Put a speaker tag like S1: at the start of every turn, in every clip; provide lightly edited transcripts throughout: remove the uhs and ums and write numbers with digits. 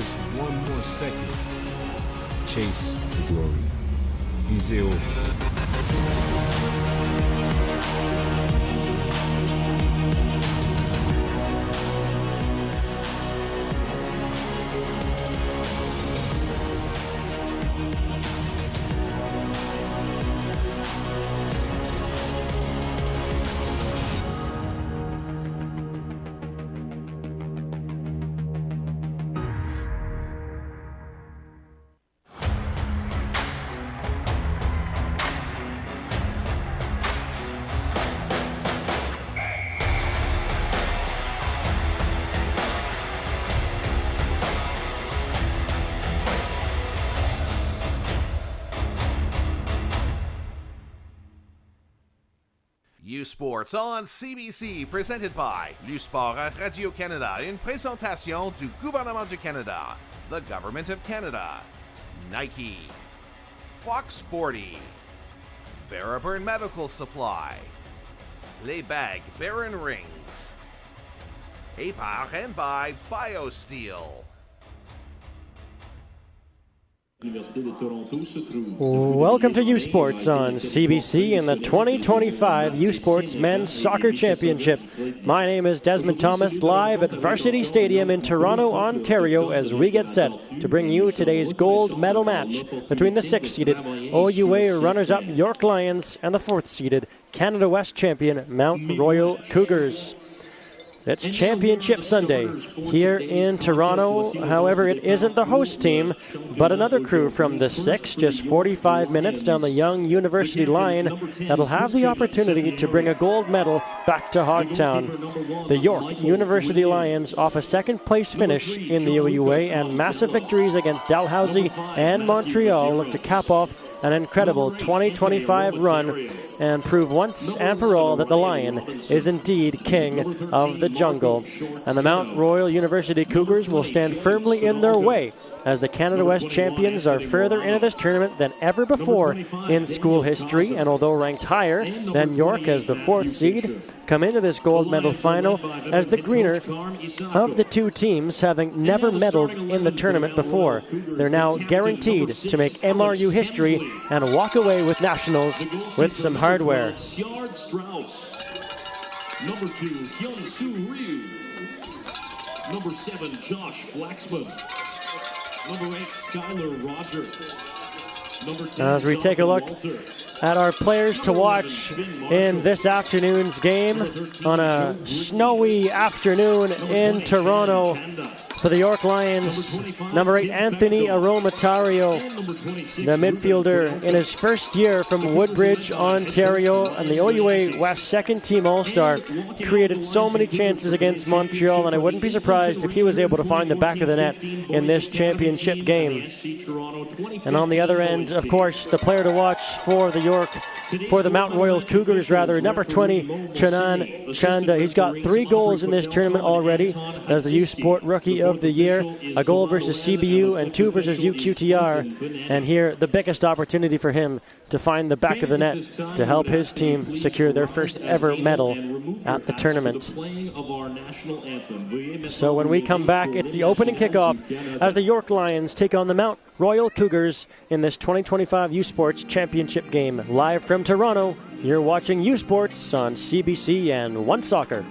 S1: push one more second. Chase the glory. Viseo.
S2: U-Sports on CBC, presented by U-Sport à Radio-Canada, une présentation du gouvernement du Canada, the Government of Canada, Nike, Fox 40, Veriburn Medical Supply, Les Bagues Baron Rings, a par and by BioSteel.
S3: Welcome to U-Sports on CBC in the 2025 U-Sports Men's Soccer Championship. My name is Desmond Thomas, live at Varsity Stadium in Toronto, Ontario, as we get set to bring you today's gold medal match between the 6th-seeded OUA runners-up York Lions and the 4th-seeded Canada West champion Mount Royal Cougars. It's Championship Sunday here in Toronto. However, it isn't the host team, but another crew from the 6, just 45 minutes down the young University line, that'll have the opportunity to bring a gold medal back to Hogtown. The York University Lions off a second-place finish in the OUA and massive victories against Dalhousie and Montreal look to cap off an incredible 2025 run and prove once and for all that the Lion is indeed king of the jungle. And the Mount Royal University Cougars will stand firmly in their way as the Canada West champions are further into this tournament than ever before in school history, and although ranked higher than York as the 4th seed, come into this gold medal final as the greener of the two teams, having never medaled in the tournament before. They're now guaranteed to make MRU history and walk away with nationals with some hardware.
S4: Number 2, Hyun-Soo Ryu. Number 7, Josh Flaxman. Number 8, Skylar Roger. Number 10,
S3: as we take a look at our players to watch in this afternoon's game on a snowy afternoon in Toronto. For the York Lions, number 8, Anthony Aromatario, the midfielder in his first year from Woodbridge, Ontario, and the OUA West second-team All-Star, created so many chances against Montreal, and I wouldn't be surprised if he was able to find the back of the net in this championship game. And on the other end, of course, the player to watch for the Mount Royal Cougars, number 20, Chanan Chanda. He's got 3 goals in this tournament already as the U-Sport Rookie of the Year, a goal versus CBU and 2 versus UQTR. And here, the biggest opportunity for him to find the back of the net to help his team secure their first ever medal at the tournament. So when we come back, it's the opening kickoff as the York Lions take on the Mount Royal Cougars in this 2025 U-Sports Championship game. Live from Toronto, you're watching U-Sports on CBC and One Soccer.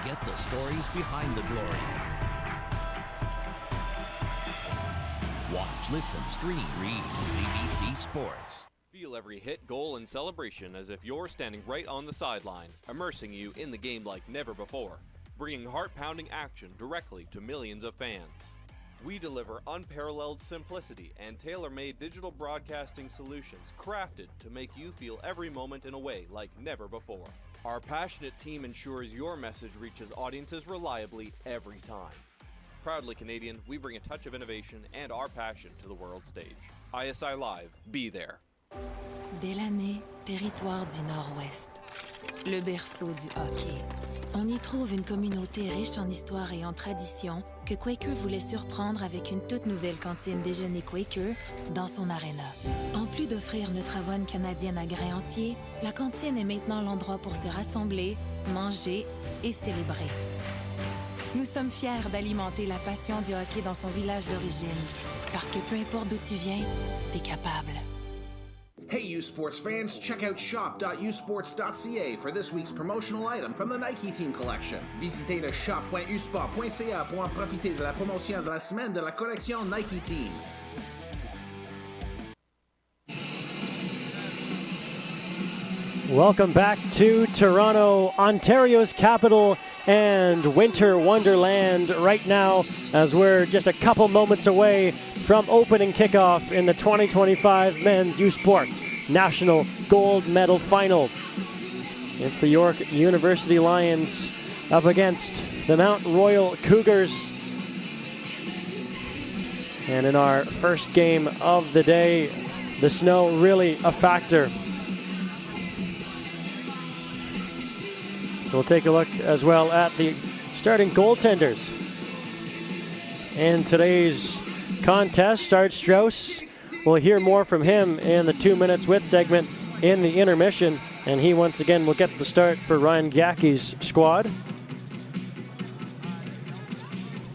S5: get the stories behind the glory. Watch, listen, stream, read CBC Sports.
S6: Feel every hit, goal, and celebration as if you're standing right on the sideline, immersing you in the game like never before, bringing heart-pounding action directly to millions of fans. We deliver unparalleled simplicity and tailor-made digital broadcasting solutions crafted to make you feel every moment in a way like never before. Our passionate team ensures your message reaches audiences reliably every time. Proudly Canadian, we bring a touch of innovation and our passion to the world stage. ISI Live, be there.
S7: Delaney, territoire du Nord-Ouest. Le berceau du hockey. On y trouve une communauté riche en histoire et en tradition que Quaker voulait surprendre avec une toute nouvelle cantine déjeuner Quaker dans son aréna. En plus d'offrir notre avoine canadienne à grains entiers, la cantine est maintenant l'endroit pour se rassembler, manger et célébrer. Nous sommes fiers d'alimenter la passion du hockey dans son village d'origine, parce que peu importe d'où tu viens, t'es capable.
S2: Hey, U Sports fans, check out shop.usports.ca for this week's promotional item from the Nike Team Collection. Visitez le shop.usport.ca pour en profiter de la promotion de la semaine de la collection Nike Team.
S3: Welcome back to Toronto, Ontario's capital and winter wonderland right now, as we're just a couple moments away from opening kickoff in the 2025 Men's U Sports National Gold Medal Final. It's the York University Lions up against the Mount Royal Cougars. And in our first game of the day, the snow really a factor. We'll take a look as well at the starting goaltenders. In today's contest, Sarge Strauss, we'll hear more from him in the 2 minutes with segment in the intermission. And he once again will get the start for Ryan Gackey's squad.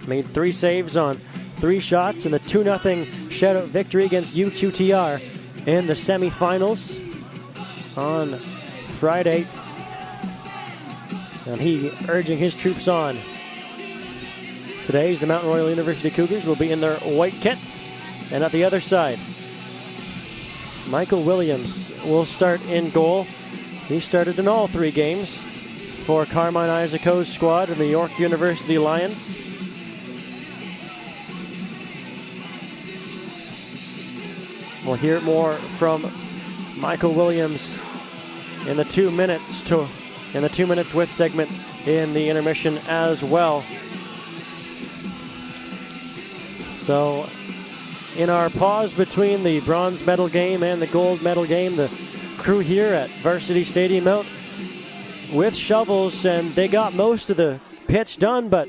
S3: Made 3 saves on 3 shots in the 2-0 shutout victory against UQTR in the semifinals on Friday. And he urging his troops on. Today's the Mount Royal University Cougars will be in their white kits. And at the other side, Michael Williams will start in goal. He started in all 3 games for Carmine Isaac's squad in the York University Lions. We'll hear more from Michael Williams in the 2 minutes with segment in the intermission as well. So in our pause between the bronze medal game and the gold medal game, the crew here at Varsity Stadium out with shovels, and they got most of the pitch done, but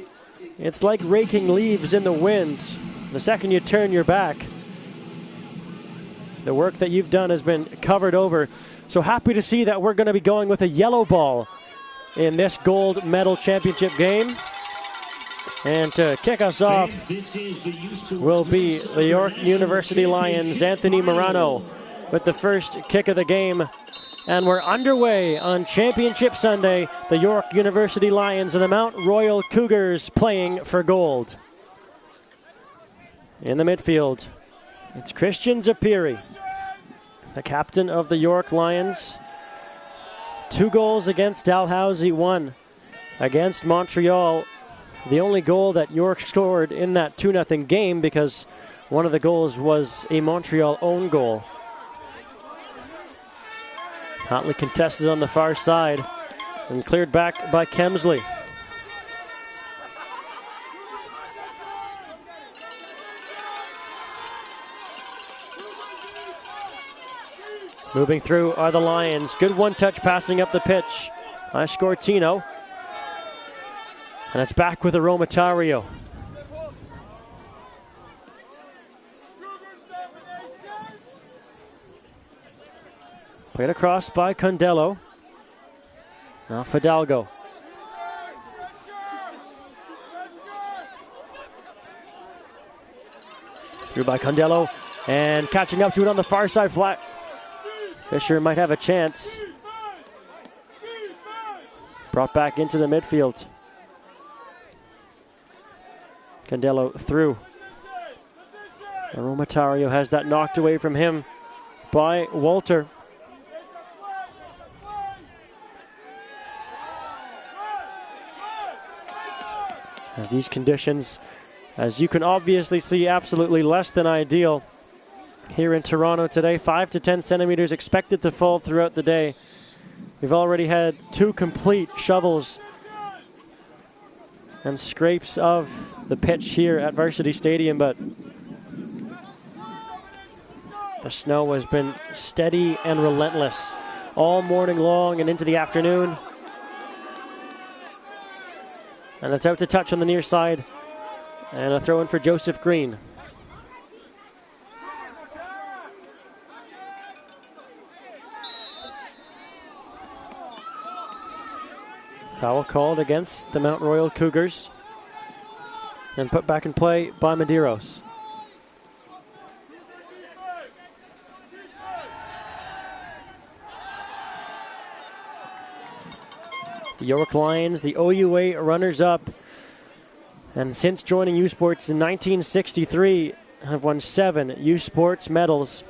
S3: it's like raking leaves in the wind. The second you turn your back, the work that you've done has been covered over. So happy to see that we're going to be going with a yellow ball in this gold medal championship game. And to kick us off will be the York University Lions, Anthony Morano, with the first kick of the game. And we're underway on Championship Sunday. The York University Lions and the Mount Royal Cougars playing for gold. In the midfield, it's Christian Zapiri, the captain of the York Lions. 2 goals against Dalhousie, 1 against Montreal. The only goal that York scored in that 2-0 game, because one of the goals was a Montreal own goal. Hotly contested on the far side and cleared back by Kemsley. Moving through are the Lions. Good one-touch passing up the pitch by Scortino. And it's back with Aromatario. Played across by Condello. Now Fidalgo. Through by Condello. And catching up to it on the far side flat. Fisher might have a chance. Brought back into the midfield. Candelo through. Aromatario has that knocked away from him by Walter. As these conditions, as you can obviously see, absolutely less than ideal here in Toronto today. 5 to 10 centimeters expected to fall throughout the day. We've already had 2 complete shovels and scrapes of the pitch here at Varsity Stadium, but the snow has been steady and relentless all morning long and into the afternoon. And it's out to touch on the near side. And a throw in for Joseph Green. Foul called against the Mount Royal Cougars. And put back in play by Medeiros. The York Lions, the OUA runners-up, and since joining U Sports in 1963, have won 7 U Sports medals.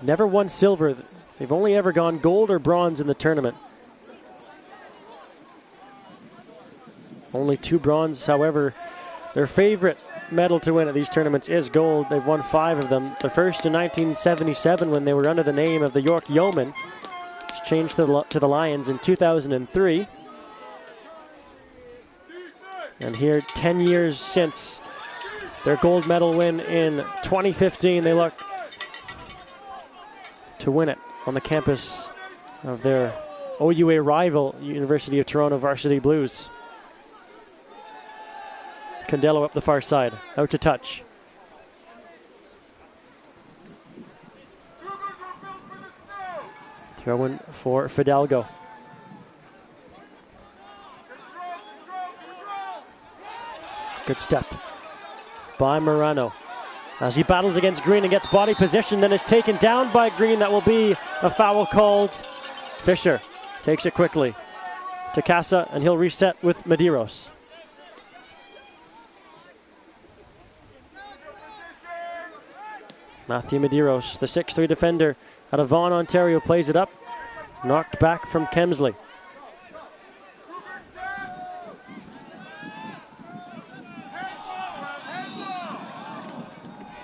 S3: Never won silver. They've only ever gone gold or bronze in the tournament. Only 2 bronze, however. Their favorite medal to win at these tournaments is gold. They've won 5 of them. The first in 1977 when they were under the name of the York Yeomen. It's changed to the Lions in 2003. And here, 10 years since their gold medal win in 2015, they look to win it on the campus of their OUA rival, University of Toronto Varsity Blues. Candelo up the far side, out to touch. Throw in for Fidalgo. Good step by Morano as he battles against Green and gets body position, then is taken down by Green. That will be a foul called. Fisher takes it quickly to Casa, and he'll reset with Medeiros. Matthew Medeiros, the 6'3" defender out of Vaughan, Ontario, plays it up. Knocked back from Kemsley.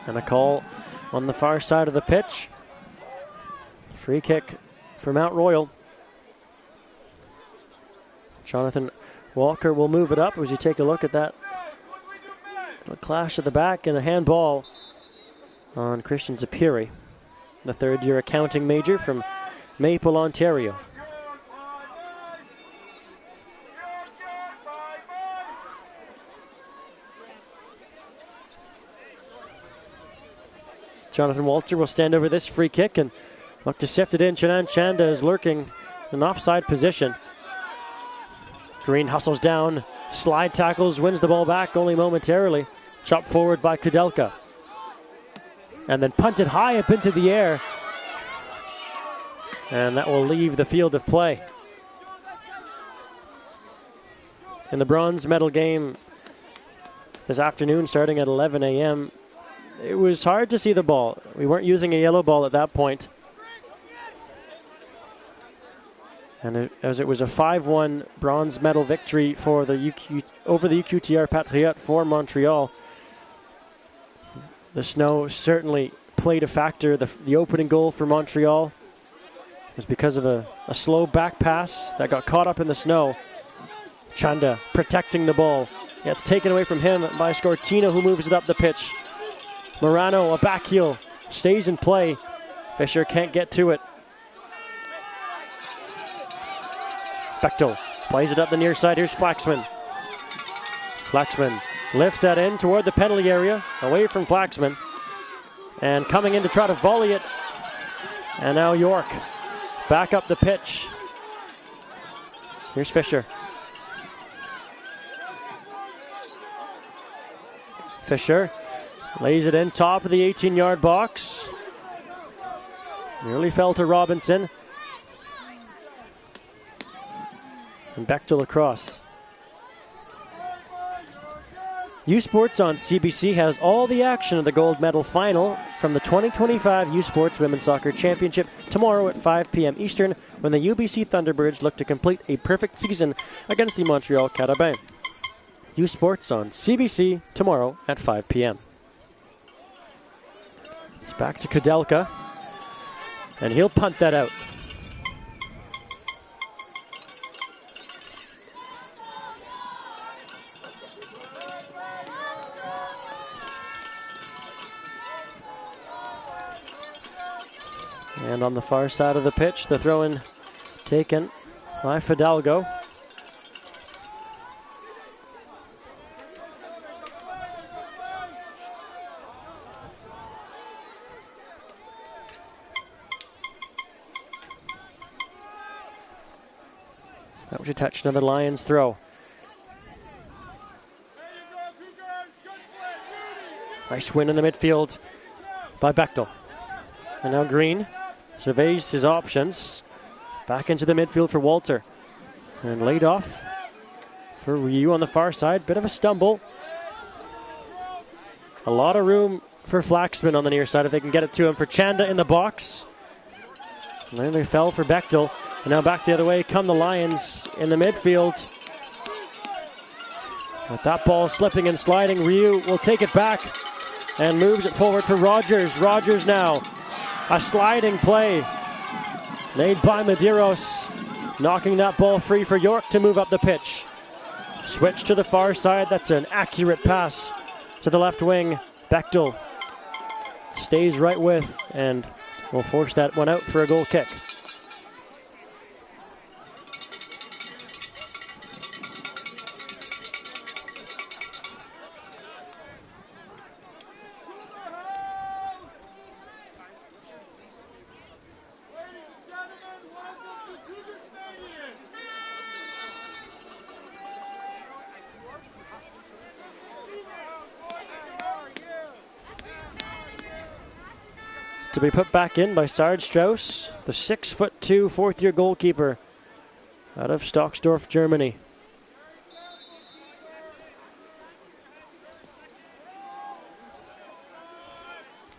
S3: And a call on the far side of the pitch. Free kick for Mount Royal. Jonathan Walker will move it up as you take a look at that. A clash at the back and a handball on Christian Zapiri, the third-year accounting major from Maple, Ontario. Jonathan Walter will stand over this free kick and look to sift it in. Chanan Chanda is lurking in an offside position. Green hustles down, slide tackles, wins the ball back only momentarily. Chopped forward by Kudelka. And then punted high up into the air. And that will leave the field of play. In the bronze medal game this afternoon, starting at 11 a.m., it was hard to see the ball. We weren't using a yellow ball at that point. And as it was a 5-1 bronze medal victory for over the UQTR Patriotes for Montreal, the snow certainly played a factor. The opening goal for Montreal was because of a slow back pass that got caught up in the snow. Chanda protecting the ball. Gets taken away from him by Scortino, who moves it up the pitch. Morano, a back heel, stays in play. Fisher can't get to it. Bechtel plays it up the near side. Here's Flaxman. Flaxman lifts that in toward the penalty area, away from Flaxman. And coming in to try to volley it. And now York back up the pitch. Here's Fisher. Fisher lays it in, top of the 18-yard box. Nearly fell to Robinson. And Bechtel across. U Sports on CBC has all the action of the gold medal final from the 2025 U Sports Women's Soccer Championship tomorrow at 5 p.m. Eastern when the UBC Thunderbirds look to complete a perfect season against the Montreal Carabins. U Sports on CBC tomorrow at 5 p.m. It's back to Kudelka, and he'll punt that out. And on the far side of the pitch, the throw-in taken by Fidalgo. That was a touch, another Lions throw. Nice win in the midfield by Bechtel. And now Green surveys his options. Back into the midfield for Walter. And laid off for Ryu on the far side. Bit of a stumble. A lot of room for Flaxman on the near side if they can get it to him. For Chanda in the box. And then they fell for Bechtel. And now back the other way come the Lions in the midfield. With that ball slipping and sliding, Ryu will take it back and moves it forward for Rogers. Rogers now. A sliding play made by Medeiros, knocking that ball free for York to move up the pitch. Switch to the far side. That's an accurate pass to the left wing. Bechtel stays right with and will force that one out for a goal kick. To be put back in by Sard Strauss, the 6'2", fourth-year goalkeeper out of Stocksdorf, Germany.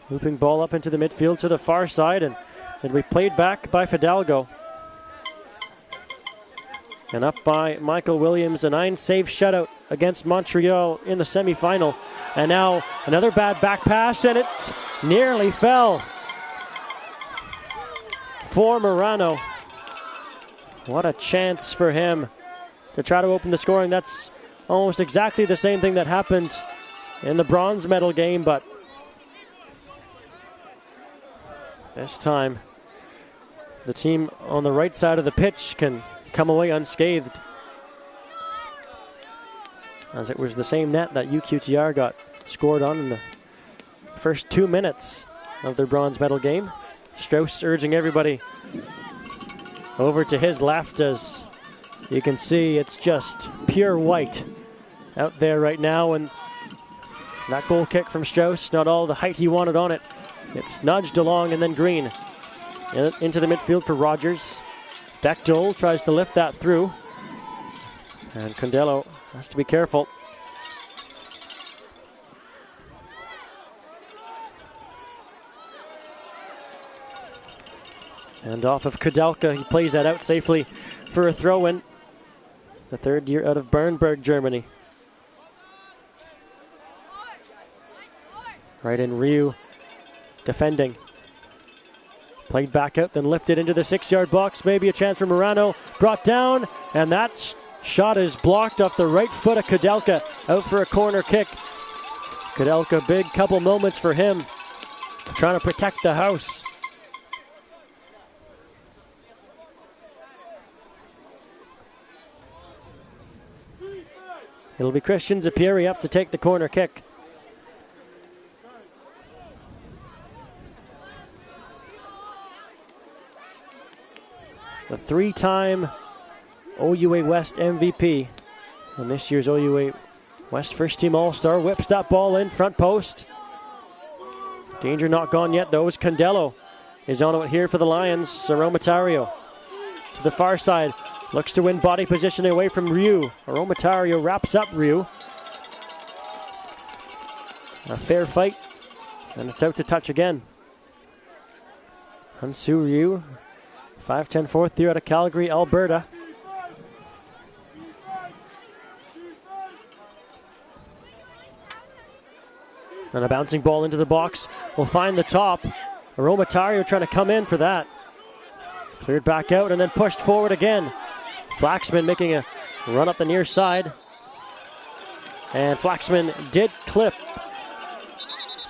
S3: Looping ball up into the midfield to the far side, and it'll be played back by Fidalgo. And up by Michael Williams, a 9-save shutout against Montreal in the semifinal. And now another bad back pass, and it nearly fell for Morano. What a chance for him to try to open the scoring. That's almost exactly the same thing that happened in the bronze medal game, but this time the team on the right side of the pitch can come away unscathed, as it was the same net that UQTR got scored on in the first 2 minutes of their bronze medal game. Strauss urging everybody over to his left. As you can see, it's just pure white out there right now, and that goal kick from Strauss, not all the height he wanted on it. It's nudged along, and then Green into the midfield for Rogers. Bechtel tries to lift that through, and Condello has to be careful. And off of Kudelka, he plays that out safely for a throw-in. The third year out of Bernburg, Germany. Right in Ryu, defending. Played back out, then lifted into the 6-yard box. Maybe a chance for Morano. Brought down, and that shot is blocked off the right foot of Kudelka. Out for a corner kick. Kudelka, big couple moments for him. Trying to protect the house. It'll be Christian Zapiri up to take the corner kick. The 3-time OUA West MVP and this year's OUA West first team All-Star whips that ball in, front post. Danger not gone yet though, as Condello is on it here for the Lions. Aromatario to the far side. Looks to win body position away from Ryu. Aromatario wraps up Ryu. A fair fight, and it's out to touch again. Hyun-Soo Ryu, 5'10" fourth year out of Calgary, Alberta. And a bouncing ball into the box will find the top. Aromatario trying to come in for that. Cleared back out and then pushed forward again. Flaxman making a run up the near side. And Flaxman did clip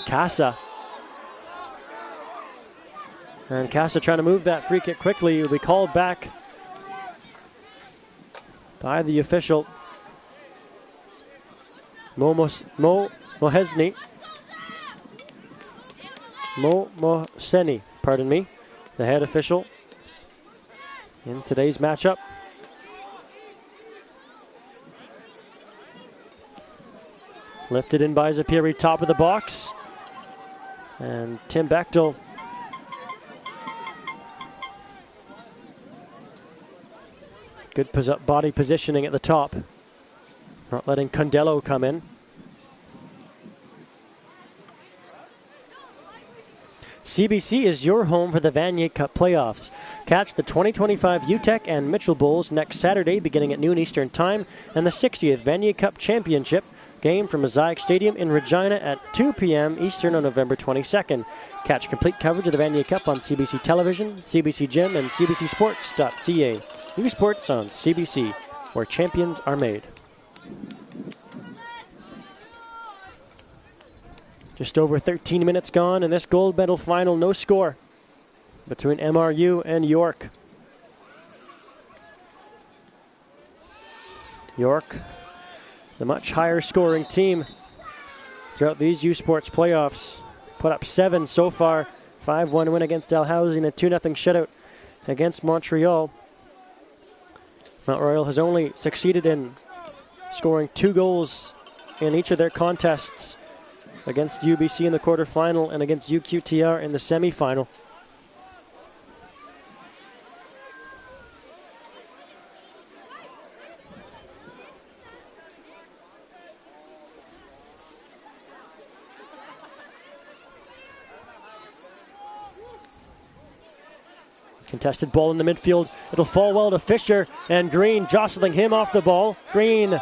S3: Casa. And Casa trying to move that free kick quickly. It will be called back by the official, Mohseni, pardon me, the head official in today's matchup. Lifted in by Zapiri, top of the box. And Tim Bechtel good body positioning at the top. Not letting Condello come in. CBC is your home for the Vanier Cup playoffs. Catch the 2025 UTEC and Mitchell Bowls next Saturday beginning at noon Eastern Time, and the 60th Vanier Cup Championship game from Mosaic Stadium in Regina at 2 p.m. Eastern on November 22nd. Catch complete coverage of the Vanier Cup on CBC Television, CBC Gym, and cbcsports.ca. U Sports on CBC, where champions are made. Just over 13 minutes gone in this gold medal final, no score between MRU and York. York, the much higher scoring team throughout these U Sports playoffs. Put up 7 so far, 5-1 win against Dalhousie and a 2-0 shutout against Montreal. Mount Royal has only succeeded in scoring 2 goals in each of their contests against UBC in the quarterfinal and against UQTR in the semifinal. Contested ball in the midfield. It'll fall well to Fisher, and Green jostling him off the ball. Green,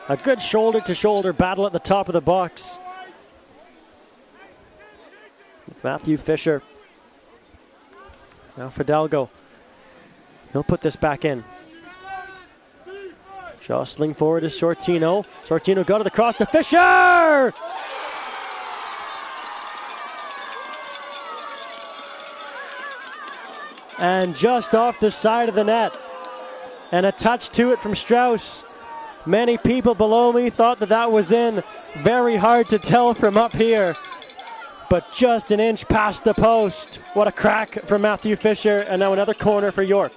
S3: a good shoulder-to-shoulder battle at the top of the box with Matthew Fisher. Now Fidalgo. He'll put this back in. Jostling forward is Sortino. Sortino got it across to Fisher! And just off the side of the net. And a touch to it from Strauss. Many people below me thought that that was in. Very hard to tell from up here. But just an inch past the post. What a crack from Matthew Fisher. And now another corner for York.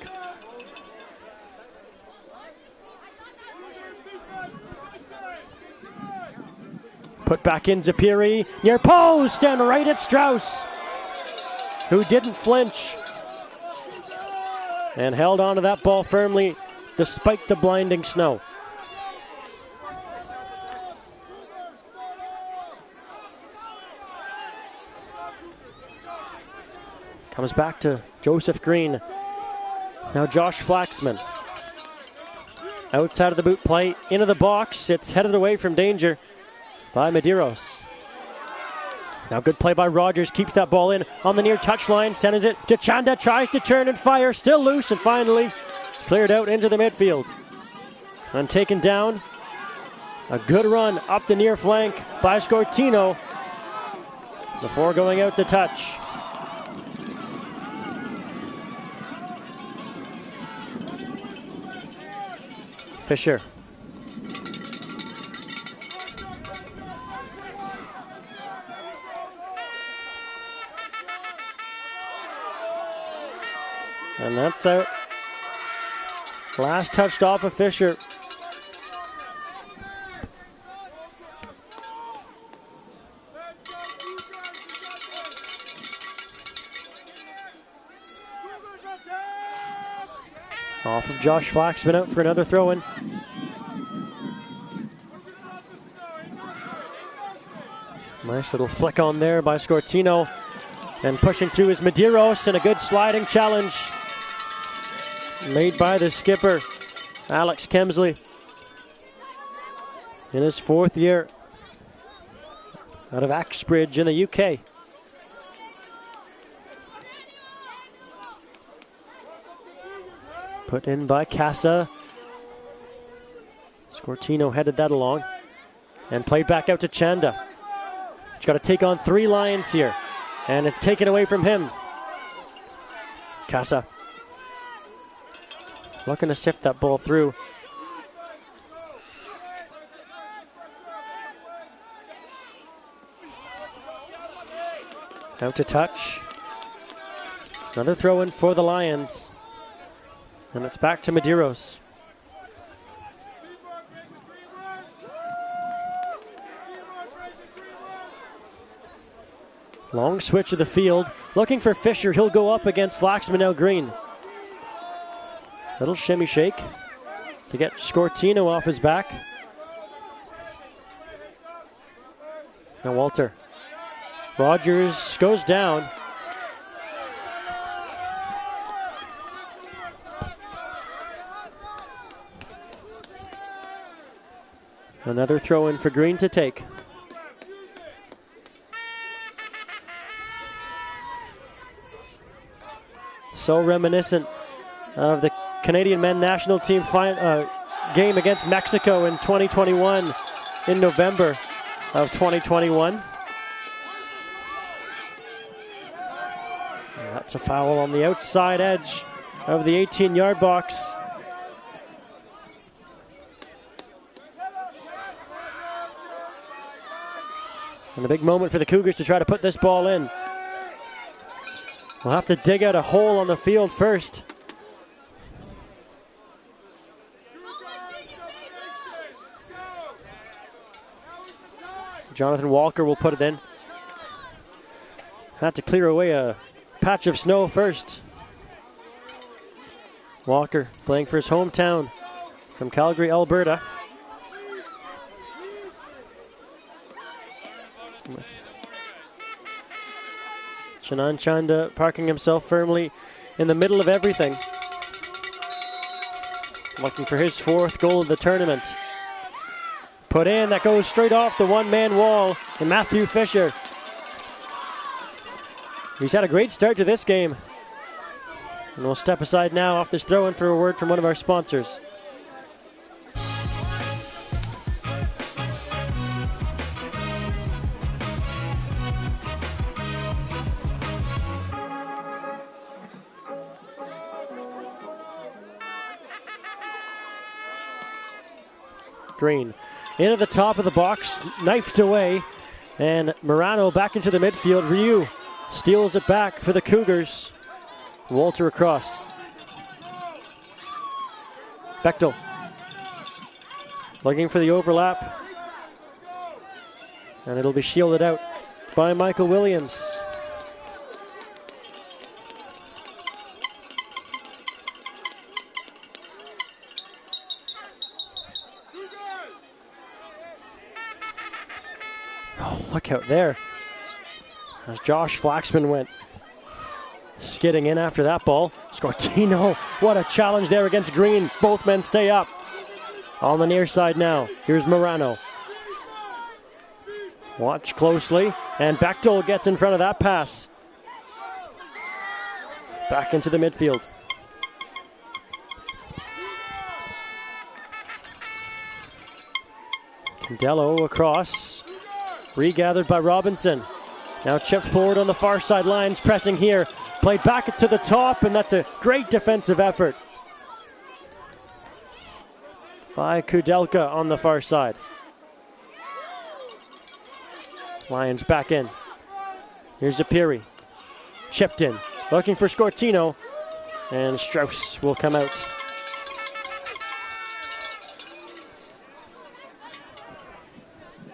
S3: Put back in Zapiri. Near post and right at Strauss, who didn't flinch and held on to that ball firmly despite the blinding snow. Comes back to Joseph Green. Now Josh Flaxman. Outside of the boot play, into the box. It's headed away from danger by Medeiros. Now good play by Rogers, keeps that ball in on the near touchline, sends it to Chanda, tries to turn and fire, still loose, and finally cleared out into the midfield. And taken down, a good run up the near flank by Scortino before going out to touch. Fisher. And that's out. Last touched off of Fisher. Off of Josh Flaxman, out for another throw-in. Nice little flick on there by Scortino. And pushing through is Medeiros, and a good sliding challenge made by the skipper, Alex Kemsley, in his 4th year out of Axbridge in the UK. Put in by Casa. Scortino headed that along and played back out to Chanda. He's got to take on 3 Lions here, and it's taken away from him. Casa looking to sift that ball through. Out to touch. Another throw in for the Lions. And it's back to Medeiros. Long switch of the field. Looking for Fisher. He'll go up against Flaxman, now Green. Little shimmy shake to get Scortino off his back. Now Walter. Rogers goes down. Another throw in for Green to take. So reminiscent of the Canadian men national team game against Mexico in 2021, in November of 2021. That's a foul on the outside edge of the 18-yard box. And a big moment for the Cougars to try to put this ball in. We'll have to dig out a hole on the field first. Jonathan Walker will put it in. Had to clear away a patch of snow first. Walker playing for his hometown from Calgary, Alberta. With Shannon Chanda parking himself firmly in the middle of everything. Looking for his 4th goal of the tournament. Put in, that goes straight off the one-man wall, and Matthew Fisher. He's had a great start to this game. And we'll step aside now off this throw-in for a word from one of our sponsors. Green into the top of the box, knifed away, and Morano back into the midfield. Ryu steals it back for the Cougars. Walter across. Bechtel looking for the overlap, and it'll be shielded out by Michael Williams. Look out there as Josh Flaxman went skidding in after that ball. Scortino, what a challenge there against Green. Both men stay up. On the near side now, here's Morano. Watch closely, and Bechtel gets in front of that pass. Back into the midfield. Candello across. Regathered by Robinson. Now chipped forward on the far side lines, pressing here. Played back to the top, and that's a great defensive effort by Kudelka on the far side. Lions back in. Here's Zapiri. Chipped in. Looking for Scortino, and Strauss will come out.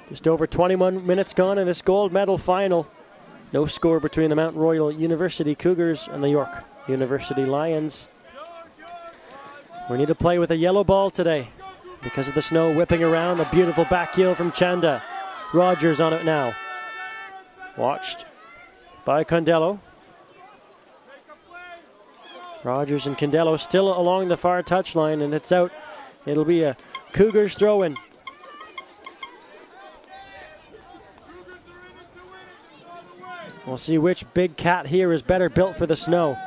S3: Just over 21 minutes gone in this gold medal final. No score between the Mount Royal University Cougars and the York University Lions. We need to play with a yellow ball today because of the snow whipping around. A beautiful back heel from Chanda. Rogers on it now. Watched by Condello. Rogers and Condello still along the far touchline, and it's out. It'll be a Cougars throw-in. We'll see which big cat here is better built for the snow.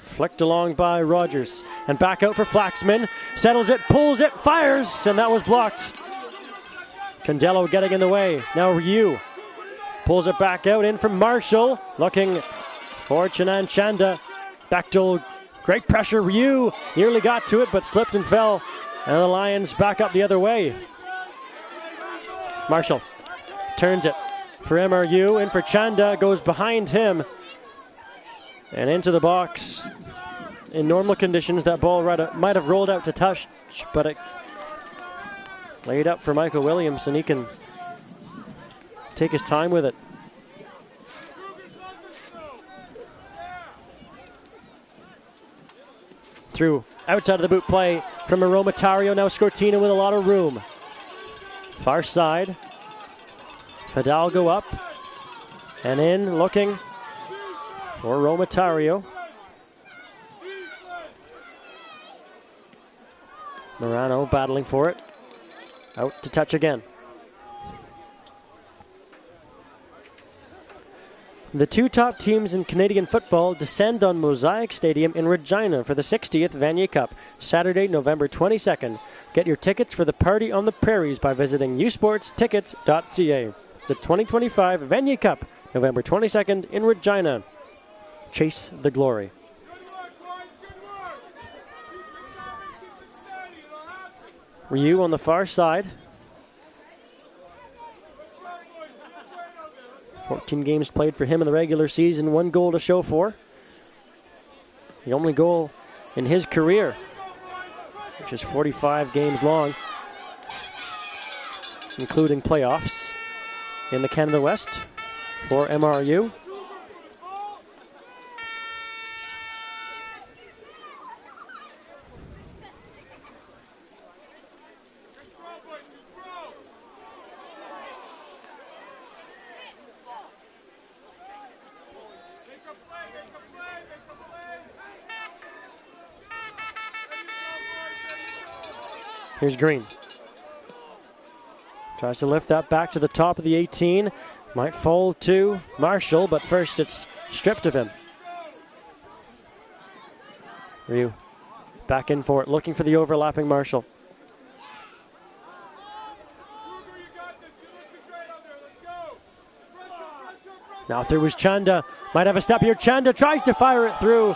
S3: Flicked along by Rogers. And back out for Flaxman. Settles it, pulls it, fires, and that was blocked. Condello getting in the way. Now Ryu pulls it back out in from Marshall. Looking for Chanan Chanda. Bechtel, great pressure. Ryu nearly got to it, but slipped and fell. And the Lions back up the other way. Marshall turns it for MRU. In for Chanda, goes behind him. And into the box. In normal conditions, that ball might have rolled out to touch, but it laid up for Michael Williams, and he can take his time with it. Through outside of the boot play from Aromatario. Now Scortino with a lot of room. Far side. Fidalgo up and in, looking for Romatario. Morano battling for it. Out to touch again. The two top teams in Canadian football descend on Mosaic Stadium in Regina for the 60th Vanier Cup, Saturday, November 22nd. Get your tickets for the party on the prairies by visiting usportstickets.ca. The 2025 Vanier Cup, November 22nd in Regina. Chase the glory. Ryu on the far side. 14 games played for him in the regular season, 1 goal to show for. The only goal in his career, which is 45 games long, including playoffs in the Canada West for MRU. Here's Green. Tries to lift that back to the top of the 18. Might fall to Marshall, but first it's stripped of him. Ryu back in for it, looking for the overlapping Marshall. Now through was Chanda. Might have a step here. Chanda tries to fire it through.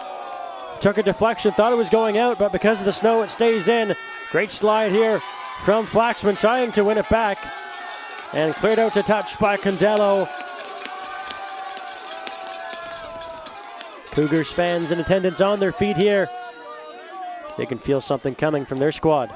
S3: Took a deflection, thought it was going out, but because of the snow, it stays in. Great slide here from Flaxman, trying to win it back. And cleared out to touch by Condello. Cougars fans in attendance on their feet here. They can feel something coming from their squad.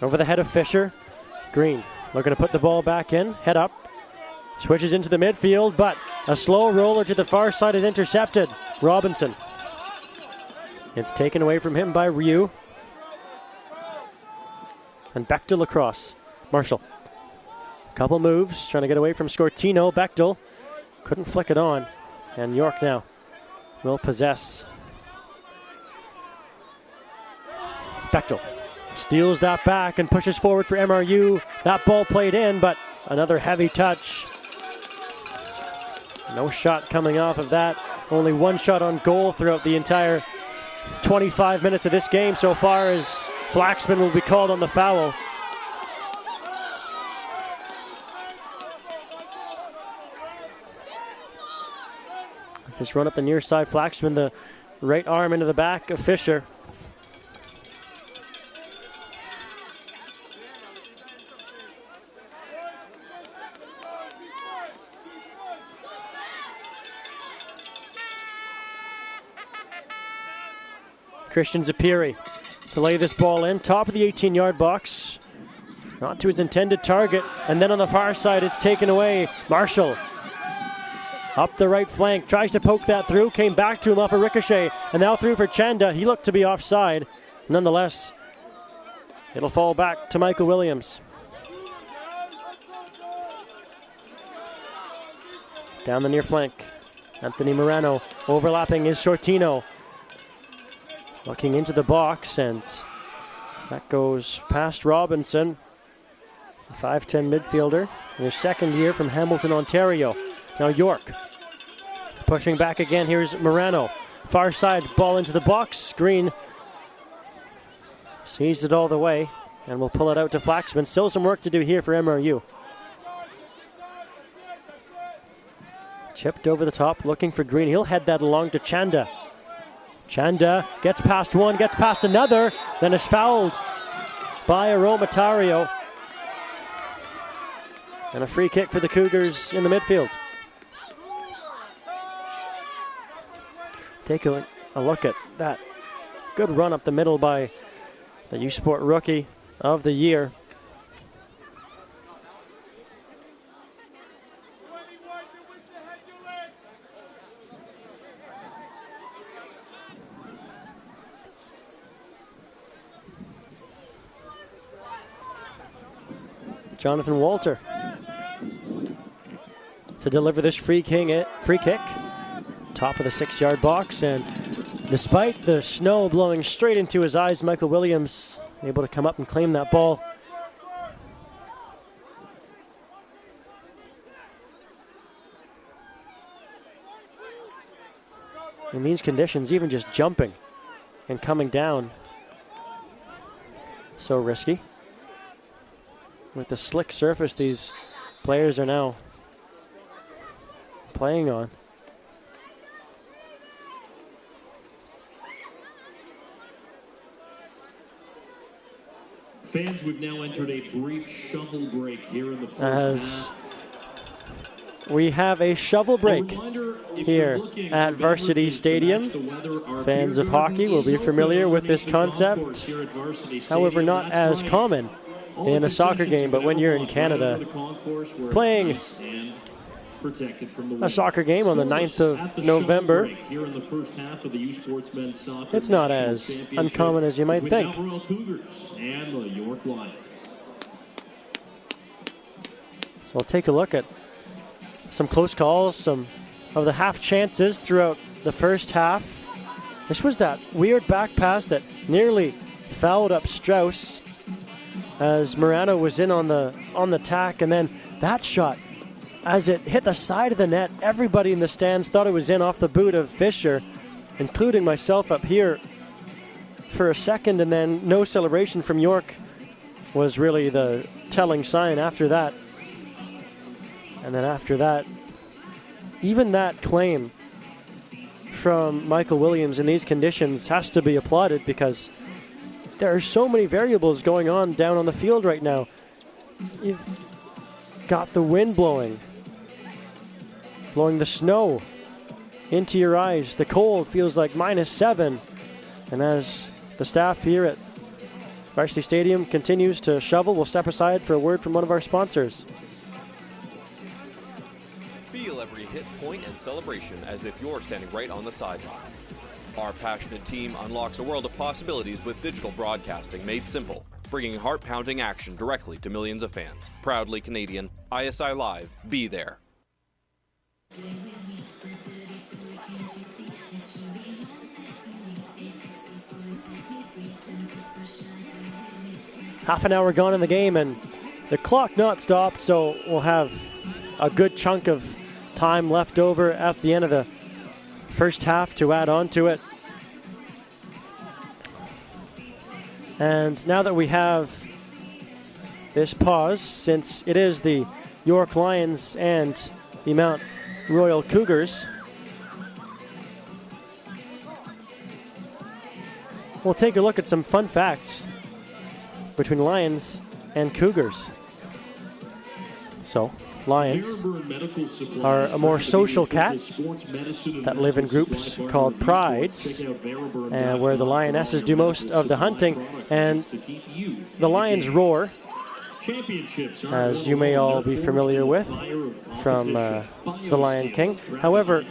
S3: Over the head of Fisher. Green looking to put the ball back in. Head up. Switches into the midfield, but a slow roller to the far side is intercepted. Robinson. It's taken away from him by Ryu. And Bechtel across. Marshall. Couple moves, trying to get away from Scortino. Bechtel couldn't flick it on. And York now will possess. Bechtel steals that back and pushes forward for MRU. That ball played in, but another heavy touch. No shot coming off of that. Only one shot on goal throughout the entire 25 minutes of this game so far, as Flaxman will be called on the foul. As this run up the near side, Flaxman, the right arm into the back of Fisher. Christian Zapiri to lay this ball in. Top of the 18-yard box. Not to his intended target. And then on the far side, it's taken away. Marshall up the right flank. Tries to poke that through. Came back to him off a ricochet. And now through for Chanda. He looked to be offside. Nonetheless, it'll fall back to Michael Williams. Down the near flank. Anthony Morano overlapping is Sortino. Looking into the box, and that goes past Robinson, the 5'10 midfielder, in his second year from Hamilton, Ontario. Now York pushing back again. Here's Morano. Far side, ball into the box. Green sees it all the way, and will pull it out to Flaxman. Still some work to do here for MRU. Chipped over the top, looking for Green. He'll head that along to Chanda. Chanda gets past one, gets past another, then is fouled by Aromatario. And a free kick for the Cougars in the midfield. Take a look at that good run up the middle by the U Sport Rookie of the Year. Jonathan Walter to deliver this free kick. Top of the 6-yard box, and despite the snow blowing straight into his eyes, Michael Williams able to come up and claim that ball. In these conditions, even just jumping and coming down, so risky. With the slick surface these players are now playing on.
S4: Fans, we've now entered a brief shovel break here in the first
S3: As
S4: half.
S3: we have a shovel break here at Varsity Stadium. Fans of hockey will be familiar with this concept. However, not as common in a soccer game, but when you're in Canada playing a soccer game on the 9th of November, it's not as uncommon as you might think. So we'll take a look at some close calls, some of the half chances throughout the first half. This was that weird back pass that nearly fouled up Strauss as Morano was in on the tack, and then that shot, as it hit the side of the net, everybody in the stands thought it was in off the boot of Fisher, including myself up here for a second, and then no celebration from York was really the telling sign after that. And then after that, even that claim from Michael Williams in these conditions has to be applauded, because there are so many variables going on down on the field right now. You've got the wind blowing the snow into your eyes. The cold feels like -7. And as the staff here at Varsity Stadium continues to shovel, we'll step aside for a word from one of our sponsors.
S6: Feel every hit, point, and celebration as if you're standing right on the sideline. Our passionate team unlocks a world of possibilities with digital broadcasting made simple, bringing heart-pounding action directly to millions of fans. Proudly Canadian, ISI Live, be there.
S3: Half an hour gone in the game, and the clock not stopped, so we'll have a good chunk of time left over at the end of the first half to add on to it. And now that we have this pause, since it is the York Lions and the Mount Royal Cougars, we'll take a look at some fun facts between Lions and Cougars. So Lions are a more social cat that live in groups called prides, where the lionesses do most of the hunting. And the lions roar, as you may all be familiar with from The Lion King. However,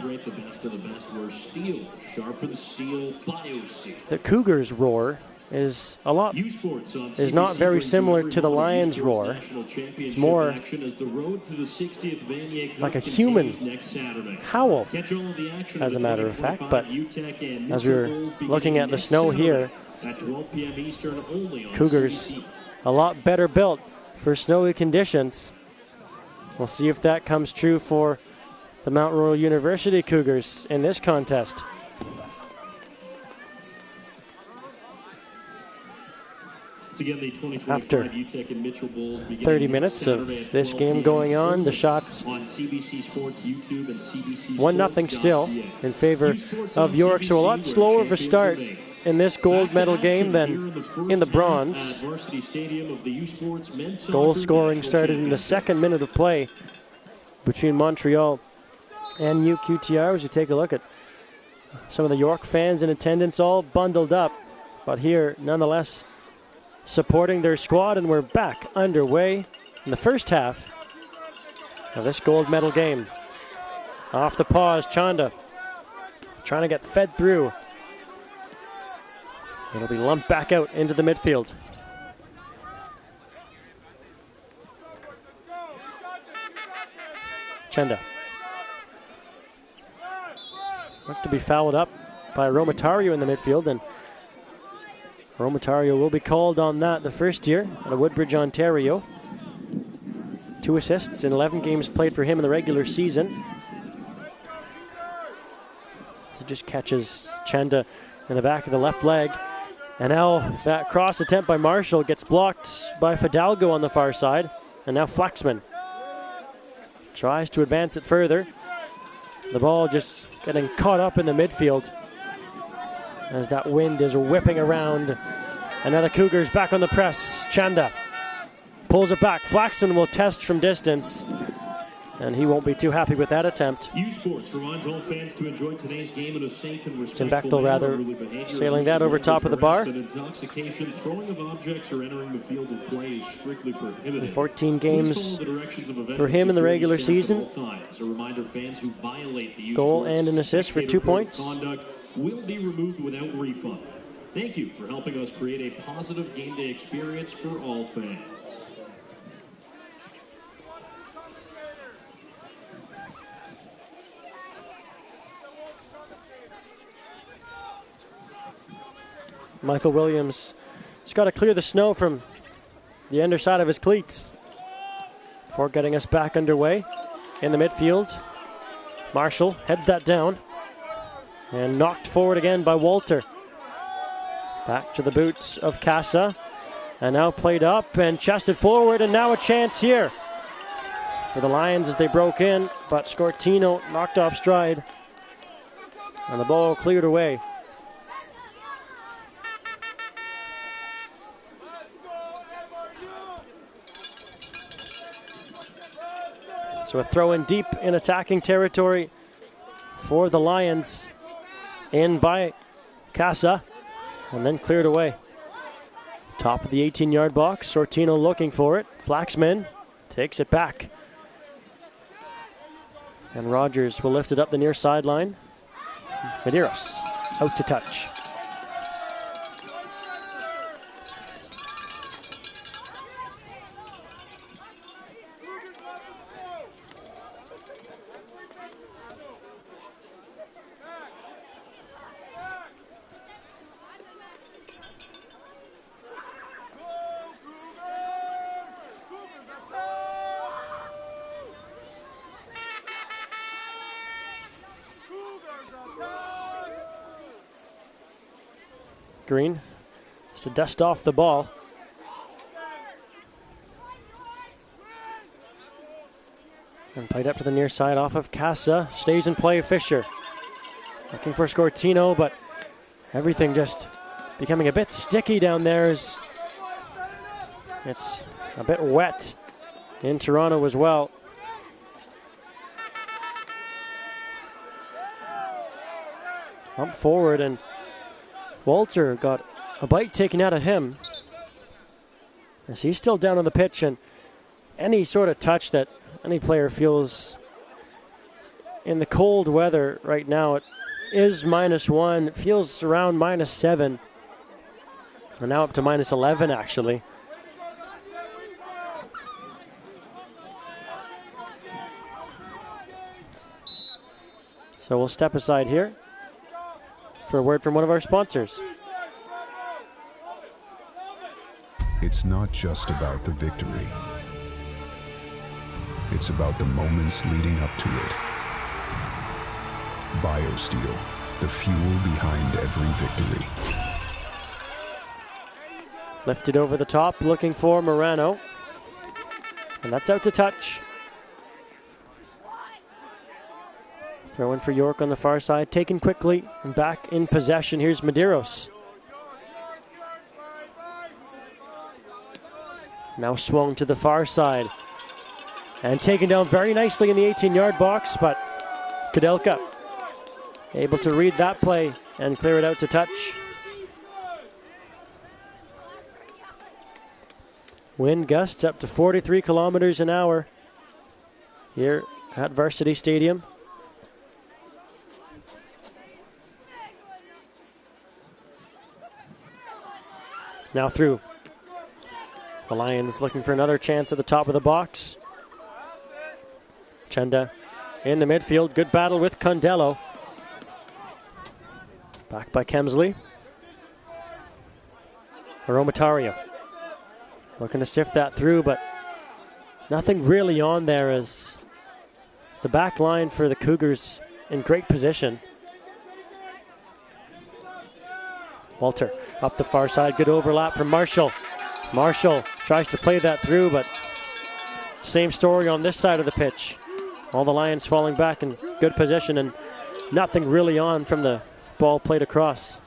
S3: the Cougars' roar is not very similar to the Lions' roar. It's more like a human howl, as a matter of fact. But as we were looking at the snow here, Cougars a lot better built for snowy conditions. We'll see if that comes true for the Mount Royal University Cougars in this contest. After 30 minutes of this game going on, the shots 1-0 still in favor of York. So a lot slower of a start in this gold medal game than in the bronze. Goal scoring started in the second minute of play between Montreal and UQTR. As you take a look at some of the York fans in attendance, all bundled up, but here nonetheless supporting their squad, and we're back underway in the first half of this gold medal game. Off the pause, Chanda trying to get fed through. It'll be lumped back out into the midfield. Chanda looked to be fouled up by Romatario in the midfield, and Romatario will be called on that the first year out of Woodbridge, Ontario. 2 assists in 11 games played for him in the regular season. He just catches Chanda in the back of the left leg. And now that cross attempt by Marshall gets blocked by Fidalgo on the far side. And now Flaxman tries to advance it further. The ball just getting caught up in the midfield as that wind is whipping around. And now the Cougars back on the press. Chanda pulls it back. Flaxman will test from distance, and he won't be too happy with that attempt. Tim Bechtel rather sailing that over top of the bar. 14 games for him in the regular season. Goal and an assist for 2 points.
S4: Will be removed without refund. Thank you for helping us create a positive game day experience for all fans.
S3: Michael Williams has got to clear the snow from the underside of his cleats before getting us back underway in the midfield. Marshall heads that down. And knocked forward again by Walter. Back to the boots of Casa. And now played up and chested forward, and now a chance here for the Lions as they broke in, but Scortino knocked off stride. And the ball cleared away. So a throw in deep in attacking territory for the Lions. In by Casa, and then cleared away. Top of the 18-yard box, Sortino looking for it. Flaxman takes it back. And Rogers will lift it up the near sideline. Medeiros out to touch. Green just to dust off the ball. And played up to the near side off of Casa. Stays in play, Fisher. Looking for Scortino, but everything just becoming a bit sticky down there as it's a bit wet in Toronto as well. up forward, and Walter got a bite taken out of him as he's still down on the pitch, and any sort of touch that any player feels in the cold weather right now, it is -1. It feels around -7. And now up to -11, actually. So we'll step aside here for a word from one of our sponsors.
S8: It's not just about the victory. It's about the moments leading up to it. BioSteel, the fuel behind every victory.
S3: Lifted over the top, looking for Morano. And that's out to touch. Throw in for York on the far side, taken quickly and back in possession. Here's Medeiros. Now swung to the far side and taken down very nicely in the 18-yard box, but Kudelka able to read that play and clear it out to touch. Wind gusts up to 43 kilometers an hour here at Varsity Stadium. Now through. The Lions looking for another chance at the top of the box. Chenda in the midfield. Good battle with Condello. Back by Kemsley. Aromatario looking to sift that through, but nothing really on there as the back line for the Cougars in great position. Walter up the far side. Good overlap from Marshall. Marshall tries to play that through, but same story on this side of the pitch. All the Lions falling back in good position and nothing really on from the ball played across.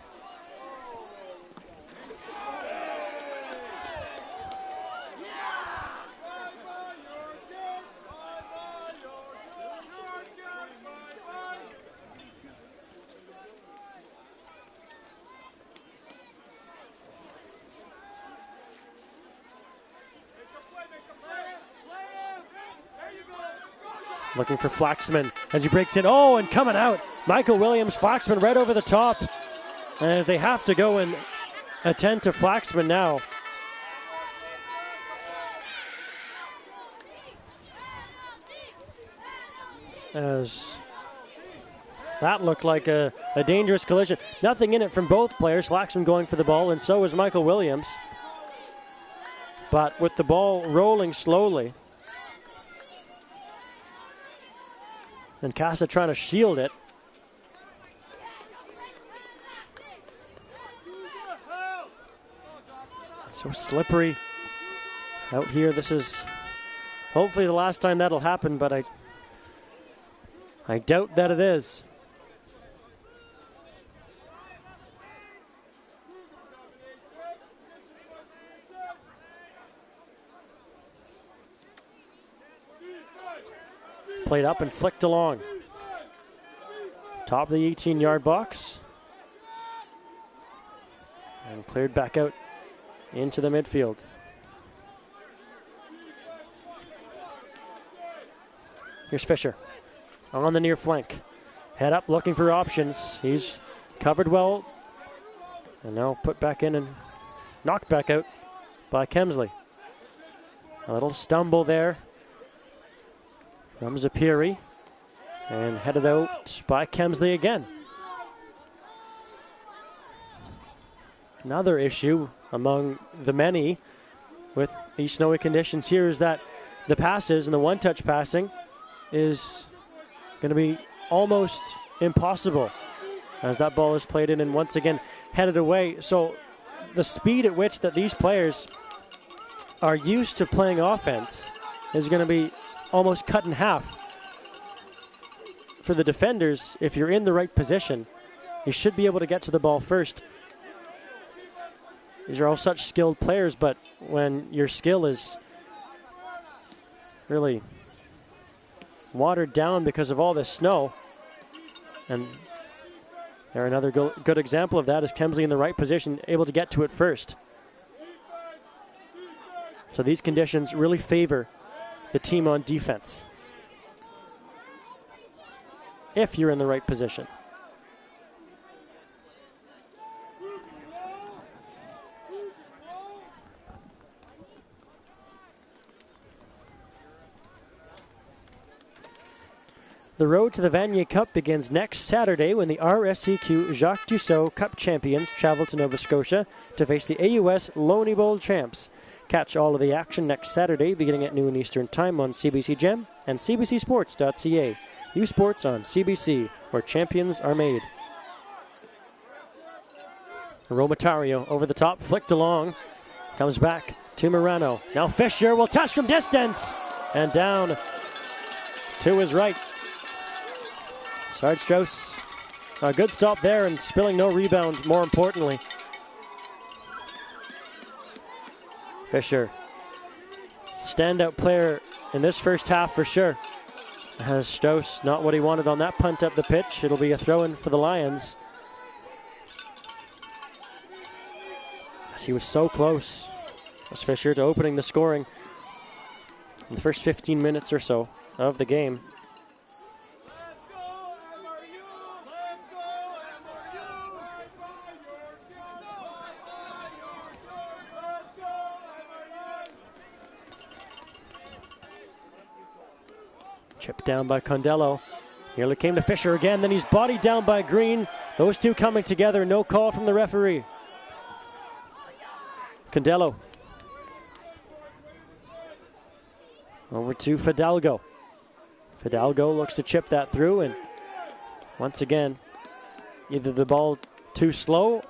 S3: Looking for Flaxman as he breaks in. Oh, and coming out. Michael Williams, Flaxman right over the top. And they have to go and attend to Flaxman now. As that looked like a dangerous collision. Nothing in it from both players. Flaxman going for the ball, and so is Michael Williams. But with the ball rolling slowly, and Casa trying to shield it. It's so slippery out here. This is hopefully the last time that'll happen, but I doubt that it is. Played up and flicked along. Top of the 18-yard box. And cleared back out into the midfield. Here's Fisher on the near flank. Head up looking for options. He's covered well. And now put back in and knocked back out by Kemsley. A little stumble there from Zapiri, and headed out by Kemsley again. Another issue among the many with these snowy conditions here is that the passes and the one-touch passing is going to be almost impossible as that ball is played in and once again headed away. So the speed at which that these players are used to playing offense is going to be almost cut in half. For the defenders, if you're in the right position, you should be able to get to the ball first. These are all such skilled players, but when your skill is really watered down because of all this snow, and There, another good example of that is Kemsley in the right position, able to get to it first. So these conditions really favor the team on defense, if you're in the right position. The road to the Vanier Cup begins next Saturday when the RSEQ Jacques Dussault Cup champions travel to Nova Scotia to face the AUS Loney Bowl champs. Catch all of the action next Saturday beginning at noon Eastern Time on CBC Gem and cbcsports.ca. U Sports on CBC, where champions are made. Romatario over the top, flicked along, comes back to Morano. Now Fisher will test from distance, and down to his right. Sarge Strauss, a good stop there and spilling no rebound, more importantly. Fisher, standout player in this first half for sure. Has Strauss not what he wanted on that punt up the pitch. It'll be a throw-in for the Lions. As he was so close, was Fisher, to opening the scoring in the first 15 minutes or so of the game. Chipped down by Condello. Nearly came to Fisher again, then he's bodied down by Green. Those two coming together, no call from the referee. Condello. Over to Fidalgo. Fidalgo looks to chip that through, and once again, either the ball too slow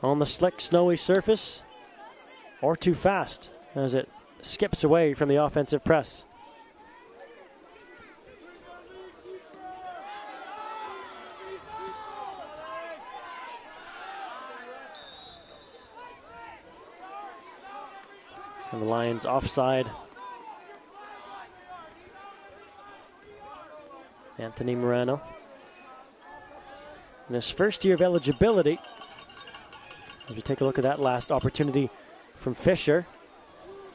S3: on the slick, snowy surface, or too fast as it skips away from the offensive press. And the Lions offside. Anthony Morano. In his first year of eligibility, if you take a look at that last opportunity from Fisher,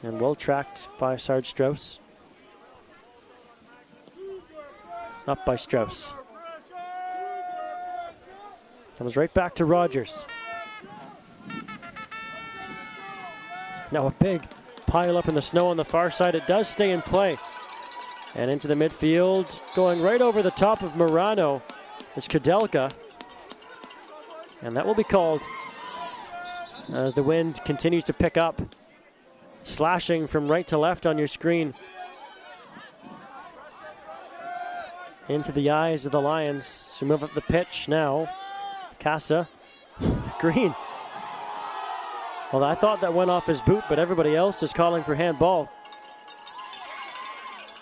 S3: and well tracked by Sarge Strauss. Up by Strauss. Comes right back to Rogers. Now a big pile up in the snow on the far side. It does stay in play. And into the midfield, going right over the top of Morano, is Kudelka. And that will be called as the wind continues to pick up, slashing from right to left on your screen. Into the eyes of the Lions who move up the pitch now. Casa, Green. Well, I thought that went off his boot, but everybody else is calling for handball.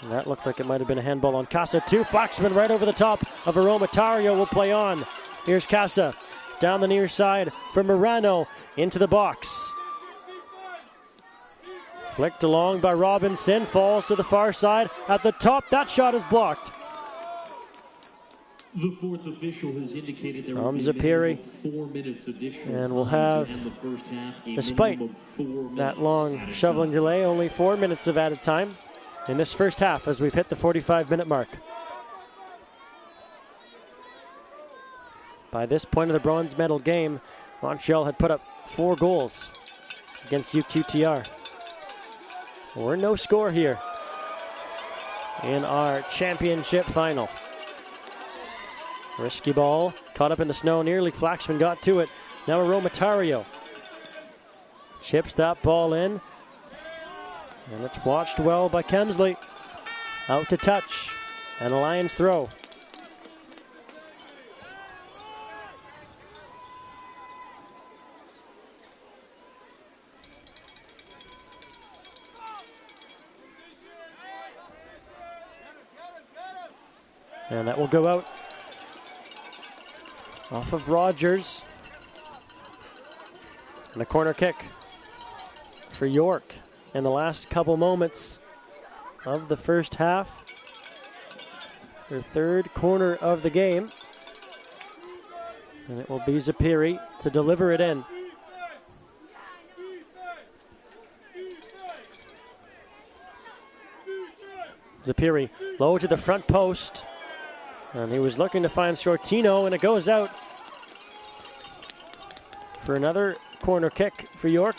S3: And that looked like it might have been a handball on Casa too. Flaxman right over the top of Aromatario will play on. Here's Casa down the near side for Morano into the box. Flicked along by Robinson, falls to the far side at the top. That shot is blocked.
S4: The fourth official has indicated there
S3: From
S4: will be
S3: Zapiri.
S4: 4 minutes additional
S3: And we'll
S4: time to
S3: have,
S4: end the first half, a
S3: despite
S4: minimum of 4 minutes.
S3: that long shoveling delay, only 4 minutes of added time in this first half as we've hit the 45-minute mark. By this point of the bronze medal game, Montreal had put up 4 goals against UQTR. We're no score here in our championship final. Risky ball, caught up in the snow nearly. Flaxman got to it. Now Aromatario chips that ball in. And it's watched well by Kemsley. Out to touch. And a Lions throw. And that will go out off of Rogers. And a corner kick for York in the last couple moments of the first half. Their third corner of the game. And it will be Zapiri to deliver it in. Zapiri low to the front post. And he was looking to find Sortino, and it goes out for another corner kick for York.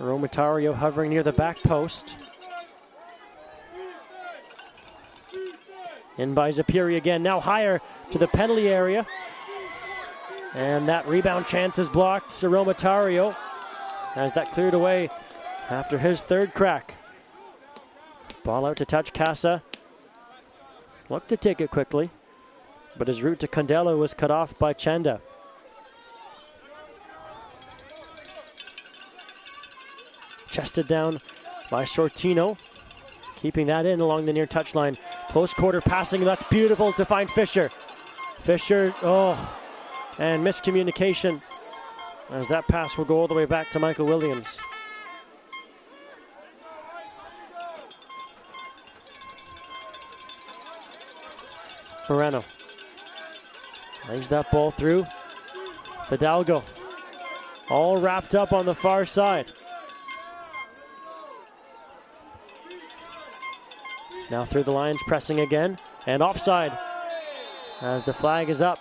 S3: Romatario hovering near the back post. In by Zapiri again, now higher to the penalty area. And that rebound chance is blocked. Romatario has that cleared away after his third crack. Ball out to touch Casa. Looked to take it quickly, but his route to Condello was cut off by Chanda. Chested down by Sortino, keeping that in along the near touchline. Close quarter passing, that's beautiful to find Fisher. Fisher, and miscommunication as that pass will go all the way back to Michael Williams. Moreno lays that ball through. Fidalgo all wrapped up on the far side. Now through the lines, pressing again, and offside as the flag is up.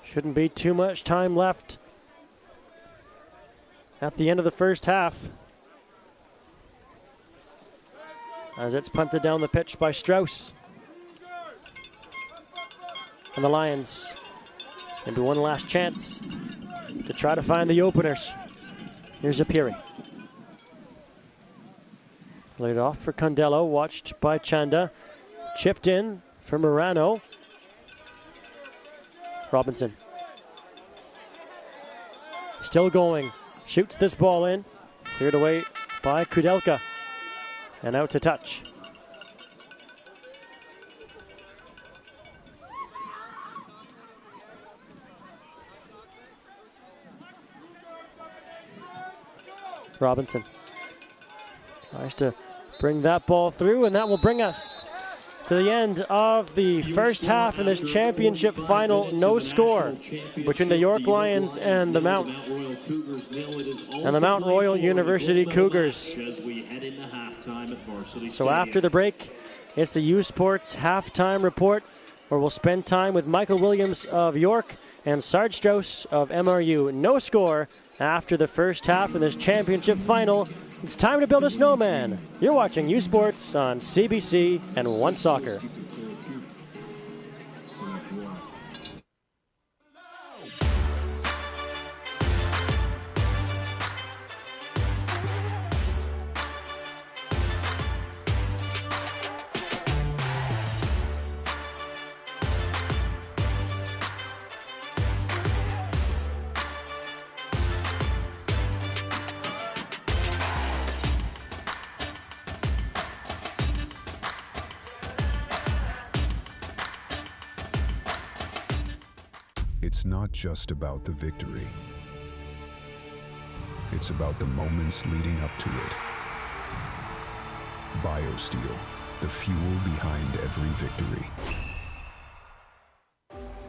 S3: Shouldn't be too much time left at the end of the first half, as it's punted down the pitch by Strauss. And the Lions, maybe one last chance to try to find the openers. Here's Zapiri. Laid off for Condello, watched by Chanda. Chipped in for Morano. Robinson. Still going. Shoots this ball in. Cleared away by Kudelka. And out to touch. Robinson tries to bring that ball through, and that will bring us to the end of the first half in this championship final. No score between the York Lions and the Mount Royal University Cougars. So after the break, it's the U Sports halftime report, where we'll spend time with Michael Williams of York and Sarge Strauss of MRU. No score after the first half in this championship final. It's time to build a snowman. You're watching U Sports on CBC and One Soccer.
S8: It's not just about the victory. It's about the moments leading up to it. BioSteel, the fuel behind every victory.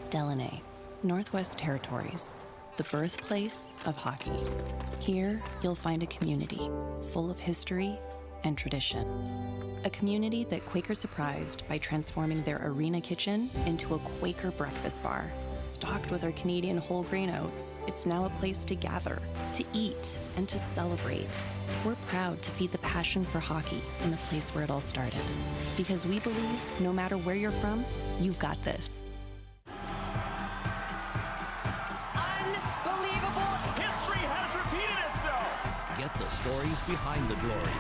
S9: Delaney, Northwest Territories, the birthplace of hockey. Here, you'll find a community full of history and tradition. A community that Quaker surprised by transforming their arena kitchen into a Quaker breakfast bar. Stocked with our Canadian whole grain oats, it's now a place to gather, to eat, and to celebrate. We're proud to feed the passion for hockey in the place where it all started. Because we believe, no matter where you're from, you've got this.
S5: Unbelievable! History has repeated itself! Get the stories behind the glory.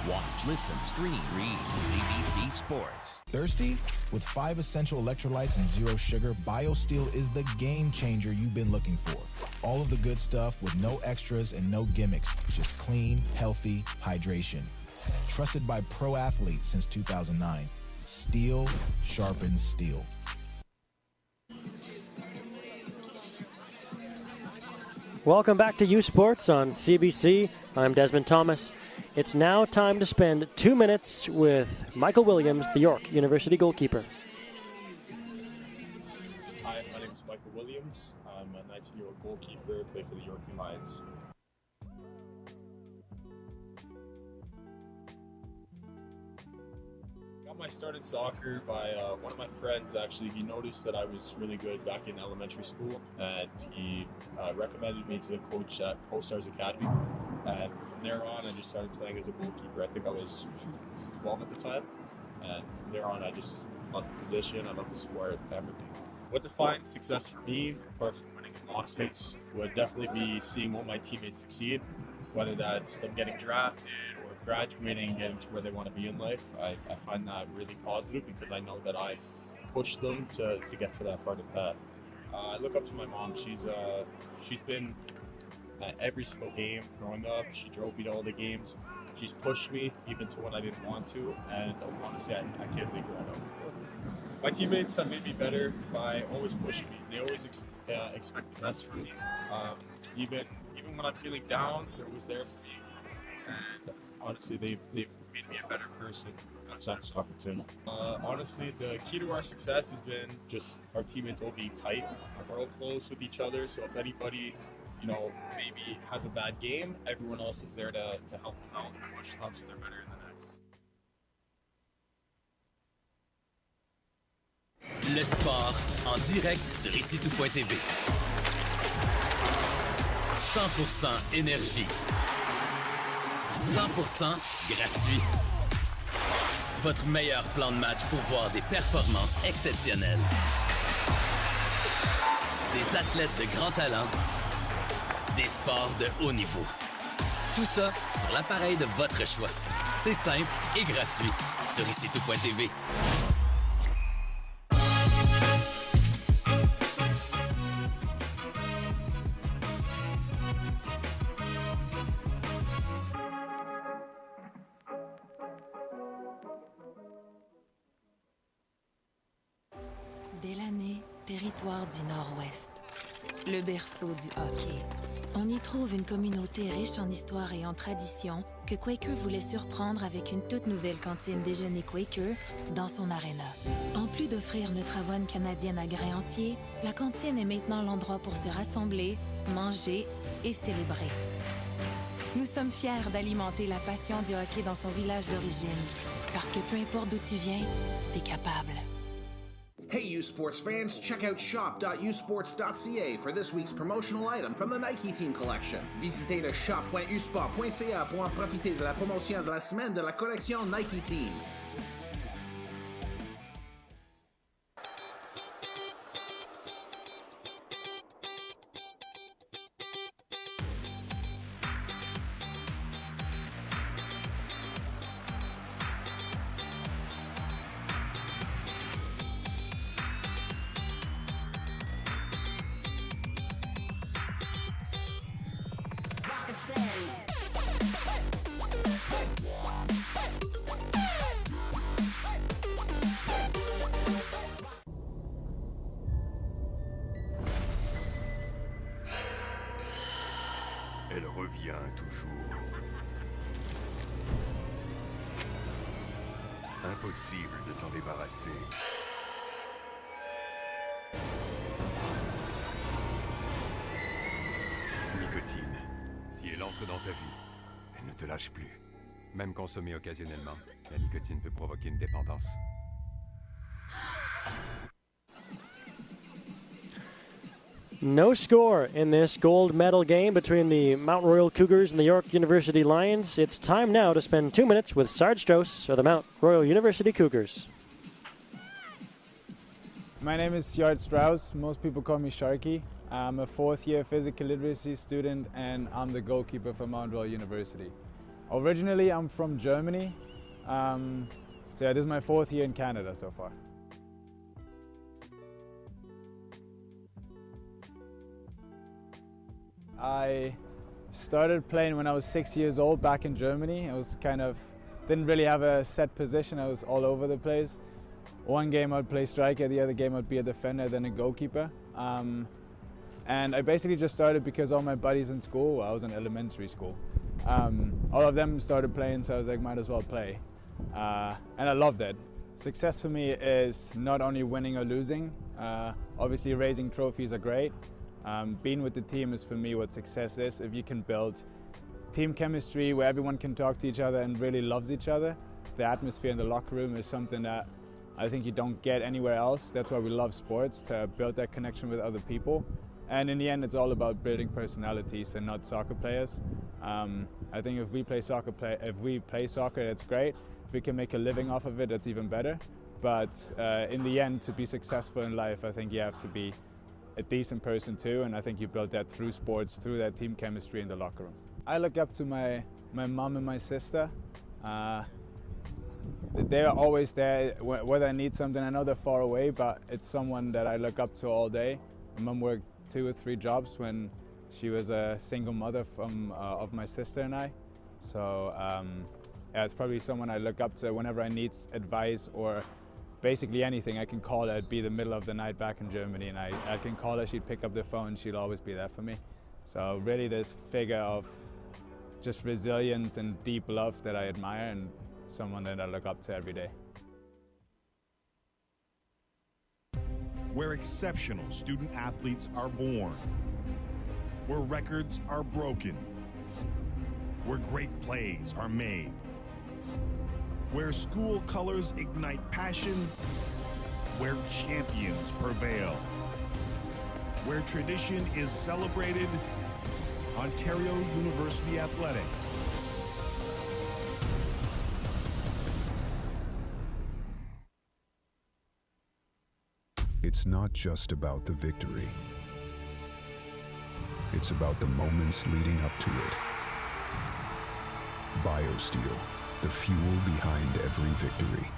S5: Watch listen, stream, read CBC Sports.
S10: Thirsty? With 5 essential electrolytes and 0 sugar, BioSteel is the game changer you've been looking for. All of the good stuff with no extras and no gimmicks. Just clean, healthy hydration. Trusted by pro athletes since 2009. Steel sharpens steel.
S3: Welcome back to U Sports on CBC. I'm Desmond Thomas. It's now time to spend 2 minutes with Michael Williams, the York University goalkeeper.
S11: Hi, my name is Michael Williams. I'm a 19-year-old goalkeeper, play for the York Lions. I started soccer by one of my friends. Actually, he noticed that I was really good back in elementary school, and he recommended me to the coach at Pro Stars Academy. And from there on, I just started playing as a goalkeeper. I think I was 12 at the time, and from there on, I just loved the position. I loved the sport, everything. What defines success for me, apart from winning and losses, would definitely be seeing all my teammates succeed, whether that's them getting drafted, graduating and getting to where they want to be in life. I find that really positive because I know that I've pushed them to get to that part of that. I look up to my mom. She's been at every single game growing up. She drove me to all the games. She's pushed me even to when I didn't want to, and honestly, I can't thank her enough. My teammates have made me better by always pushing me. They always expect the best from me. Even when I'm feeling down, they're always there for me. And honestly, they've made me a better person outside of soccer too. Honestly, the key to our success has been just our teammates all being tight. We're all close with each other, so if anybody, maybe has a bad game, everyone else is there to help them out and push them so they're better in the next.
S12: Le sport en direct sur icitout.tv. 100% énergie. 100% gratuit. Votre meilleur plan de match pour voir des performances exceptionnelles. Des athlètes de grand talent. Des sports de haut niveau. Tout ça sur l'appareil de votre choix. C'est simple et gratuit sur icitout.tv.
S7: Délaney, territoire du Nord-Ouest. Le berceau du hockey. On y trouve une communauté riche en histoire et en tradition que Quaker voulait surprendre avec une toute nouvelle cantine déjeuner Quaker dans son aréna. En plus d'offrir notre avoine canadienne à grains entiers, la cantine est maintenant l'endroit pour se rassembler, manger et célébrer. Nous sommes fiers d'alimenter la passion du hockey dans son village d'origine, parce que peu importe d'où tu viens, t'es capable.
S2: Hey U Sports fans, check out shop.usports.ca for this week's promotional item from the Nike Team Collection. Visitez le shop.usport.ca pour en profiter de la promotion de la semaine de la collection Nike Team.
S13: Elle revient toujours. Impossible de t'en débarrasser. Nicotine. Si elle entre dans ta vie, elle ne te lâche plus. Même consommée occasionnellement, la nicotine peut provoquer une dépendance.
S3: No score in this gold medal game between the Mount Royal Cougars and the York University Lions. It's time now to spend 2 minutes with Sarge Strauss of the Mount Royal University Cougars.
S14: My name is Sarge Strauss. Most people call me Sharky. I'm a fourth-year physical literacy student and I'm the goalkeeper for Mount Royal University. Originally, I'm from Germany, So yeah, this is my 4th year in Canada so far. I started playing when I was 6 years old back in Germany. I was didn't really have a set position. I was all over the place. One game I'd play striker, the other game I'd be a defender, then a goalkeeper. And I basically just started because all my buddies in school, I was in elementary school, all of them started playing, so I was like, might as well play. And I loved it. Success for me is not only winning or losing. Obviously raising trophies are great. Being with the team is for me what success is. If you can build team chemistry where everyone can talk to each other and really loves each other, the atmosphere in the locker room is something that I think you don't get anywhere else. That's why we love sports, to build that connection with other people. And in the end, it's all about building personalities and not soccer players. I think if we play soccer, that's great. If we can make a living off of it, that's even better. But in the end, to be successful in life, I think you have to be a decent person too, and I think you build that through sports, through that team chemistry in the locker room. I look up to my mom and my sister. They're always there whether I need something. I know they're far away, but it's someone that I look up to all day. My mom worked 2 or 3 jobs when she was a single mother of my sister and I. So yeah, it's probably someone I look up to whenever I need advice or basically anything. I can call her. It'd be the middle of the night back in Germany, and I can call her, she'd pick up the phone, she'll always be there for me. So really this figure of just resilience and deep love that I admire, and someone that I look up to every day.
S15: Where exceptional student athletes are born, where records are broken, where great plays are made, where school colors ignite passion, where champions prevail, where tradition is celebrated, Ontario University Athletics.
S8: It's not just about the victory. It's about the moments leading up to it. BioSteel, the fuel behind every victory.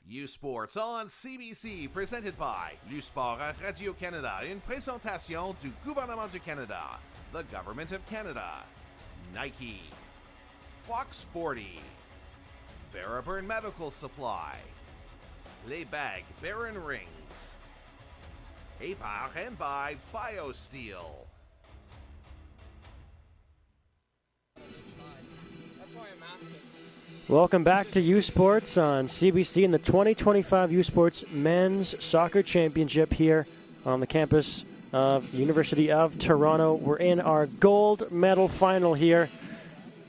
S2: U-Sports on CBC, presented by Sport à Radio-Canada, une présentation du gouvernement du Canada, the Government of Canada, Nike, Fox 40, Veriburn Medical Supply, Les Bag Baron Rings, a par and by BioSteel.
S3: Welcome back to U Sports on CBC in the 2025 U Sports Men's Soccer Championship here on the campus of University of Toronto. We're in our gold medal final here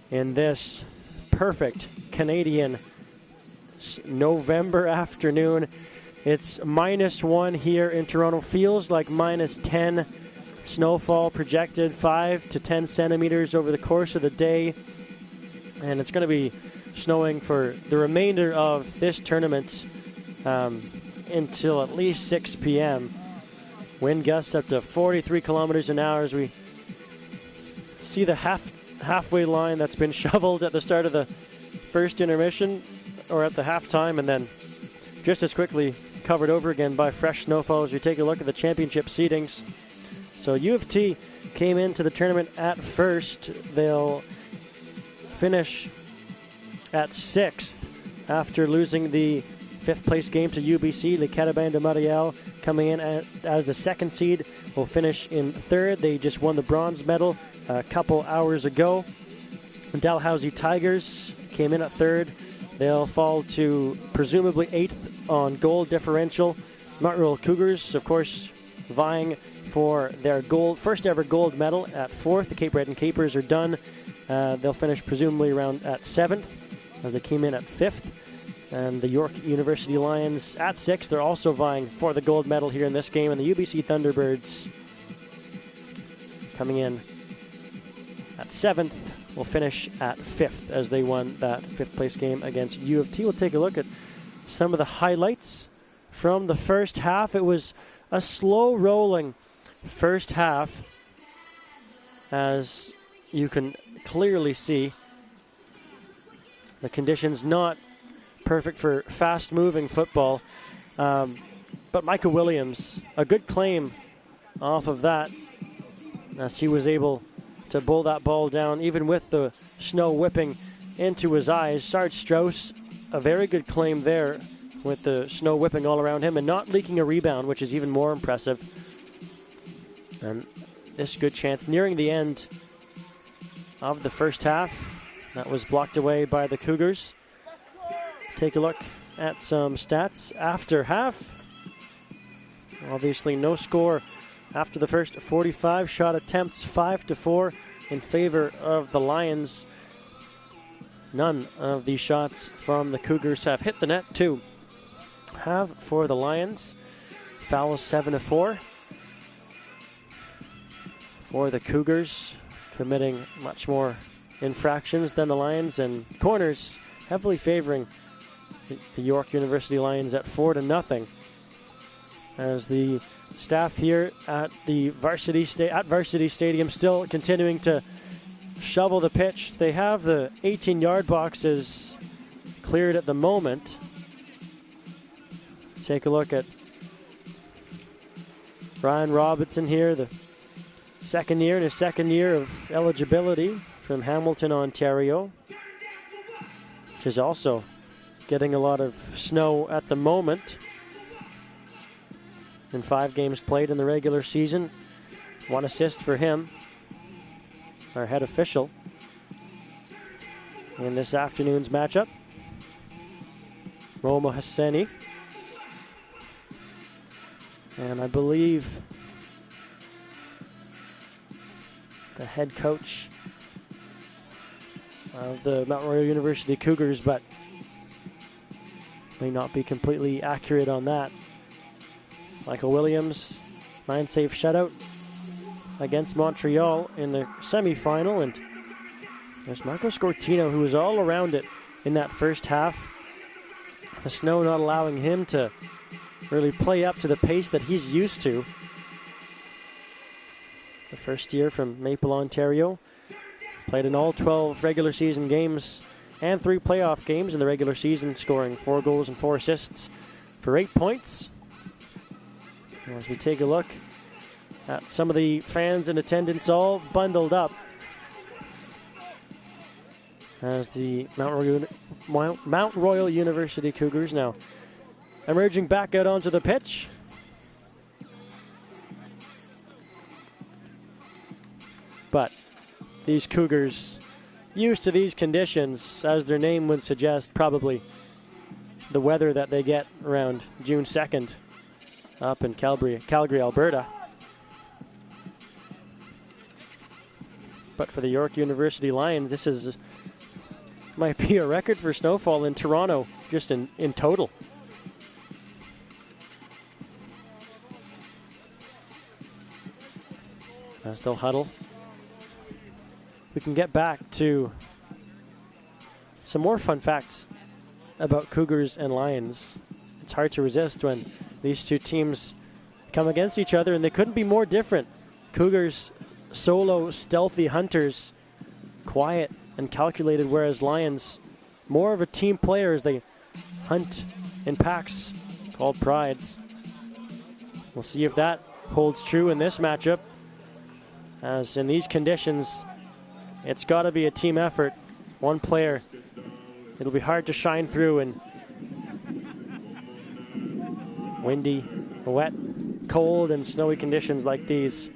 S3: in this perfect Canadian November afternoon. It's -1 here in Toronto. Feels like -10. Snowfall projected 5 to 10 centimeters over the course of the day. And it's going to be snowing for the remainder of this tournament until at least 6 p.m. Wind gusts up to 43 kilometers an hour as we see the halfway line that's been shoveled at the start of the first intermission or at the halftime, and then just as quickly covered over again by fresh snowfall as we take a look at the championship seedings. So U of T came into the tournament at first. They'll finish at 6th after losing the 5th place game to UBC. Le Carabin de Montréal coming in as the second seed, will finish in third. They just won the bronze medal a couple hours ago. Dalhousie Tigers came in at third. They'll fall to presumably 8th on goal differential. Mount Royal Cougars, of course, vying for their first ever gold medal at 4th. The Cape Breton Capers are done. They'll finish presumably around at 7th, as they came in at 5th. And the York University Lions at 6th. They're also vying for the gold medal here in this game. And the UBC Thunderbirds coming in at 7th will finish at 5th as they won that 5th place game against U of T. We'll take a look at some of the highlights from the first half. It was a slow rolling first half, as you can clearly see. The conditions not perfect for fast-moving football. But Micah Williams, a good claim off of that, as he was able to bowl that ball down, even with the snow whipping into his eyes. Sarge Strauss, a very good claim there, with the snow whipping all around him and not leaking a rebound, which is even more impressive. And this good chance nearing the end of the first half. That was blocked away by the Cougars. Take a look at some stats after half. Obviously no score after the first 45 shot attempts, 5-4 in favor of the Lions. None of these shots from the Cougars have hit the net. 2 have for the Lions. Fouls 7-4 for the Cougars, committing much more infractions than the Lions, and corners heavily favoring the York University Lions at 4-0. As the staff here at the Varsity Stadium still continuing to shovel the pitch. They have the 18-yard boxes cleared at the moment. Take a look at Ryan Robinson here, the second year in his second year of eligibility from Hamilton, Ontario, which is also getting a lot of snow at the moment. In 5 games played in the regular season, 1 assist for him, our head official in this afternoon's matchup. Momo Hassani. And I believe the head coach of the Mount Royal University Cougars, but may not be completely accurate on that. Michael Williams, 9-save shutout against Montreal in the semifinal. And there's Marco Scortino, who was all around it in that first half. The snow not allowing him to really play up to the pace that he's used to. The first year from Maple, Ontario. Played in all 12 regular season games and 3 playoff games in the regular season, scoring 4 goals and 4 assists for 8 points. As we take a look at some of the fans in attendance all bundled up, as the Mount Royal University Cougars now emerging back out onto the pitch. But these Cougars, used to these conditions, as their name would suggest, probably the weather that they get around June 2nd up in Calgary, Alberta. But for the York University Lions, this might be a record for snowfall in Toronto, just in total. As they'll huddle, we can get back to some more fun facts about Cougars and Lions. It's hard to resist when these two teams come against each other, and they couldn't be more different. Cougars, solo, stealthy hunters, quiet and calculated, whereas Lions, more of a team player as they hunt in packs called prides. We'll see if that holds true in this matchup, as in these conditions, it's got to be a team effort. One player, it'll be hard to shine through in windy wet, cold, and snowy conditions like these.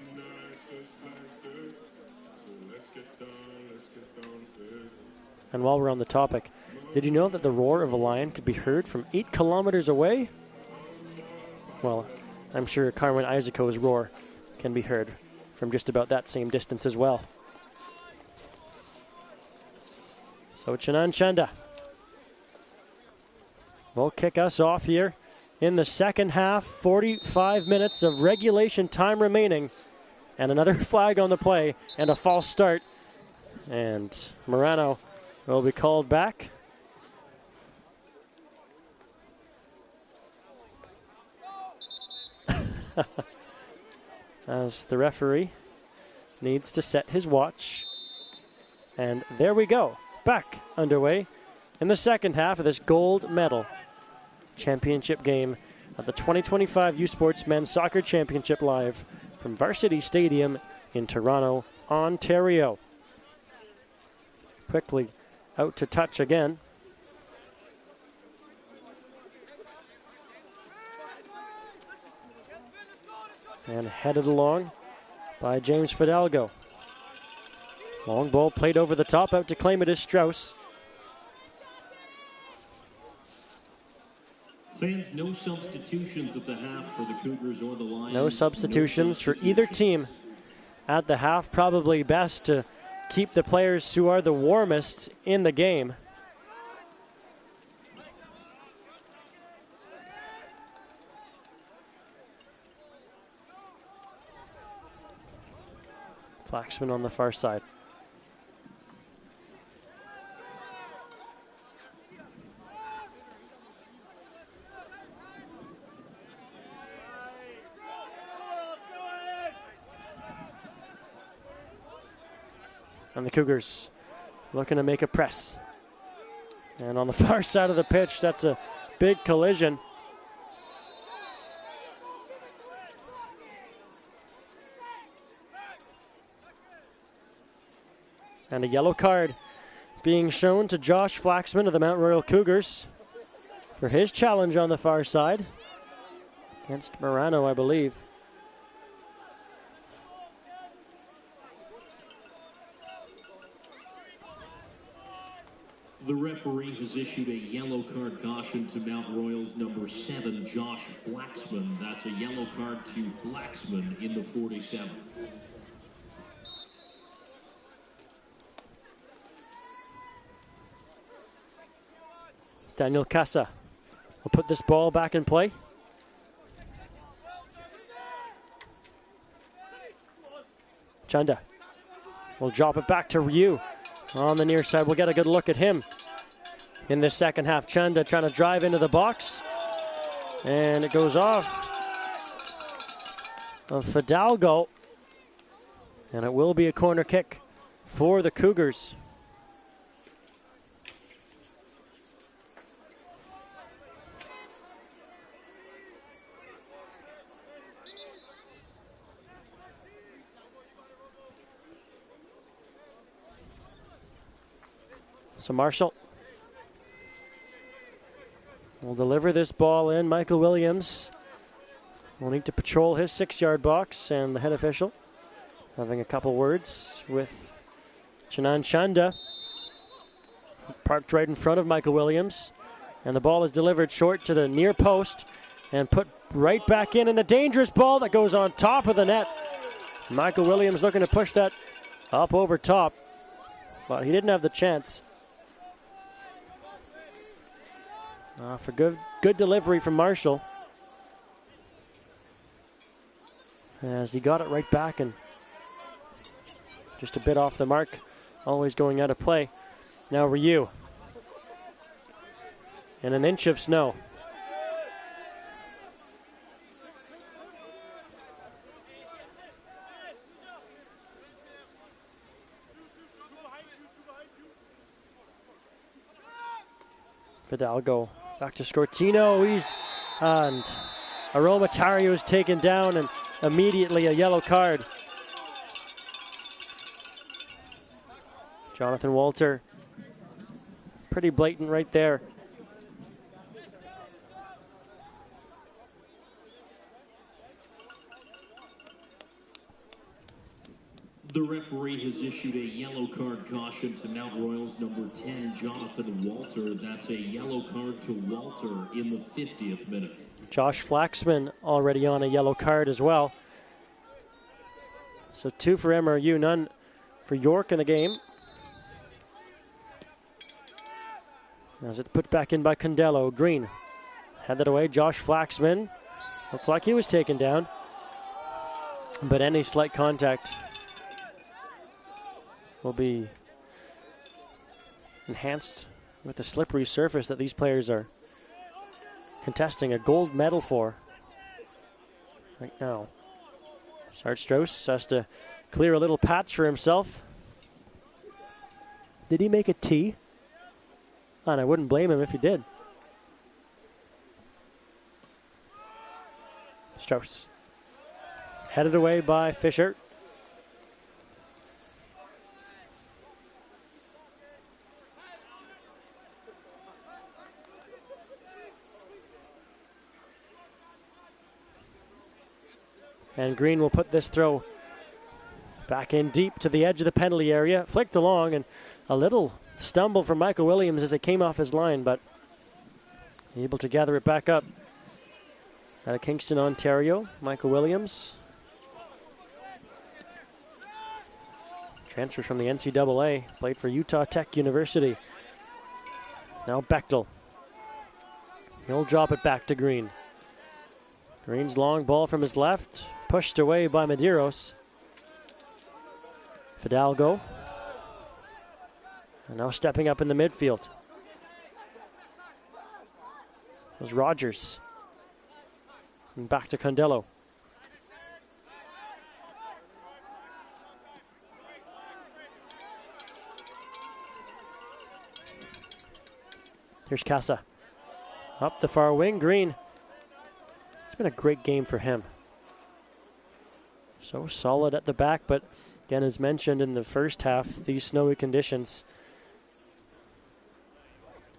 S3: And while we're on the topic, did you know that the roar of a lion could be heard from 8 kilometers away? Well, I'm sure Carmen Isako's roar can be heard from just about that same distance as well. So Chinan Chanda will kick us off here in the second half. 45 minutes of regulation time remaining, and another flag on the play and a false start. And Morano will be called back. As the referee needs to set his watch. And there we go, back underway in the second half of this gold medal championship game at the 2025 U Sports Men's Soccer Championship, live from Varsity Stadium in Toronto, Ontario. Quickly out to touch again. And headed along by James Fidalgo. Long ball played over the top, out to claim it is Strauss.
S4: Fans, no substitutions at the half for the Cougars or the Lions.
S3: No substitutions for either team at the half. Probably best to keep the players who are the warmest in the game. Flaxman on the far side. And the Cougars looking to make a press. And on the far side of the pitch, that's a big collision. And a yellow card being shown to Josh Flaxman of the Mount Royal Cougars for his challenge on the far side against Morano, I believe.
S4: The referee has issued a yellow card caution to Mount Royal's number 7, Josh Flaxman. That's a yellow card to Flaxman in the 47th.
S3: Daniel Casa will put this ball back in play. Chanda will drop it back to Ryu on the near side. We'll get a good look at him in this second half. Chanda trying to drive into the box, and it goes off of Fidalgo, and it will be a corner kick for the Cougars. So Marshall will deliver this ball in. Michael Williams will need to patrol his 6-yard box, and the head official having a couple words with Chinan Chanda, parked right in front of Michael Williams, and the ball is delivered short to the near post and put right back in a dangerous ball that goes on top of the net. Michael Williams looking to push that up over top, but he didn't have the chance. For good delivery from Marshall, as he got it right back and just a bit off the mark, always going out of play. Now Ryu in an inch of snow. Fidalgo back to Scortino. And Aromatario is taken down, and immediately a yellow card. Jonathan Walter, pretty blatant right there.
S4: The referee has issued a yellow card caution to Mount Royal's number 10, Jonathan Walter. That's a yellow card to Walter in the 50th minute.
S3: Josh Flaxman already on a yellow card as well. So 2 for MRU, none for York in the game. As it's put back in by Condello. Green headed away. Josh Flaxman looked like he was taken down, but any slight contact will be enhanced with the slippery surface that these players are contesting a gold medal for right now. Sarge Strauss has to clear a little patch for himself. Did he make a tee? And I wouldn't blame him if he did. Strauss. Headed away by Fisher. And Green will put this throw back in deep to the edge of the penalty area. Flicked along, and a little stumble from Michael Williams as it came off his line, but able to gather it back up. Out of Kingston, Ontario, Michael Williams. Transfer from the NCAA, played for Utah Tech University. Now Bechtel. He'll drop it back to Green. Green's long ball from his left, pushed away by Medeiros. Fidalgo. And now stepping up in the midfield was Rogers. And back to Condello. Here's Casa. Up the far wing, Green. It's been a great game for him. So solid at the back, but again, as mentioned in the first half, these snowy conditions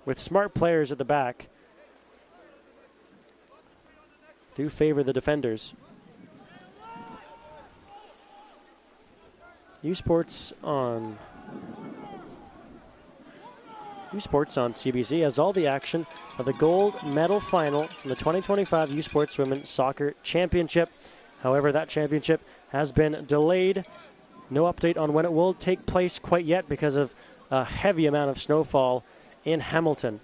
S3: with smart players at the back do favor the defenders. U-Sports on CBC has all the action of the gold medal final from the 2025 U-Sports Women's Soccer Championship. However, that championship has been delayed. No update on when it will take place quite yet because of a heavy amount of snowfall in Hamilton.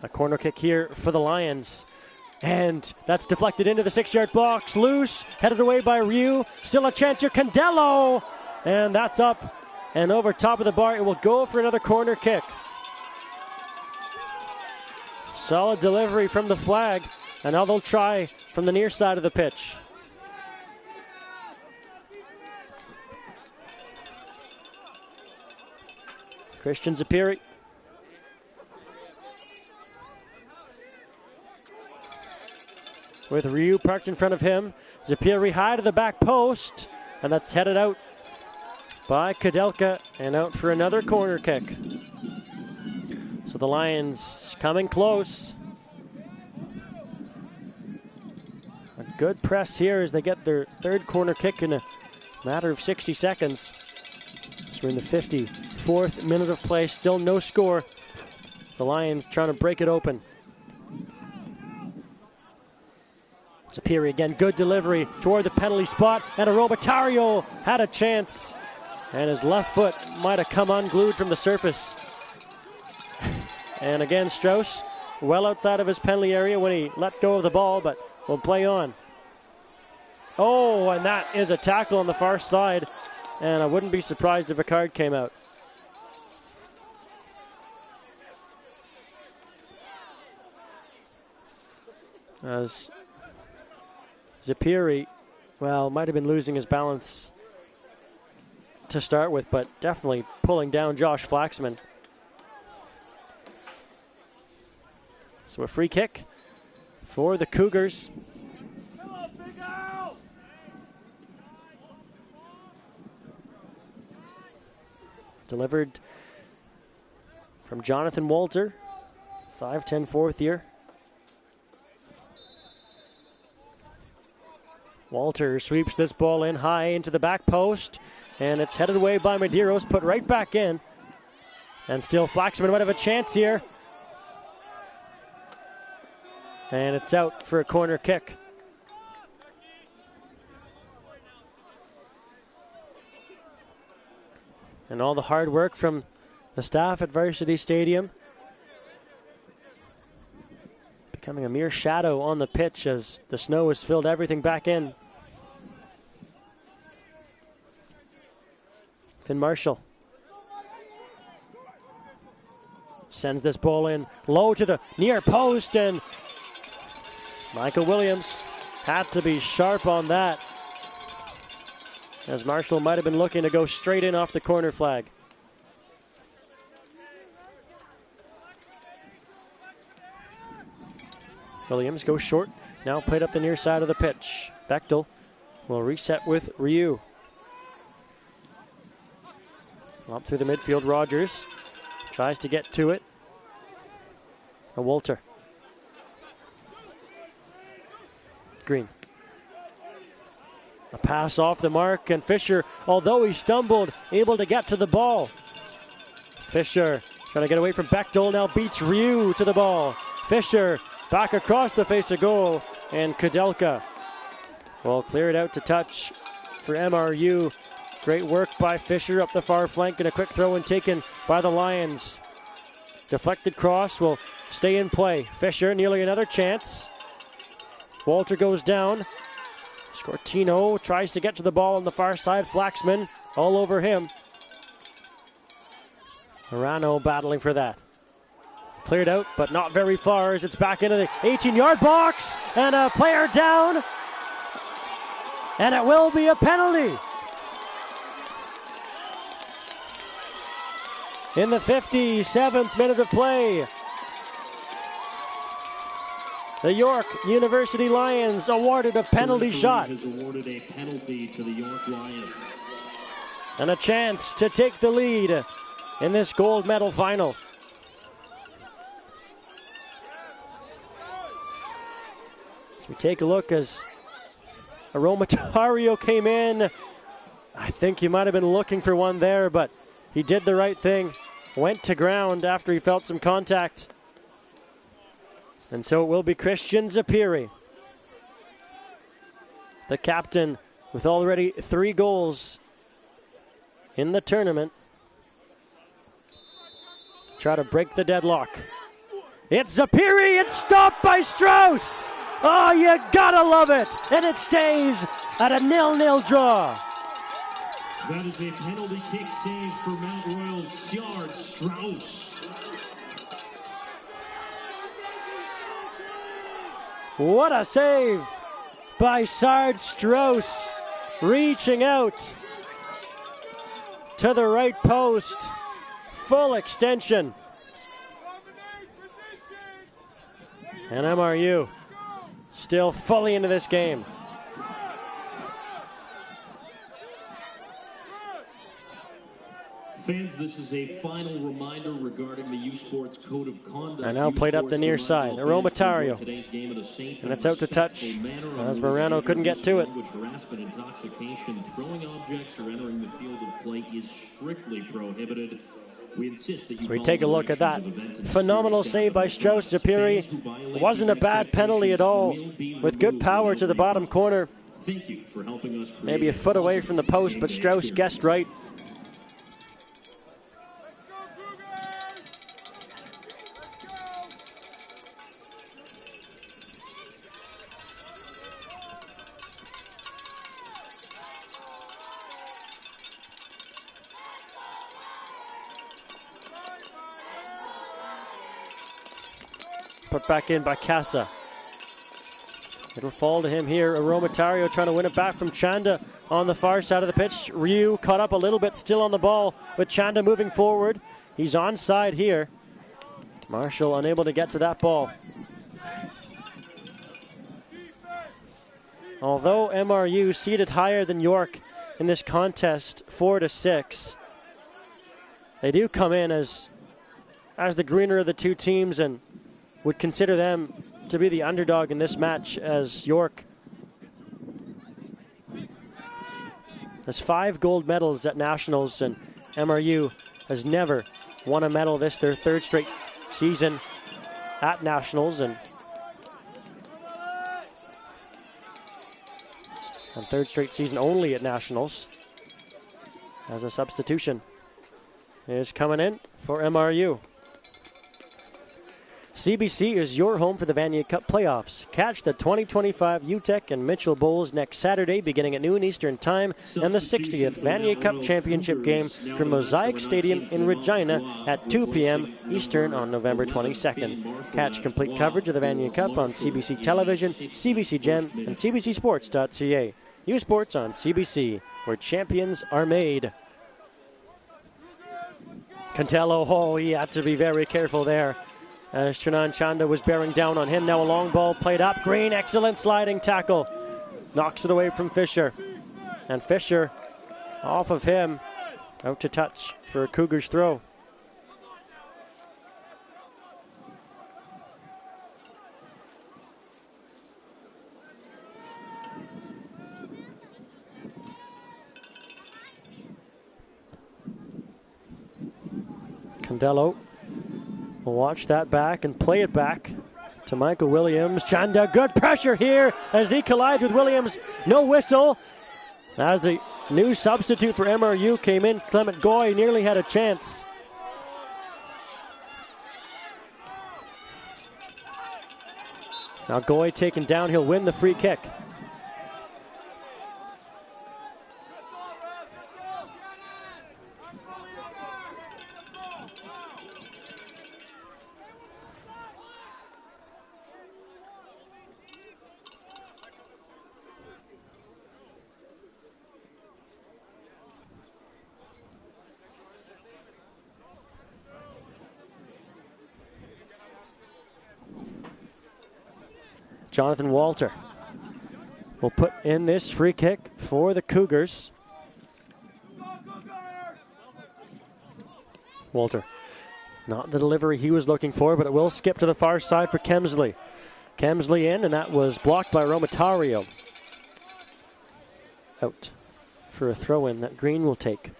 S3: A corner kick here for the Lions. And that's deflected into the 6-yard box. Loose, headed away by Ryu. Still a chance here, Condello. And that's up and over top of the bar. It will go for another corner kick. Solid delivery from the flag. And now they'll try from the near side of the pitch. Christian Zapiri. With Ryu parked in front of him. Zapiri high to the back post. And that's headed out by Kadelka and out for another corner kick. So the Lions coming close. A good press here as they get their third corner kick in a matter of 60 seconds. So we're in the 54th minute of play. Still no score. The Lions trying to break it open. Zapiri again, good delivery toward the penalty spot, and Robitario had a chance, and his left foot might have come unglued from the surface. And again, Strauss well outside of his penalty area when he let go of the ball, but will play on. Oh, and that is a tackle on the far side, and I wouldn't be surprised if a card came out. As Zapiri, well, might have been losing his balance to start with, but definitely pulling down Josh Flaxman. So a free kick for the Cougars. Delivered from Jonathan Walter, 5'10", fourth year. Walter sweeps this ball in high into the back post, and it's headed away by Medeiros, put right back in. And still Flaxman might have a chance here. And it's out for a corner kick. And all the hard work from the staff at Varsity Stadium becoming a mere shadow on the pitch as the snow has filled everything back in. Finn Marshall sends this ball in low to the near post, and Michael Williams had to be sharp on that, as Marshall might have been looking to go straight in off the corner flag. Williams goes short, now played up the near side of the pitch. Bechtel will reset with Ryu. Up through the midfield, Rogers tries to get to it. A Walter. Green. A pass off the mark, and Fisher, although he stumbled, able to get to the ball. Fisher trying to get away from Bechtel, now beats Ryu to the ball. Fisher back across the face of goal, and Kudelka will clear it out to touch for MRU. Great work by Fisher up the far flank, and a quick throw in taken by the Lions. Deflected cross will stay in play. Fisher nearly another chance. Walter goes down. Scortino tries to get to the ball on the far side. Flaxman all over him. Morano battling for that. Cleared out, but not very far as it's back into the 18-yard box, and a player down, and it will be a penalty. In the 57th minute of play, the York University Lions awarded a penalty shot.
S4: Has awarded a penalty to the York Lions.
S3: And a chance to take the lead in this gold medal final. We take a look as Aromatario came in. I think he might have been looking for one there, but he did the right thing. Went to ground after he felt some contact. And so it will be Christian Zapiri, the captain, with already 3 goals in the tournament. Try to break the deadlock. It's Zapiri, it's stopped by Strauss. Oh, you gotta love it! And it stays at a 0-0 draw.
S4: That is a penalty kick save for Mount Royal's Sjard Strauss.
S3: What a save by Sjard Strauss, reaching out to the right post. Full extension. And MRU still fully into this game.
S4: Fans, this is a final reminder regarding the U Sports Code of Conduct.
S3: And now played up the near side. Aromatario. And it's out to touch as Morano couldn't get to it.
S4: Harassment, intoxication, throwing objects, or entering the field of play is strictly prohibited. We insist that
S3: so we take a look at that. Phenomenal save by Strauss Zapiri. It wasn't a bad penalty at all, with good power to the bottom corner.
S4: Thank you for helping us.
S3: Maybe a foot away from the post, but Strauss guessed right. Put back in by Casa. It'll fall to him here. Aromatario trying to win it back from Chanda on the far side of the pitch. Ryu caught up a little bit still on the ball with Chanda moving forward. He's onside here. Marshall unable to get to that ball. Although MRU seated higher than York in this contest, 4-6, they do come in as the greener of the two teams and would consider them to be the underdog in this match, as York has 5 gold medals at nationals, and MRU has never won a medal. This their 3rd straight season at nationals, and 3rd straight season only at nationals. As a substitution is coming in for MRU. CBC is your home for the Vanier Cup playoffs. Catch the 2025 UTEC and Mitchell Bowls next Saturday beginning at noon Eastern Time, and the 60th Vanier Cup Championship game from Mosaic Stadium in Regina at 2 p.m. Eastern on November 22nd. Catch complete coverage of the Vanier Cup on CBC Television, CBC Gem, and CBCSports.ca. U Sports on CBC, where champions are made. Cantello, he had to be very careful there, as Trinan Chanda was bearing down on him. Now a long ball played up. Green, excellent sliding tackle. Knocks it away from Fisher. And Fisher off of him, out to touch for a Cougars throw. Candello will watch that back and play it back to Michael Williams. Chanda, good pressure here as he collides with Williams. No whistle. As the new substitute for MRU came in, Clement Goy nearly had a chance. Now Goy taken down, he'll win the free kick. Jonathan Walter will put in this free kick for the Cougars. Walter, not the delivery he was looking for, but it will skip to the far side for Kemsley. Kemsley in, and that was blocked by Romatario. Out for a throw-in that Green will take.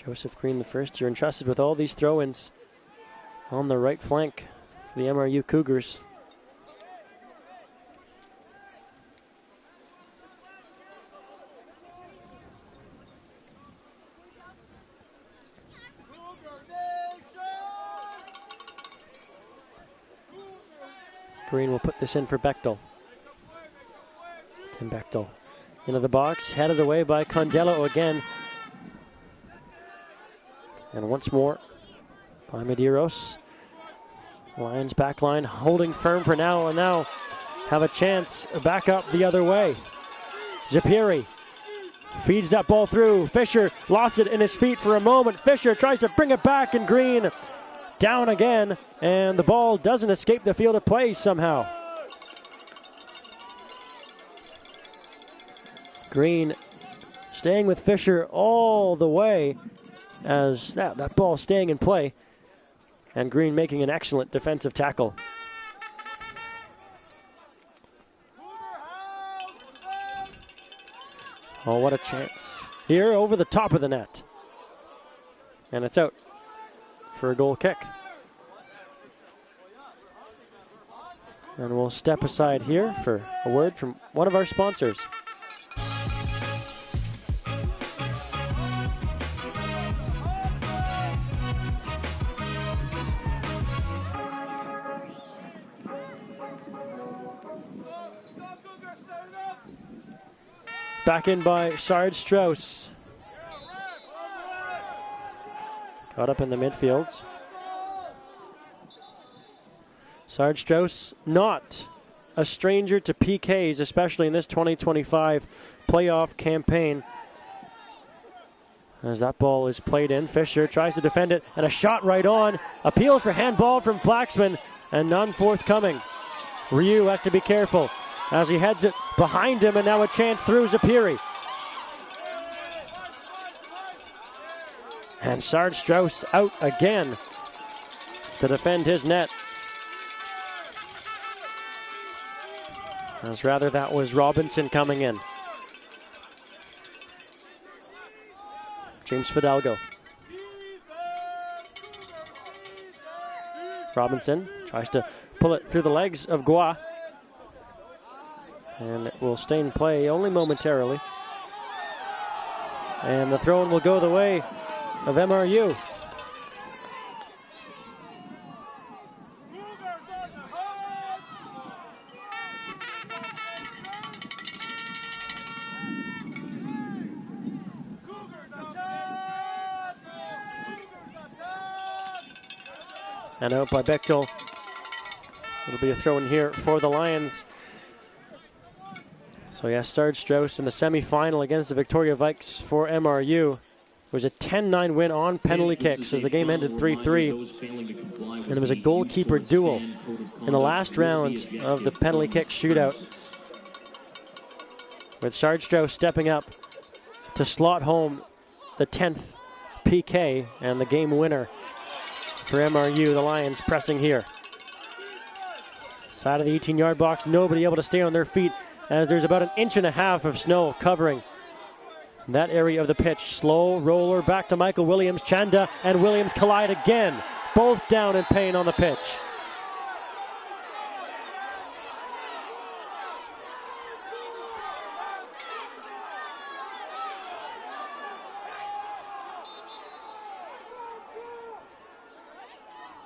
S3: Joseph Green, the first year, entrusted with all these throw-ins on the right flank for the MRU Cougars. Green will put this in for Bechtel. Tim Bechtel into the box, headed away by Condello again. And once more by Medeiros. Lions back line holding firm for now, and now have a chance back up the other way. Zapiri feeds that ball through. Fisher lost it in his feet for a moment. Fisher tries to bring it back, and Green down again, and the ball doesn't escape the field of play somehow. Green staying with Fisher all the way, as that ball staying in play, and Green making an excellent defensive tackle. Oh, what a chance. Here over the top of the net. And it's out for a goal kick. And we'll step aside here for a word from one of our sponsors. Back in by Sarge Strauss. Got up in the midfield. Sarge Strauss, not a stranger to PKs, especially in this 2025 playoff campaign. As that ball is played in, Fisher tries to defend it, and a shot right on. Appeals for handball from Flaxman, and none forthcoming. Ryu has to be careful as he heads it behind him, and now a chance through Zapiri. And Sarge Strauss out again. to defend his net. As rather, that was Robinson coming in. James Fidalgo. Robinson tries to pull it through the legs of Gua. And it will stay in play only momentarily. And the throw-in will go the way of MRU. And out by Bechtel. It'll be a throw in here for the Lions. So yes, Sarge Strauss in the semifinal against the Victoria Vikes for MRU. It was a 10-9 win on penalty kicks as the game ended 3-3. And it was a goalkeeper duel in the last round of the penalty kick shootout, with Sarge Strauss stepping up to slot home the 10th PK and the game winner for MRU. The Lions pressing here. Side of the 18-yard box, nobody able to stay on their feet as there's about 1.5 inches of snow covering that area of the pitch. Slow roller back to Michael Williams. Chanda and Williams collide again. Both down in pain on the pitch.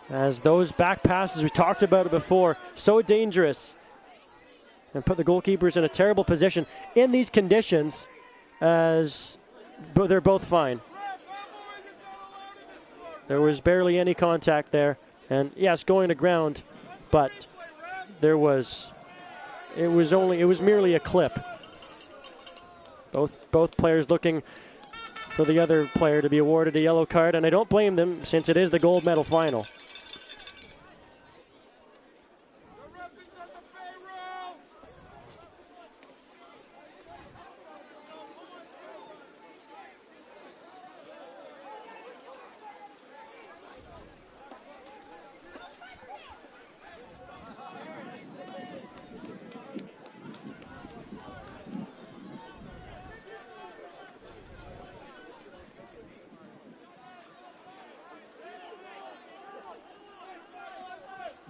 S3: As those back passes, we talked about it before, so dangerous. And put the goalkeepers in a terrible position in these conditions, as they're both fine. There was barely any contact there. And yes, going to ground, but it was merely a clip. Both players looking for the other player to be awarded a yellow card, and I don't blame them since it is the gold medal final.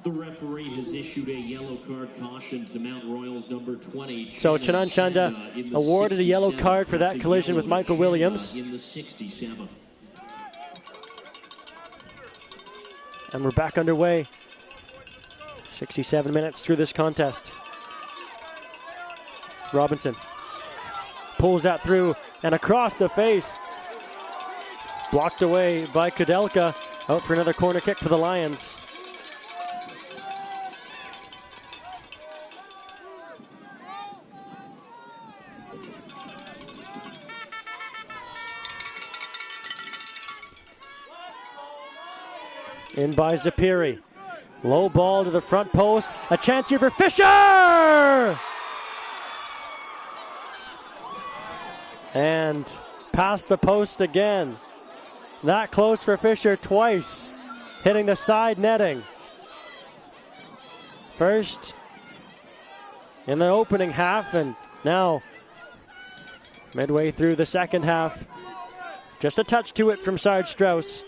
S4: The referee has issued a yellow card caution to Mount Royal's number 20.
S3: So Chanan Chanda awarded a yellow card for that collision with Michael Williams.
S4: In the 67.
S3: And we're back underway. 67 minutes through this contest. Robinson pulls that through and across the face. Blocked away by Kudelka. Out for another corner kick for the Lions. In by Zapiri. Low ball to the front post. A chance here for Fisher! And past the post again. That close for Fisher twice. Hitting the side netting. First in the opening half, and now midway through the second half. Just a touch to it from Sarge Strauss.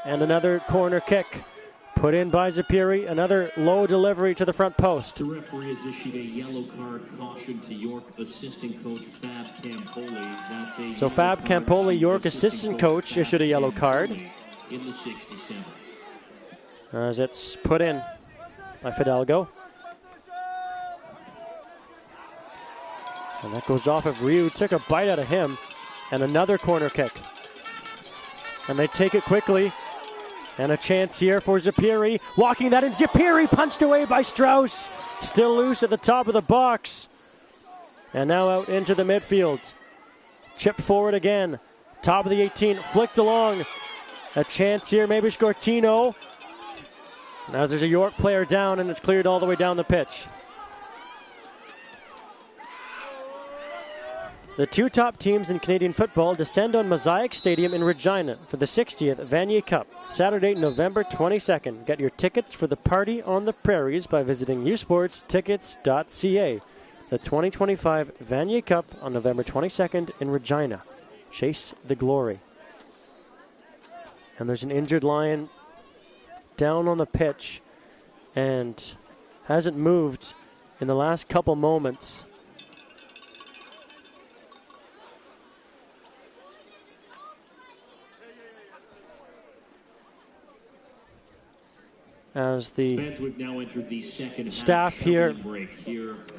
S3: And another corner kick put in by Zapiri. Another low delivery to the front post.
S4: The referee has issued a yellow card caution to York assistant coach Fab Campoli.
S3: So Fab Campoli, York assistant coach, issued a yellow card.
S4: In the 67.
S3: As it's put in by Fidalgo. And that goes off of Ryu. Took a bite out of him. And another corner kick. And they take it quickly. And a chance here for Zapiri. Walking that in. Zapiri punched away by Strauss. Still loose at the top of the box. And now out into the midfield. Chipped forward again. Top of the 18. Flicked along. A chance here. Maybe Scortino. Now there's a York player down, and it's cleared all the way down the pitch. The two top teams in Canadian football descend on Mosaic Stadium in Regina for the 60th Vanier Cup, Saturday, November 22nd. Get your tickets for the Party on the Prairies by visiting usportstickets.ca. The 2025 Vanier Cup on November 22nd in Regina. Chase the glory. And there's an injured Lion down on the pitch and hasn't moved in the last couple moments. As the staff here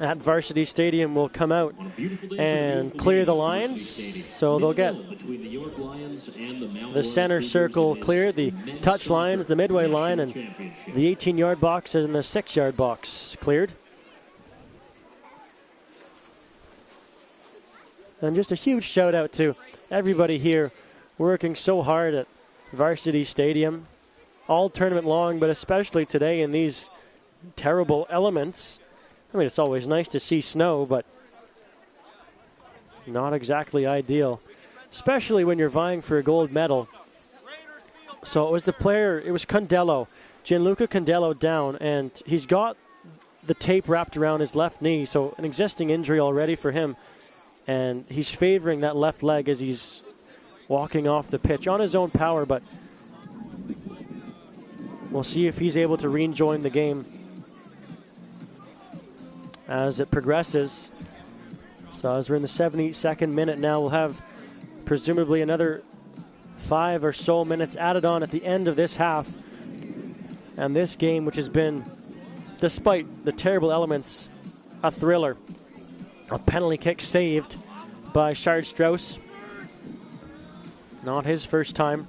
S3: at Varsity Stadium will come out and clear the lines. So they'll get the center circle cleared, the touch lines, the midway line, and the 18-yard box and the 6-yard box cleared. And just a huge shout out to everybody here working so hard at Varsity Stadium. All tournament long, but especially today in these terrible elements. I mean, it's always nice to see snow, but not exactly ideal, especially when you're vying for a gold medal. So it was the player, it was Condello, Gianluca Condello down, and he's got the tape wrapped around his left knee, so an existing injury already for him, and he's favoring that left leg as he's walking off the pitch on his own power, but we'll see if he's able to rejoin the game as it progresses. So as we're in the 72nd minute now, we'll have presumably another 5 or so minutes added on at the end of this half. And this game, which has been, despite the terrible elements, a thriller. A penalty kick saved by Shard Strauss. Not his first time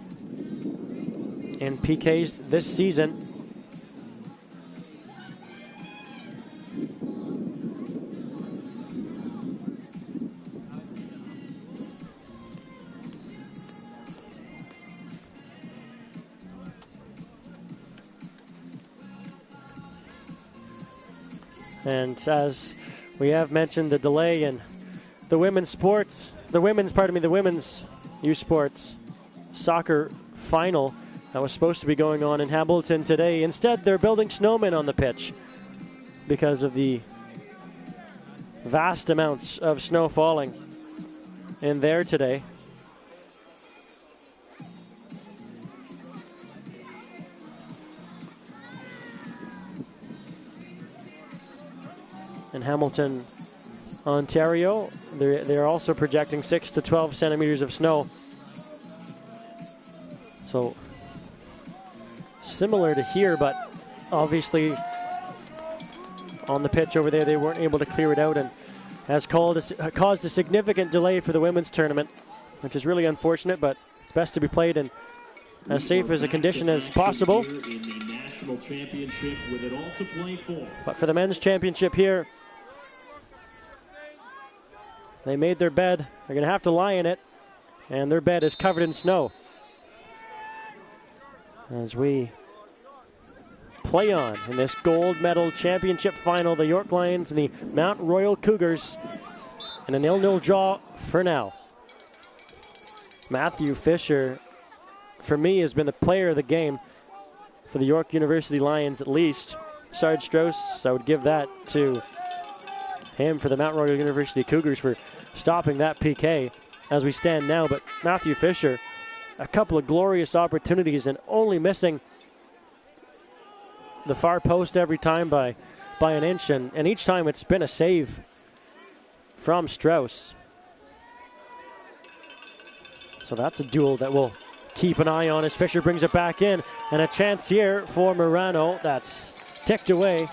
S3: in PKs this season. And as we have mentioned, the delay in the women's sports, the women's U Sports soccer final that was supposed to be going on in Hamilton today. Instead, they're building snowmen on the pitch because of the vast amounts of snow falling in there today. In Hamilton, Ontario, they're also projecting 6 to 12 centimeters of snow. So similar to here, but obviously on the pitch over there they weren't able to clear it out, and has caused a significant delay for the women's tournament, which is really unfortunate, but it's best to be played in as safe as a condition as possible. But for the men's championship here, they made their bed. They're going to have to lie in it, and their bed is covered in snow. As we play on in this gold medal championship final, the York Lions and the Mount Royal Cougars in a 0-0 draw for now. Matthew Fisher, for me, has been the player of the game for the York University Lions at least. Sarge Strauss, I would give that to him for the Mount Royal University Cougars for stopping that PK as we stand now. But Matthew Fisher, a couple of glorious opportunities and only missing the far post every time by an inch, and each time it's been a save from Strauss. So that's a duel that we'll keep an eye on as Fisher brings it back in, and a chance here for Murano. That's ticked away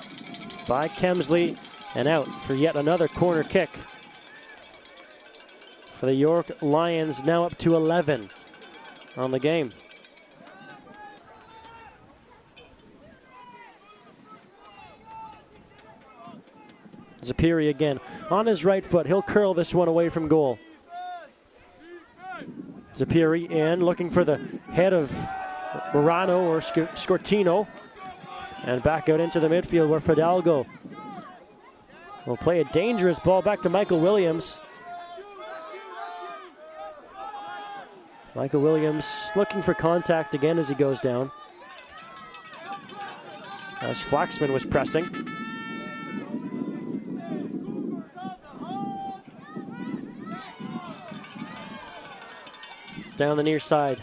S3: by Kemsley and out for yet another corner kick for the York Lions, now up to 11 on the game. Zapiri again on his right foot. He'll curl this one away from goal. Zapiri in, looking for the head of Morano or Scortino. And back out into the midfield where Fidalgo will play a dangerous ball back to Michael Williams. Michael Williams looking for contact again as he goes down. As Flaxman was pressing. Down the near side.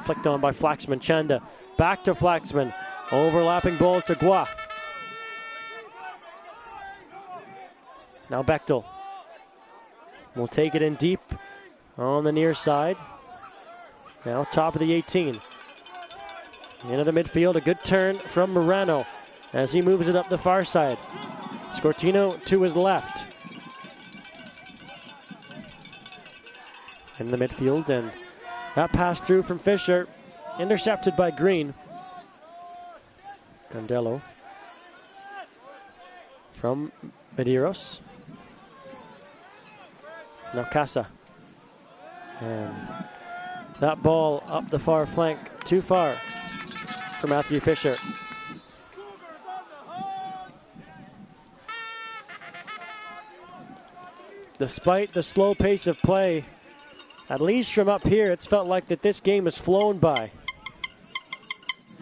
S3: Flicked on by Flaxman. Chanda back to Flaxman. Overlapping ball to Gua. Now Bechtel will take it in deep on the near side. Now top of the 18. Into the midfield, a good turn from Morano as he moves it up the far side. Scortino to his left. In the midfield, and that pass through from Fisher, intercepted by Green. Condello from Medeiros. Now Casa. And that ball up the far flank, too far for Matthew Fisher. Despite the slow pace of play, at least from up here, it's felt like that this game has flown by.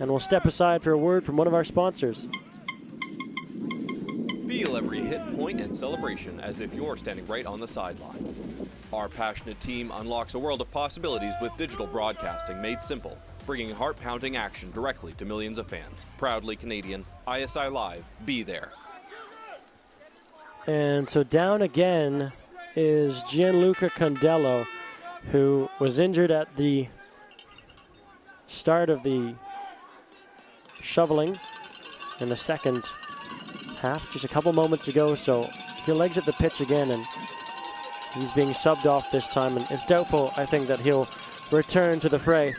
S3: And we'll step aside for a word from one of our sponsors.
S6: Feel every hit, point, and celebration as if you're standing right on the sideline. Our passionate team unlocks a world of possibilities with digital broadcasting made simple, bringing heart-pounding action directly to millions of fans. Proudly Canadian, ISI Live, be there.
S3: And so down again is Gianluca Condello, who was injured at the start of the shoveling in the second half, just a couple moments ago. So he legs at the pitch again, and he's being subbed off this time, and it's doubtful, I think, that he'll return to the fray.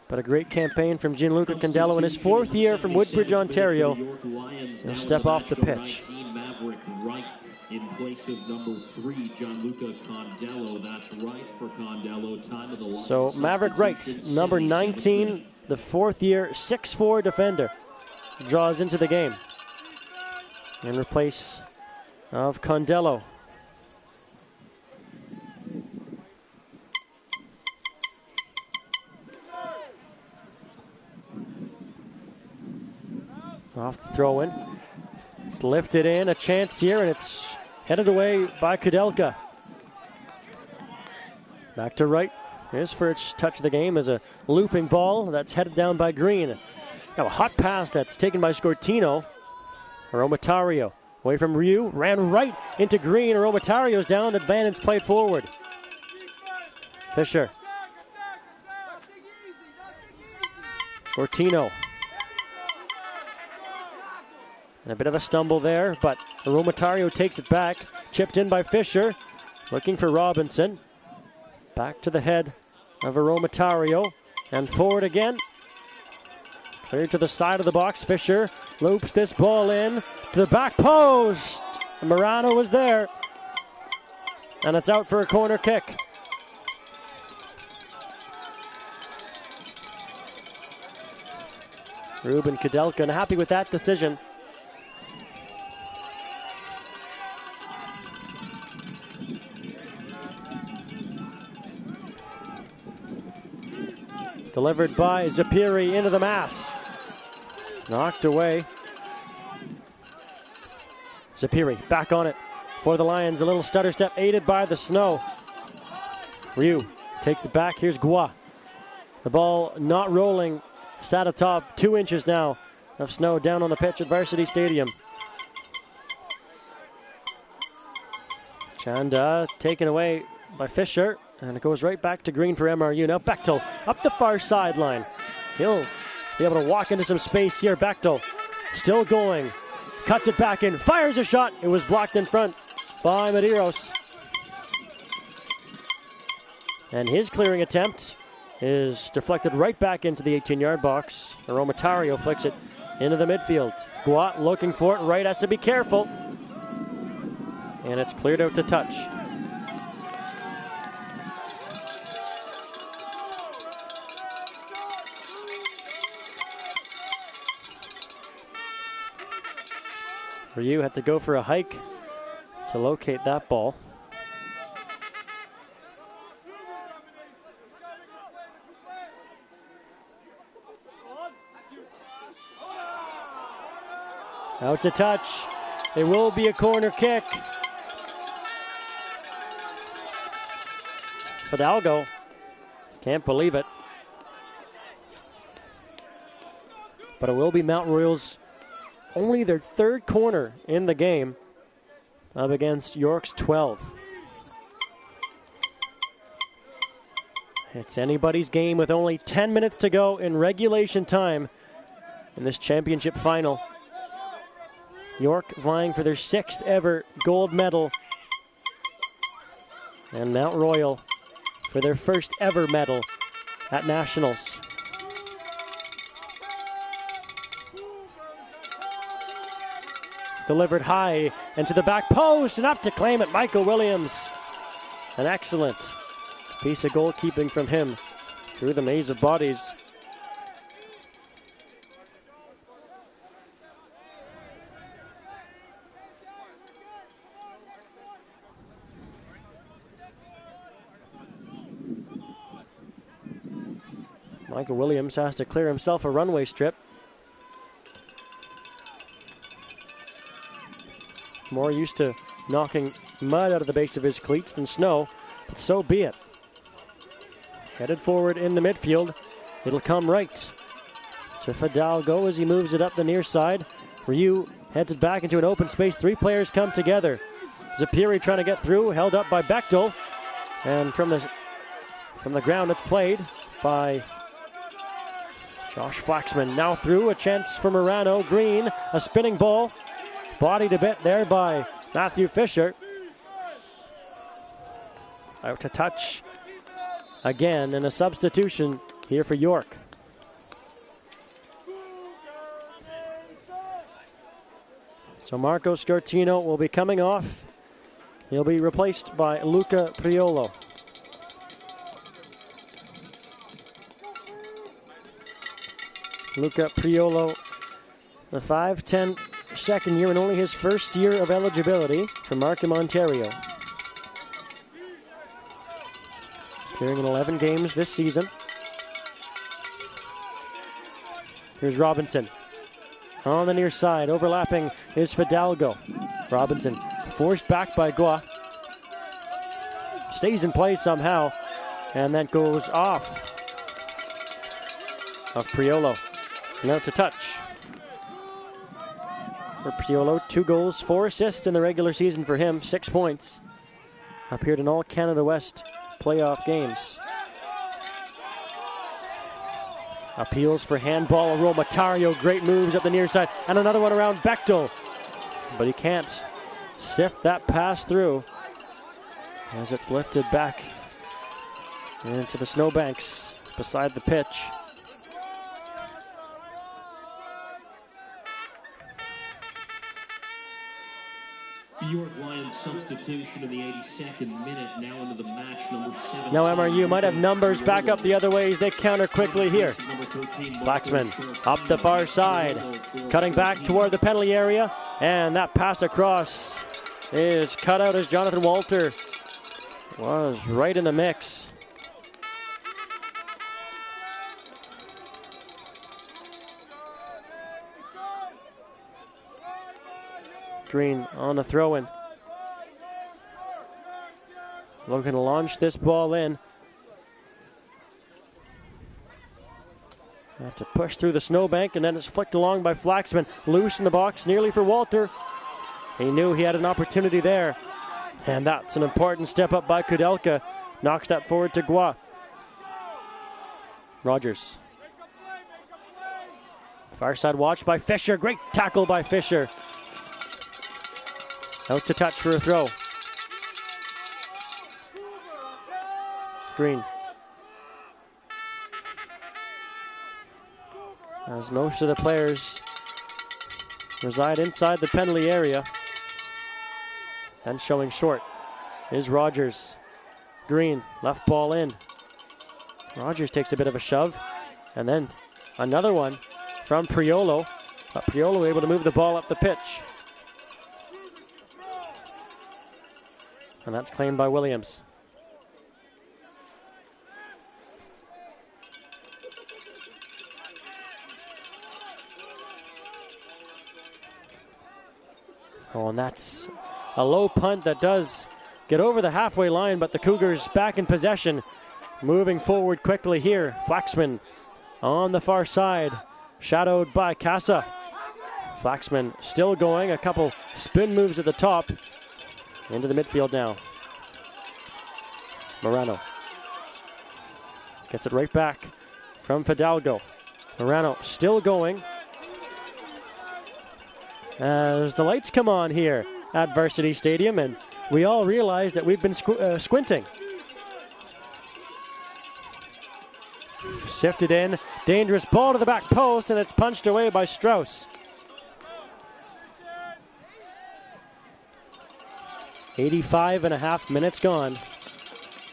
S3: But a great campaign from Gianluca Condello in his 4th year from Woodbridge, Ontario. He'll step off the pitch.
S4: In place of number 3, Gianluca Condello. That's right for Condello. Time of the line.
S3: So Maverick Wright, number 19, the 4th year, 6'4" defender, draws into the game in replace of Condello. Off the throw in. It's lifted in, a chance here, and it's headed away by Kudelka. Back to Wright. His first touch of the game is a looping ball that's headed down by Green. Now a hot pass that's taken by Scortino. Aromatario away from Ryu, ran right into Green. Aromatario's down, advantage played forward. Fisher. Scortino. And a bit of a stumble there, but Aromatario takes it back. Chipped in by Fisher, looking for Robinson. Back to the head of Aromatario, and forward again. Cleared to the side of the box. Fisher loops this ball in to the back post. And Morano was there. And it's out for a corner kick. Ruben Kudelka happy with that decision. Delivered by Zapiri into the mass. Knocked away. Zapiri back on it for the Lions. A little stutter step aided by the snow. Ryu takes it back. Here's Gua. The ball not rolling. Sat atop 2 inches now of snow down on the pitch at Varsity Stadium. Chanda taken away by Fisher. And it goes right back to Green for MRU. Now Bechtel up the far sideline. He'll be able to walk into some space here. Bechtel still going. Cuts it back in. Fires a shot. It was blocked in front by Medeiros. And his clearing attempt is deflected right back into the 18-yard box. Aromatario flicks it into the midfield. Guat looking for it. Wright has to be careful. And it's cleared out to touch. Ryu had to go for a hike to locate that ball. Out to touch. It will be a corner kick. Fidalgo. Can't believe it. But it will be Mount Royal's only their third corner in the game, up against York's 12. It's anybody's game with only 10 minutes to go in regulation time in this championship final. York vying for their 6th ever gold medal, and Mount Royal for their 1st ever medal at Nationals. Delivered high and to the back post, and up to claim it, Michael Williams. An excellent piece of goalkeeping from him through the maze of bodies. Michael Williams has to clear himself a runway strip. More used to knocking mud out of the base of his cleats than snow, but so be it. Headed forward in the midfield. It'll come right to Fidalgo as he moves it up the near side. Ryu heads it back into an open space. 3 players come together. Zapiri trying to get through, held up by Bechtel. And from the ground it's played by Josh Flaxman. Now through, a chance for Morano. Green, a spinning ball. Bodied a bit there by Matthew Fisher. Out to touch again, and a substitution here for York. So Marco Scartino will be coming off. He'll be replaced by Luca Priolo. Luca Priolo, the 5'10" second year and only his first year of eligibility for Markham, Ontario. Appearing in 11 games this season. Here's Robinson. On the near side, overlapping is Fidalgo. Robinson forced back by Gua. Stays in place somehow, and that goes off of Priolo. Now to touch. For Priolo, 2 goals, 4 assists in the regular season for him, 6 points. Appeared in all Canada West playoff games. Appeals for handball, Romatario, great moves up the near side, and another one around Bechtel. But he can't sift that pass through as it's lifted back into the snowbanks beside the pitch.
S4: York Lions substitution in the 82nd minute, now into the match, number 7.
S3: Now MRU might have numbers back up the other way as they counter quickly here. Flaxman up the far side, cutting back toward the penalty area, and that pass across is cut out as Jonathan Walter was right in the mix. Green on the throw-in. Looking to launch this ball in. Have to push through the snowbank, and then it's flicked along by Flaxman. Loose in the box, nearly for Walter. He knew he had an opportunity there. And that's an important step up by Kudelka. Knocks that forward to Gua. Rogers. Far side watch by Fisher. Great tackle by Fisher. Out to touch for a throw. Green. As most of the players reside inside the penalty area. Then showing short is Rogers. Green, left ball in. Rogers takes a bit of a shove. And then another one from Priolo. But Priolo able to move the ball up the pitch. And that's claimed by Williams. Oh, and that's a low punt that does get over the halfway line, but the Cougars back in possession. Moving forward quickly here. Flaxman on the far side, shadowed by Casa. Flaxman still going, a couple spin moves at the top. Into the midfield now. Morano gets it right back from Fidalgo. Morano still going. As the lights come on here at Varsity Stadium, and we all realize that we've been squinting. Sifted in, dangerous ball to the back post, and it's punched away by Strauss. 85.5 minutes gone,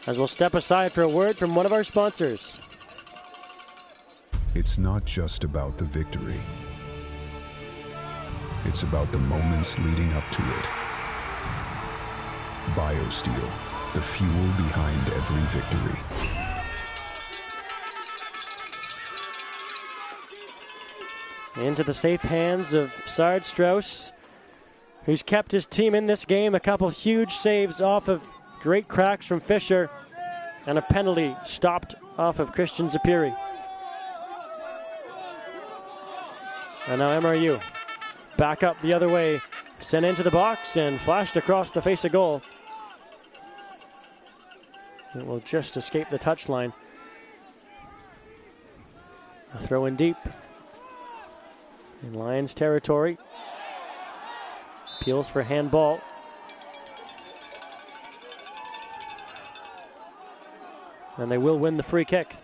S3: as we'll step aside for a word from one of our sponsors.
S8: It's not just about the victory. It's about the moments leading up to it. BioSteel, the fuel behind every victory.
S3: Into the safe hands of Sard Strauss, who's kept his team in this game. A couple huge saves off of great cracks from Fisher, and a penalty stopped off of Christian Zapiri. And now MRU back up the other way, sent into the box and flashed across the face of goal. It will just escape the touchline. A throw in deep in Lions territory. Appeals for handball. And they will win the free kick.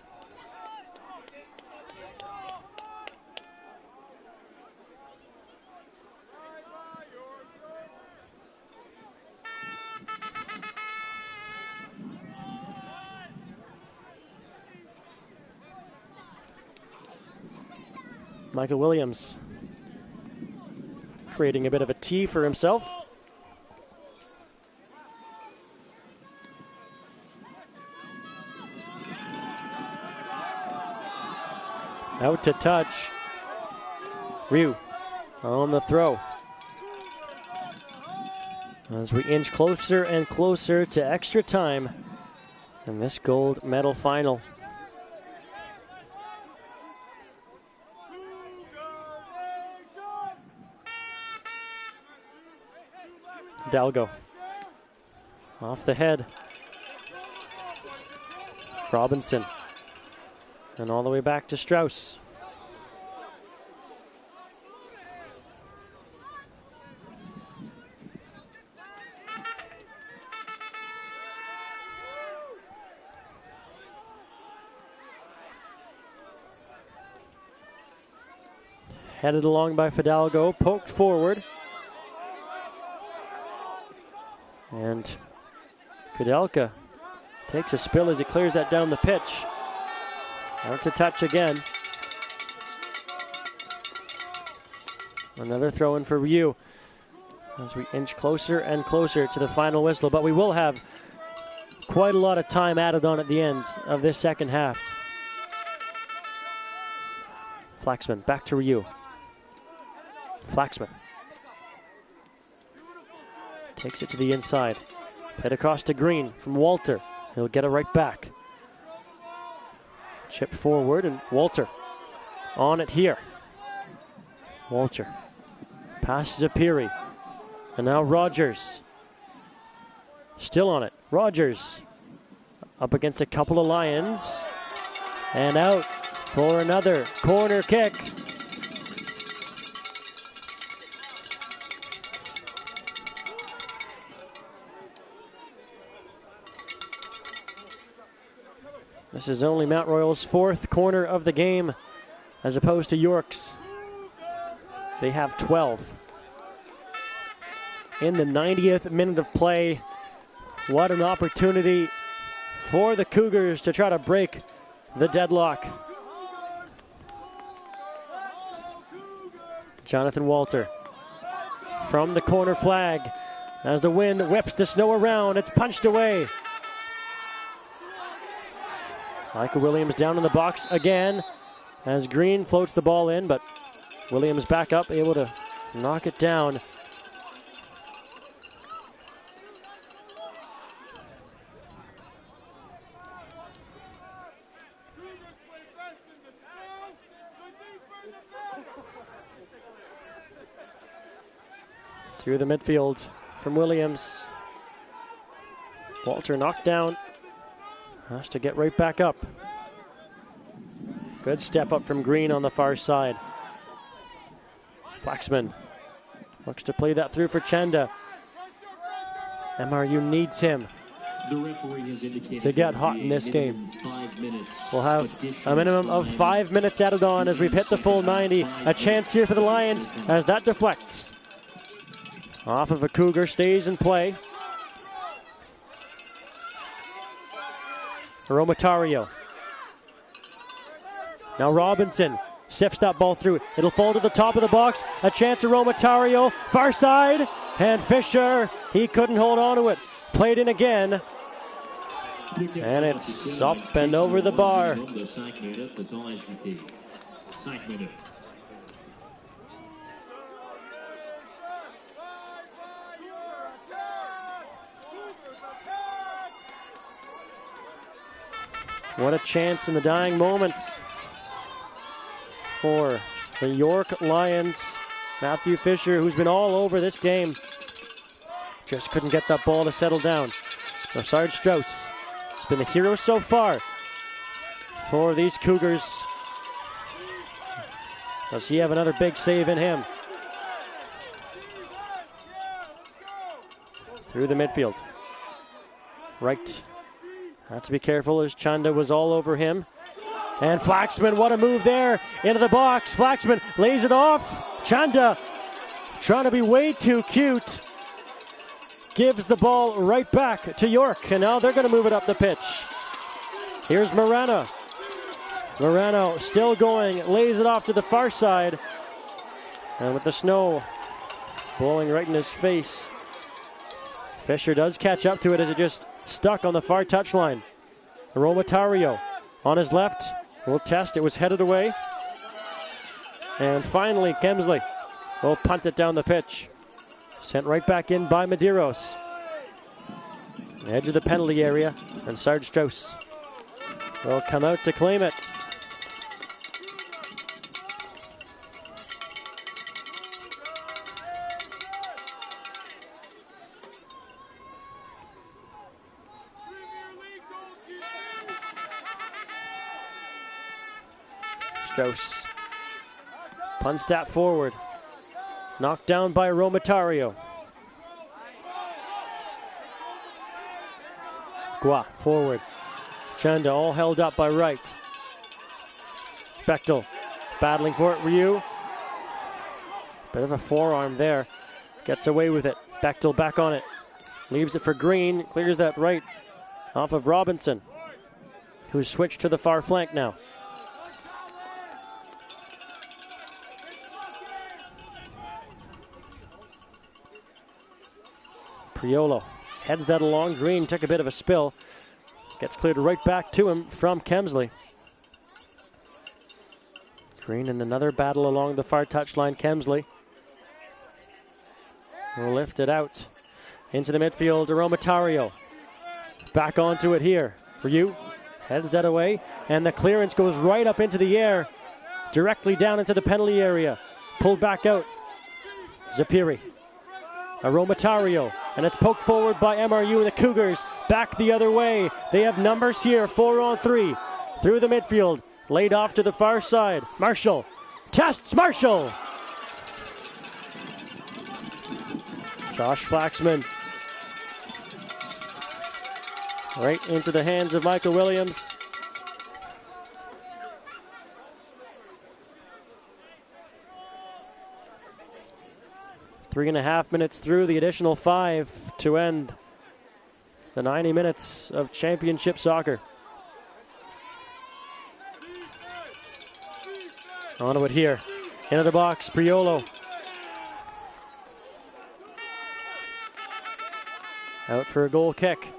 S3: Michael Williams creating a bit of a tee for himself. Out to touch. Ryu on the throw. As we inch closer and closer to extra time in this gold medal final. Hidalgo off the head. Robinson. And all the way back to Strauss. Headed along by Fidalgo, poked forward. And Kudelka takes a spill as he clears that down the pitch. Out to touch again. Another throw in for Ryu as we inch closer and closer to the final whistle, but we will have quite a lot of time added on at the end of this second half. Flaxman back to Ryu. Flaxman takes it to the inside. Played across to Green from Walter. He'll get it right back. Chip forward, and Walter on it here. Walter passes Zapiri. And now Rogers. Still on it. Rogers up against a couple of Lions. And out for another corner kick. This is only Mount Royal's fourth corner of the game, as opposed to York's. They have 12. In the 90th minute of play, what an opportunity for the Cougars to try to break the deadlock. Jonathan Walter from the corner flag, As the wind whips the snow around, it's punched away. Michael Williams down in the box again as Green floats the ball in, but Williams back up, able to knock it down. Through the midfield from Williams. Walter knocked down. Has to get right back up. Good step up from Green on the far side. Flaxman looks to play that through for Chanda. MRU needs him to get hot in this game. We'll have a minimum of 5 minutes added on as we've hit the full 90. A chance here for the Lions as that deflects. Off of a Cougar, stays in play. Romatario. Now Robinson sifts that ball through. It'll fall to the top of the box. A chance of Romatario. Far side. And Fisher, he couldn't hold on to it. Played in again. And it's up and over the bar. What a chance in the dying moments for the York Lions. Matthew Fisher, who's been all over this game, just couldn't get that ball to settle down. Now Sarge Strauss has been the hero so far for these Cougars. Does he have another big save in him? Through the midfield. Right. Had to be careful as Chanda was all over him. And Flaxman, what a move there. Into the box. Flaxman lays it off. Chanda trying to be way too cute. Gives the ball right back to York. And now they're going to move it up the pitch. Here's Morano. Morano still going. Lays it off to the far side. And with the snow blowing right in his face, Fisher does catch up to it as it just stuck on the far touchline. Romatario on his left. Will test. It was headed away. And finally, Kemsley will punt it down the pitch. Sent right back in by Medeiros. Edge of the penalty area. And Sarge Strauss will come out to claim it. Strauss punts that forward. Knocked down by Romatario. Gua forward. Chanda all held up by Wright. Bechtel battling for it. Ryu. Bit of a forearm there. Gets away with it. Bechtel back on it. Leaves it for Green. Clears that right off of Robinson, who's switched to the far flank now. Priolo heads that along. Green took a bit of a spill. Gets cleared right back to him from Kemsley. Green in another battle along the far touchline. Kemsley will lift it out into the midfield to Romatario. Back onto it here. Ryu heads that away, and the clearance goes right up into the air, directly down into the penalty area. Pulled back out. Zapiri. Romatario, and it's poked forward by MRU and the Cougars. Back the other way. They have numbers here, 4-on-3. Through the midfield, laid off to the far side. Marshall tests Marshall. Josh Flaxman. Right into the hands of Michael Williams. Three and a half minutes through, the additional 5 to end the 90 minutes of championship soccer. Onto it here. Into the box, Priolo. Out for a goal kick.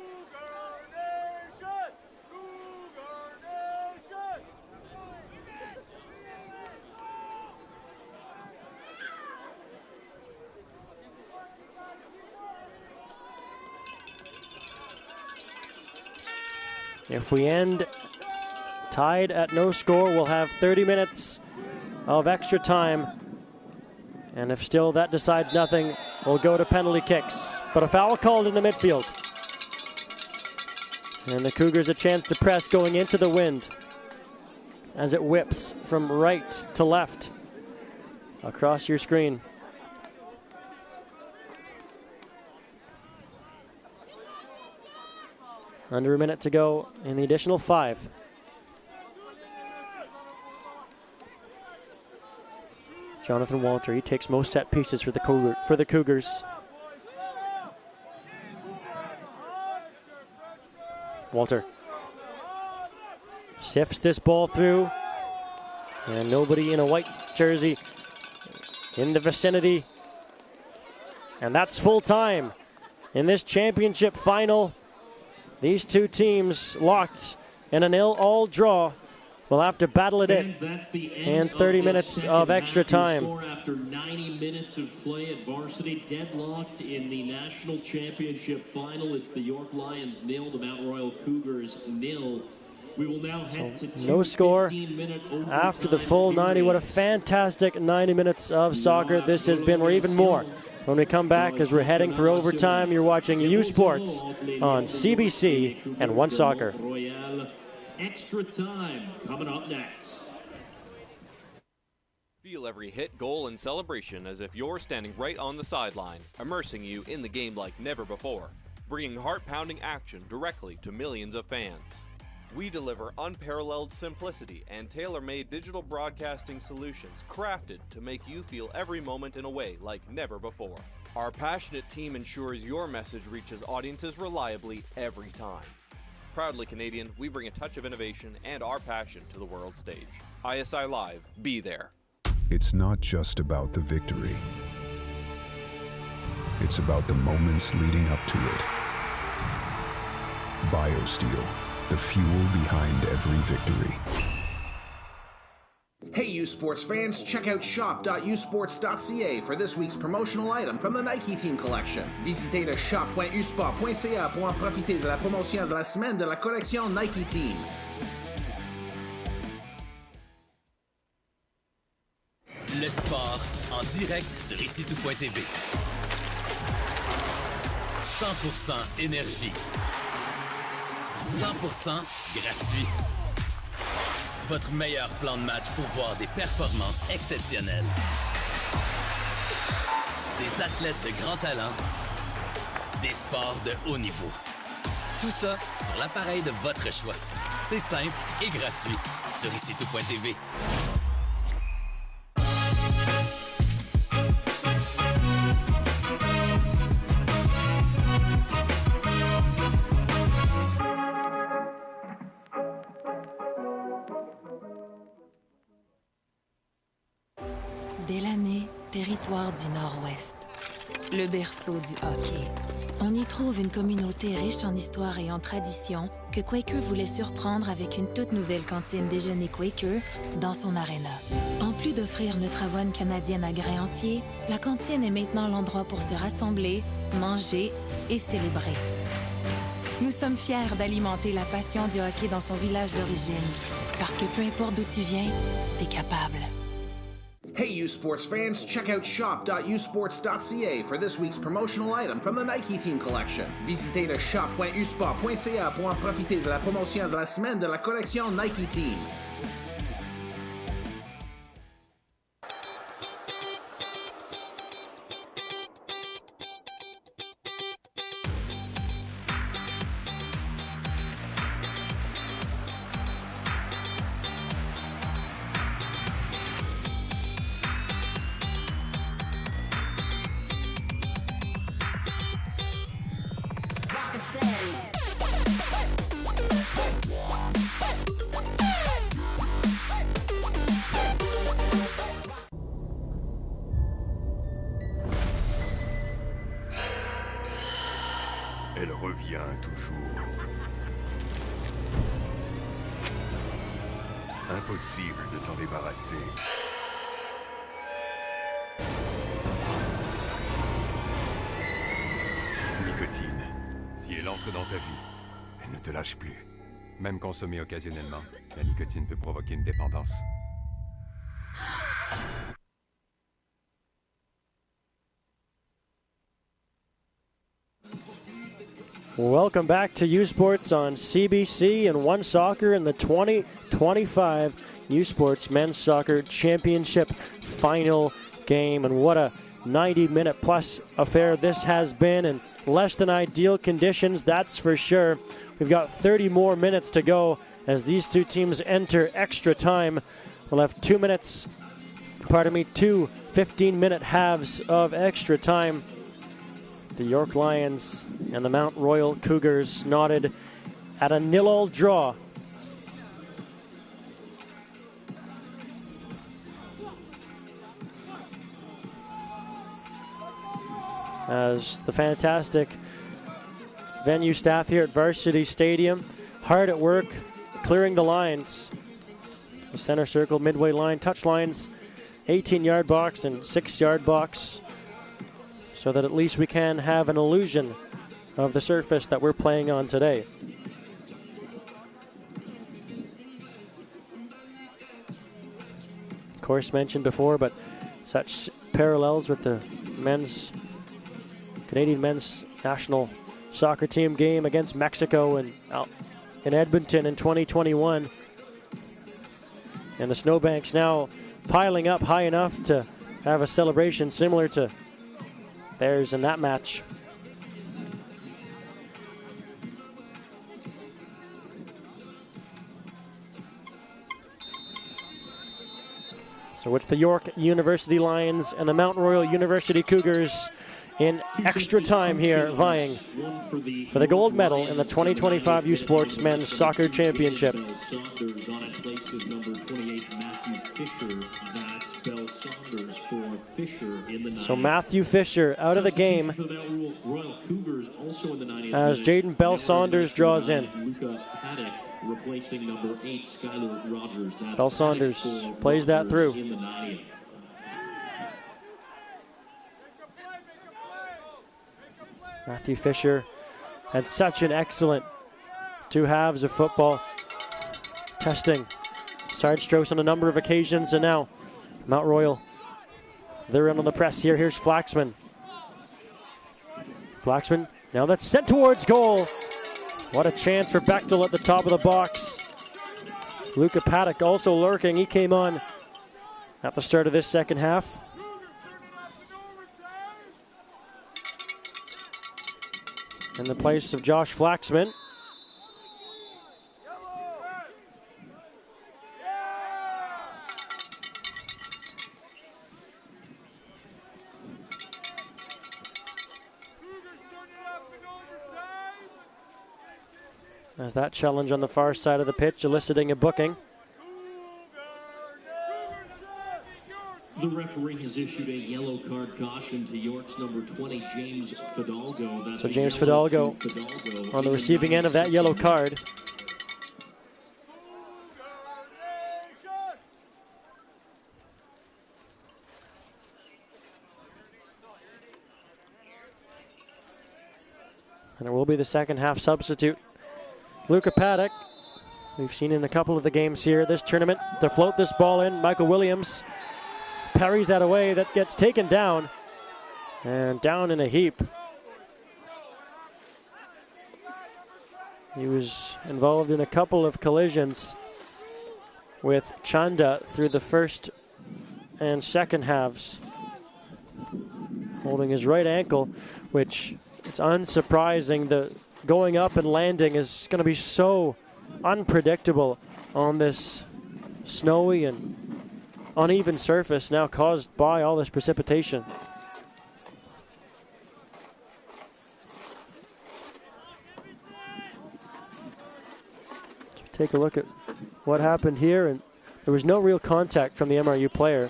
S3: If we end tied at no score, we'll have 30 minutes of extra time. And if still that decides nothing, we'll go to penalty kicks. But a foul called in the midfield. And the Cougars a chance to press going into the wind as it whips from right to left across your screen. Under a minute to go in the additional 5. Jonathan Walter, he takes most set pieces for the Cougars. Walter sifts this ball through, and nobody in a white jersey in the vicinity. And that's full time in this championship final. These two teams locked in a 0-all draw. We'll have to battle it in. And 30 minutes of extra time.
S4: After 90 minutes of play at Varsity, deadlocked in the national championship final. It's the York Lions 0, the Mount Royal Cougars 0. We will now head to
S3: no score after the full 90. What a fantastic 90 minutes of soccer this has been, or even more. When we come back, as we're heading for overtime, you're watching U Sports on CBC and One Soccer.
S4: Extra time coming up next.
S6: Feel every hit, goal, and celebration as if you're standing right on the sideline, immersing you in the game like never before, bringing heart-pounding action directly to millions of fans. We deliver unparalleled simplicity and tailor-made digital broadcasting solutions crafted to make you feel every moment in a way like never before. Our passionate team ensures your message reaches audiences reliably every time. Proudly Canadian, we bring a touch of innovation and our passion to the world stage. ISI Live, be there.
S8: It's not just about the victory. It's about the moments leading up to it. BioSteel, the fuel behind every victory.
S2: Hey U Sports fans, check out shop.usports.ca for this week's promotional item from the Nike Team Collection. Visitez le shop.usport.ca pour en profiter de la promotion de la semaine de la collection Nike Team.
S12: Le sport en direct sur icitout.tv. 100% énergie. 100% gratuit. Votre meilleur plan de match pour voir des performances exceptionnelles. Des athlètes de grand talent. Des sports de haut niveau. Tout ça sur l'appareil de votre choix. C'est simple et gratuit sur icitout.tv.
S7: Délaney, territoire du Nord-Ouest. Le berceau du hockey. On y trouve une communauté riche en histoire et en tradition que Quaker voulait surprendre avec une toute nouvelle cantine déjeuner Quaker dans son aréna. En plus d'offrir notre avoine canadienne à grains entiers, la cantine est maintenant l'endroit pour se rassembler, manger et célébrer. Nous sommes fiers d'alimenter la passion du hockey dans son village d'origine. Parce que peu importe d'où tu viens, t'es capable.
S2: Hey U Sports fans, check out shop.usports.ca for this week's promotional item from the Nike Team Collection. Visitez le shop.usport.ca pour en profiter de la promotion de la semaine de la collection Nike Team.
S13: tient toujours. Impossible de t'en débarrasser. Nicotine, si elle entre dans ta vie, elle ne te lâche plus. Même consommée occasionnellement, la nicotine peut provoquer une dépendance.
S3: Welcome back to U Sports on CBC and One Soccer in the 2025 U Sports Men's Soccer Championship final game. And what a 90-minute plus affair this has been in less than ideal conditions, that's for sure. We've got 30 more minutes to go as these two teams enter extra time. We'll have 2 15-minute halves of extra time. The York Lions and the Mount Royal Cougars knotted at a 0-0 draw. As the fantastic venue staff here at Varsity Stadium, hard at work, clearing the lines. The center circle, midway line, touch lines, 18-yard box and 6-yard box, so that at least we can have an illusion of the surface that we're playing on today. Of course, mentioned before, but such parallels with the Canadian men's national soccer team game against Mexico in Edmonton in 2021. And the snowbanks now piling up high enough to have a celebration similar to theirs in that match. So it's the York University Lions and the Mount Royal University Cougars in extra time here, vying for the gold medal in the 2025 U Sports Men's Soccer Championship. So Matthew Fisher out of the game as Jaden Bell Saunders draws in. Bell Saunders plays that through. Matthew Fisher had such an excellent 2 halves of football, testing side strokes on a number of occasions, and now Mount Royal, they're in on the press here. Here's Flaxman. Flaxman, now that's sent towards goal. What a chance for Bechtel at the top of the box. Luca Paddock also lurking. He came on at the start of this second half. In the place of Josh Flaxman. As that challenge on the far side of the pitch eliciting a booking.
S4: The referee has issued a yellow card caution to York's number 20, James Fidalgo.
S3: So James Fidalgo on the receiving end of that yellow card. And it will be the second half substitute. Luca Paddock, we've seen in a couple of the games here this tournament to float this ball in. Michael Williams parries that away. That gets taken down and down in a heap. He was involved in a couple of collisions with Chanda through the first and second halves, holding his right ankle, which it's unsurprising. The going up and landing is going to be so unpredictable on this snowy and uneven surface now caused by all this precipitation. Take a look at what happened here, and there was no real contact from the MRU player.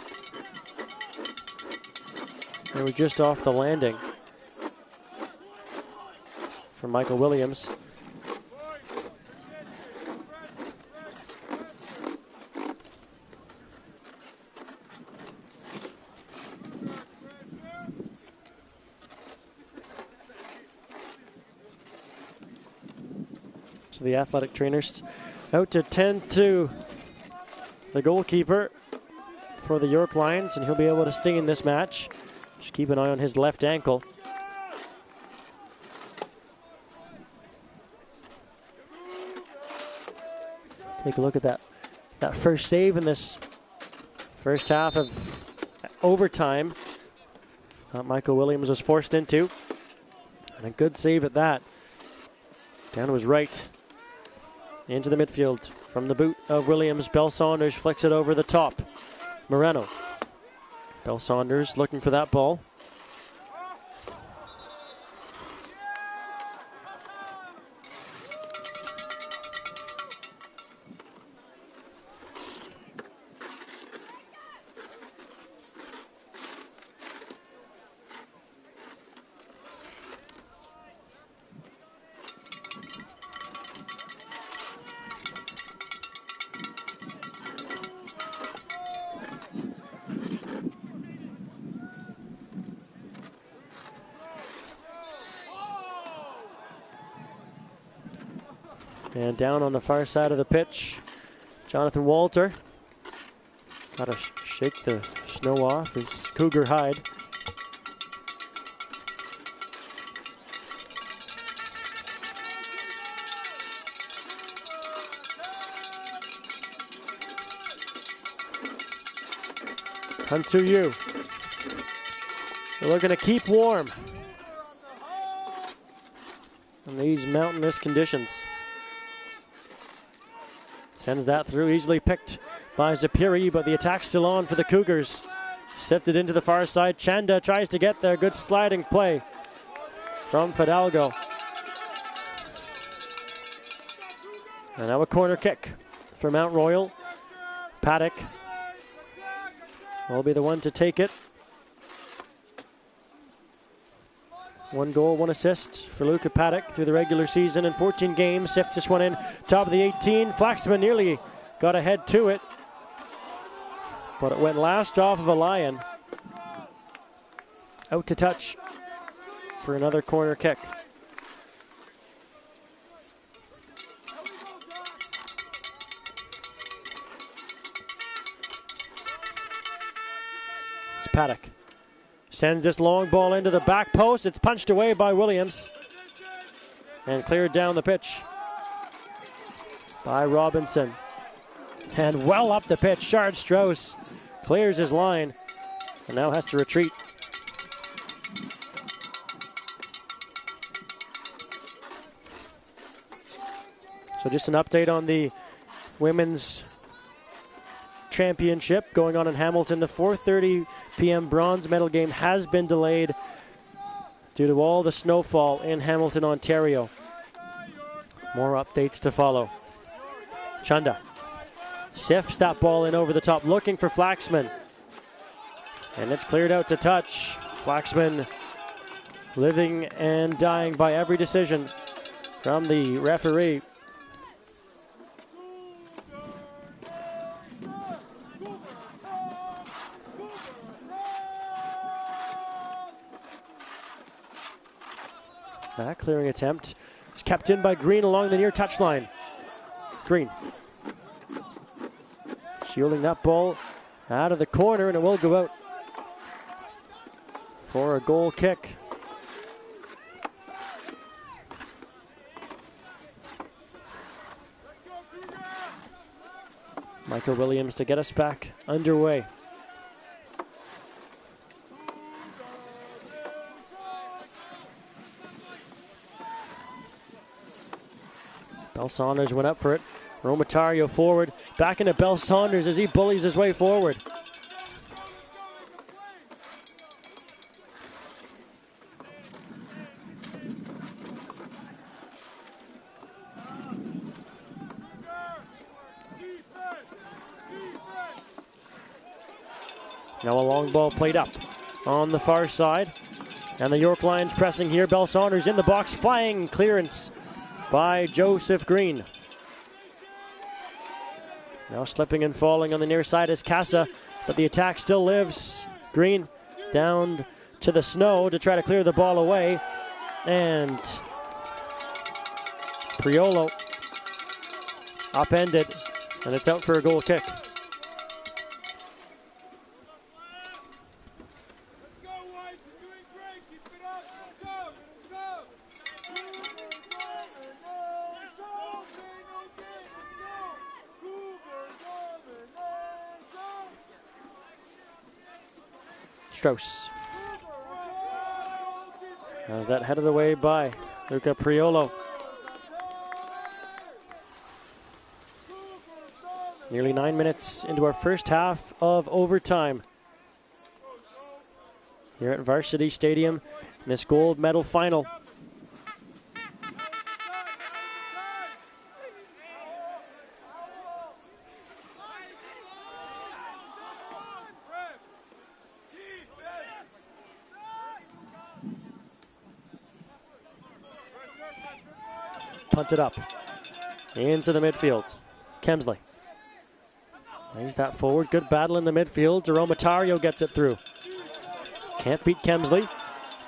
S3: It was just off the landing. from Michael Williams. So the athletic trainers out to tend to the goalkeeper for the York Lions, and he'll be able to stay in this match. Just keep an eye on his left ankle. Take a look at that first save in this first half of overtime Michael Williams was forced into. And a good save at that. Down to his right. Into the midfield. From the boot of Williams, Bell Saunders flicks it over the top. Moreno. Bell Saunders looking for that ball. And down on the far side of the pitch, Jonathan Walter. Got to shake the snow off his Cougar hide. Hansu Yu. They're looking to keep warm in these mountainous conditions. Sends that through, easily picked by Zapiri, but the attack's still on for the Cougars. Sifted into the far side. Chanda tries to get there. Good sliding play from Fidalgo. And now a corner kick for Mount Royal. Paddock will be the one to take it. 1 goal, 1 assist for Luca Paddock through the regular season in 14 games. Sifts this one in, top of the 18. Flaxman nearly got ahead to it, but it went last off of a Lion. Out to touch for another corner kick. It's Paddock. Sends this long ball into the back post. It's punched away by Williams. And cleared down the pitch by Robinson. And well up the pitch, Shard Strauss clears his line and now has to retreat. So just an update on the women's championship going on in Hamilton. The 4:30 p.m. bronze medal game has been delayed due to all the snowfall in Hamilton, Ontario. More updates to follow. Chanda sifts that ball in over the top, looking for Flaxman. And it's cleared out to touch. Flaxman living and dying by every decision from the referee. That clearing attempt is kept in by Green along the near touchline. Green shielding that ball out of the corner, and it will go out for a goal kick. Michael Williams to get us back underway. Bell Saunders went up for it. Romatario forward. Back into Bell Saunders as he bullies his way forward. Now a long ball played up on the far side. And the York Lions pressing here. Bell Saunders in the box, flying clearance by Joseph Green. Now slipping and falling on the near side is Casa, but the attack still lives. Green down to the snow to try to clear the ball away. And Priolo upended, and it's out for a goal kick. Strauss. How's that headed away by Luca Priolo? Nearly 9 minutes into our first half of overtime here at Varsity Stadium in this gold medal final. Punted up into the midfield. Kemsley lays that forward. Good battle in the midfield. Jerome Otario gets it through. Can't beat Kemsley.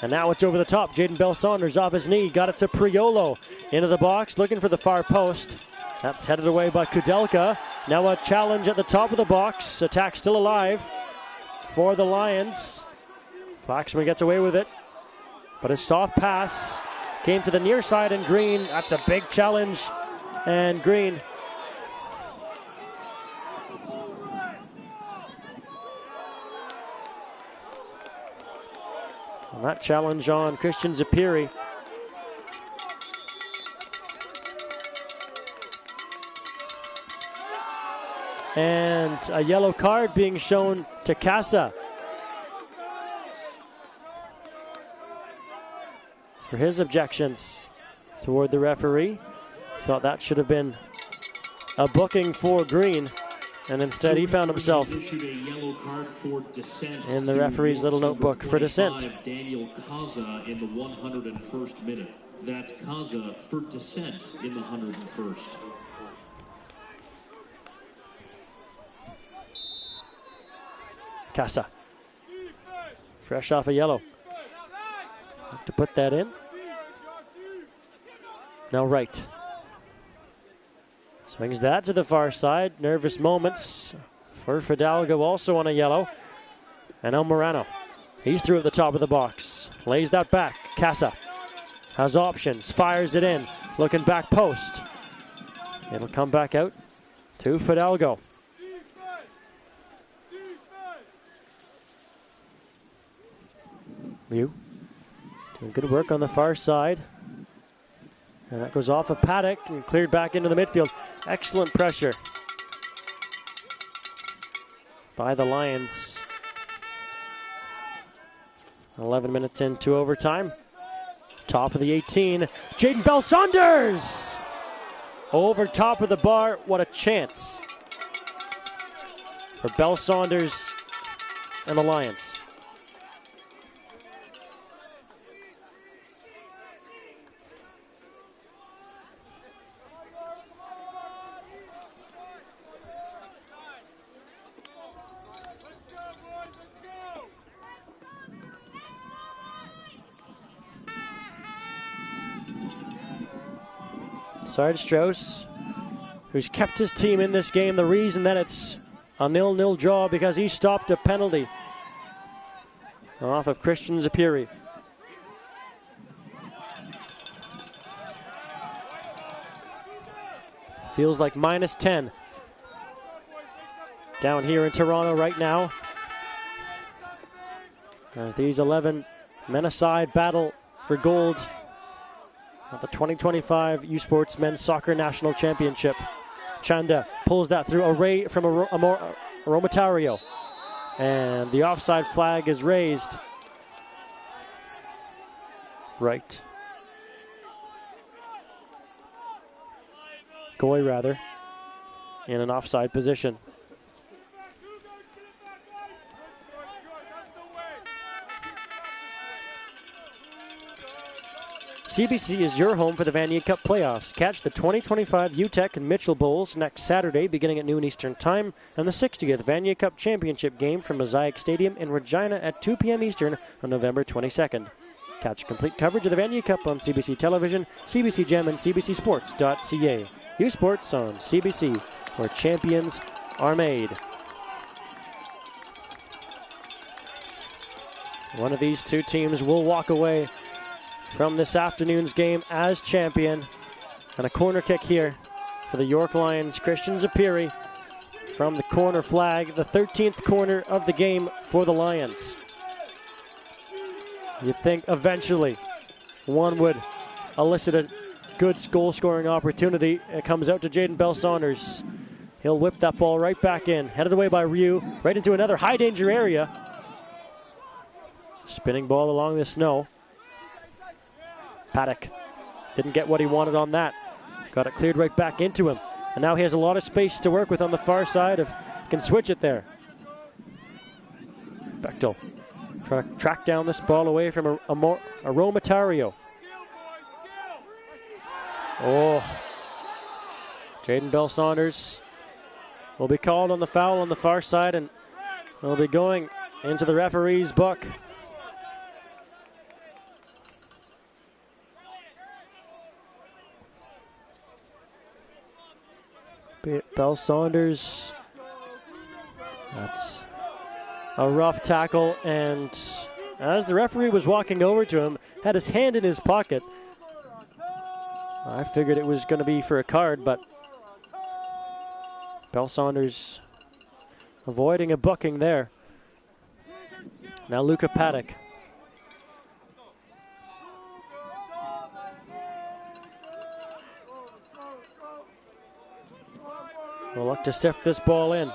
S3: And now it's over the top. Jaden Bell Saunders off his knee. Got it to Priolo. Into the box, looking for the far post. That's headed away by Kudelka. Now a challenge at the top of the box. Attack still alive for the Lions. Flaxman gets away with it. But a soft pass came to the near side, and Green, that's a big challenge. And Green and that challenge on Christian Zapiri. And a yellow card being shown to Casa for his objections toward the referee. Thought that should have been a booking for Green, and instead he found himself in the referee's little notebook for dissent.
S4: Daniel Kaza in the 101st minute. That's Kaza for dissent in the 101st.
S3: Casa, fresh off a yellow. Have to put that in. Now Wright swings that to the far side. Nervous moments for Fidalgo, also on a yellow. And El Morano, he's through at the top of the box. Lays that back. Casa has options, fires it in. Looking back post. It'll come back out to Fidalgo. Liu doing good work on the far side. And that goes off of Paddock and cleared back into the midfield. Excellent pressure by the Lions. 11 minutes into overtime. Top of the 18. Jaden Bell Saunders! Over top of the bar. What a chance for Bell Saunders and the Lions. Sarge Strauss, who's kept his team in this game, the reason that it's a 0-0 draw because he stopped a penalty off of Christian Zapiri. Feels like -10 down here in Toronto right now, as these 11 men aside battle for gold at the 2025 U Sports Men's Soccer National Championship. Chanda pulls that through from Romatario. And the offside flag is raised. Right. Goy, rather, in an offside position. CBC is your home for the Vanier Cup playoffs. Catch the 2025 UTEC and Mitchell Bowls next Saturday beginning at noon Eastern Time and the 60th Vanier Cup Championship game from Mosaic Stadium in Regina at 2 p.m. Eastern on November 22nd. Catch complete coverage of the Vanier Cup on CBC Television, CBC Gem, and CBCSports.ca. U Sports on CBC, where champions are made. One of these two teams will walk away from this afternoon's game as champion. And a corner kick here for the York Lions. Christian Zapiri from the corner flag, the 13th corner of the game for the Lions. You'd think eventually one would elicit a good goal-scoring opportunity. It comes out to Jaden Bell-Saunders. He'll whip that ball right back in. Headed away by Ryu, right into another high-danger area. Spinning ball along the snow. Paddock didn't get what he wanted on that. Got it cleared right back into him. And now he has a lot of space to work with on the far side if he can switch it there. Bechtel trying to track down this ball away from Aromatario. Oh. Jaden Bell-Saunders will be called on the foul on the far side and will be going into the referee's book. Bell-Saunders, that's a rough tackle, and as the referee was walking over to him, had his hand in his pocket. I figured it was going to be for a card, but Bell-Saunders avoiding a booking there. Now Luca Paddock. We'll look to sift this ball in.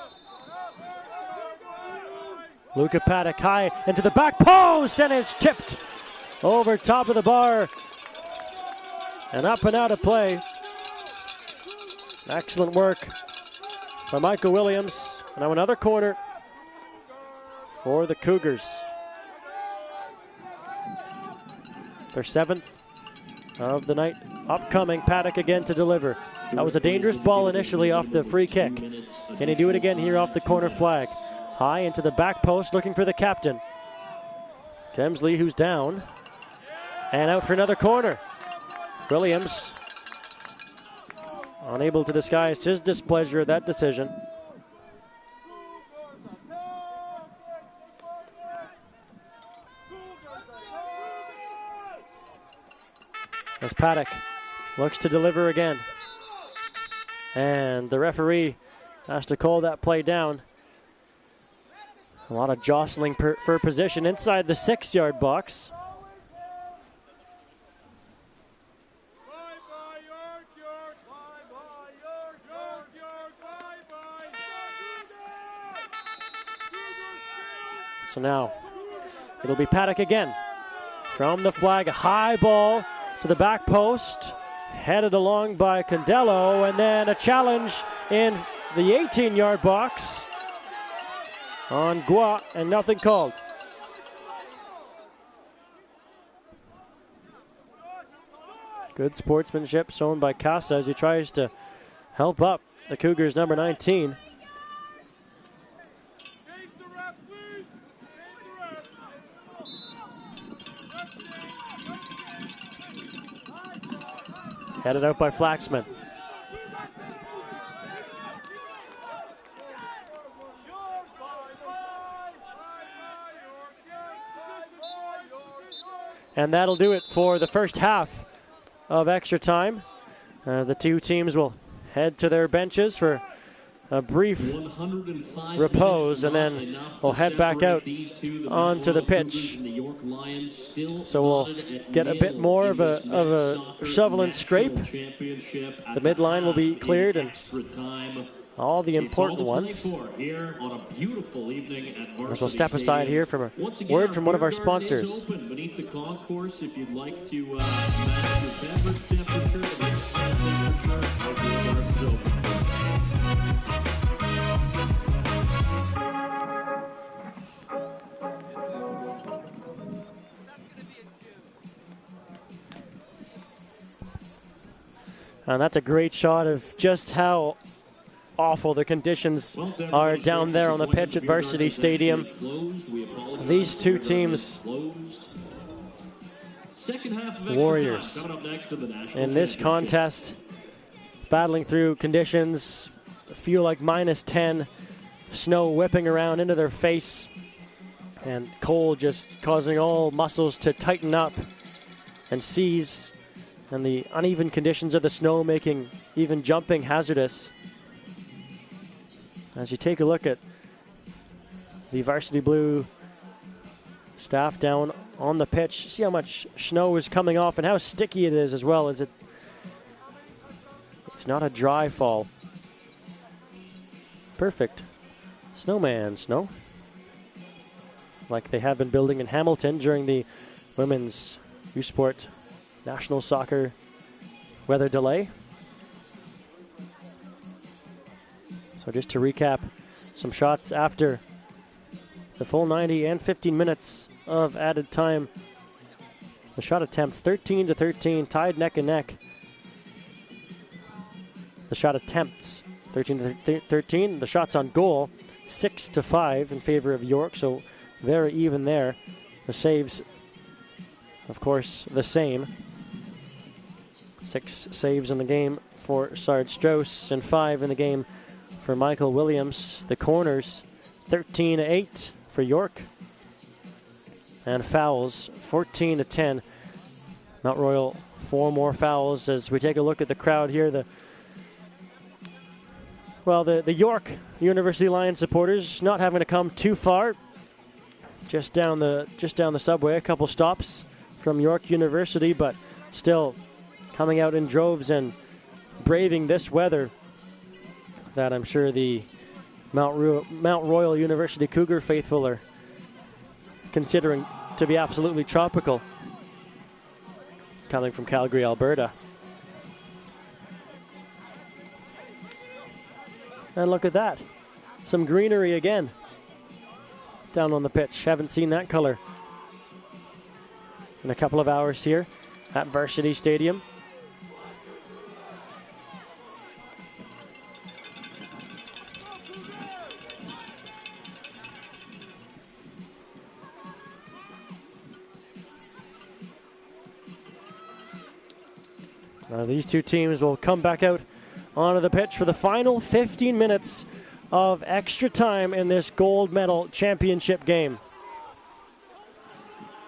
S3: Luca Paddock high into the back post, and it's tipped over top of the bar and up and out of play. Excellent work by Michael Williams. Now another corner for the Cougars. Their 7th of the night upcoming. Paddock again to deliver. That was a dangerous ball initially off the free kick. Can he do it again here off the corner flag? High into the back post, looking for the captain. Kemsley, who's down. And out for another corner. Williams unable to disguise his displeasure at that decision. As Paddock looks to deliver again. And the referee has to call that play down. A lot of jostling for position inside the 6-yard box. So now it'll be Paddock again. From the flag, a high ball to the back post. Headed along by Condello, and then a challenge in the 18-yard box on Gua, and nothing called. Good sportsmanship shown by Casa as he tries to help up the Cougars' number 19. Headed out by Flaxman. And that'll do it for the first half of extra time. The two teams will head to their benches for a brief repose, and then we'll head back out onto the pitch. So we'll get a bit more of a shovel and scrape. The midline will be cleared, and all the important ones. As we'll step aside here from a word from one of our sponsors.
S4: Beneath the concourse, if you'd like to match your beverage temperature,
S3: And that's a great shot of just how awful the conditions are down there on the pitch at Varsity Stadium. These two teams, Warriors, in this contest, battling through conditions, feel like -10, snow whipping around into their face, and cold just causing all muscles to tighten up and seize, and the uneven conditions of the snow making even jumping hazardous. As you take a look at the Varsity Blue staff down on the pitch, see how much snow is coming off and how sticky it is as well. It's not a dry fall. Perfect snowman snow, like they have been building in Hamilton during the Women's U Sport National Soccer weather delay. So just to recap, some shots after the full 90 and 15 minutes of added time. The shot attempts 13-13, tied neck and neck. The shot attempts 13-13. The shots on goal 6-5 in favor of York, so very even there. The saves, of course, the same. 6 saves in the game for Sard Strauss and 5 in the game for Michael Williams. The corners 13-8 for York. And fouls 14-10. Mount Royal 4 more fouls. As we take a look at the crowd here, the York University Lions supporters not having to come too far. Just down the subway, a couple stops from York University, but still coming out in droves and braving this weather that I'm sure the Mount Royal University Cougar faithful are considering to be absolutely tropical, coming from Calgary, Alberta. And look at that. Some greenery again down on the pitch. Haven't seen that color in a couple of hours here at Varsity Stadium. These two teams will come back out onto the pitch for the final 15 minutes of extra time in this gold medal championship game.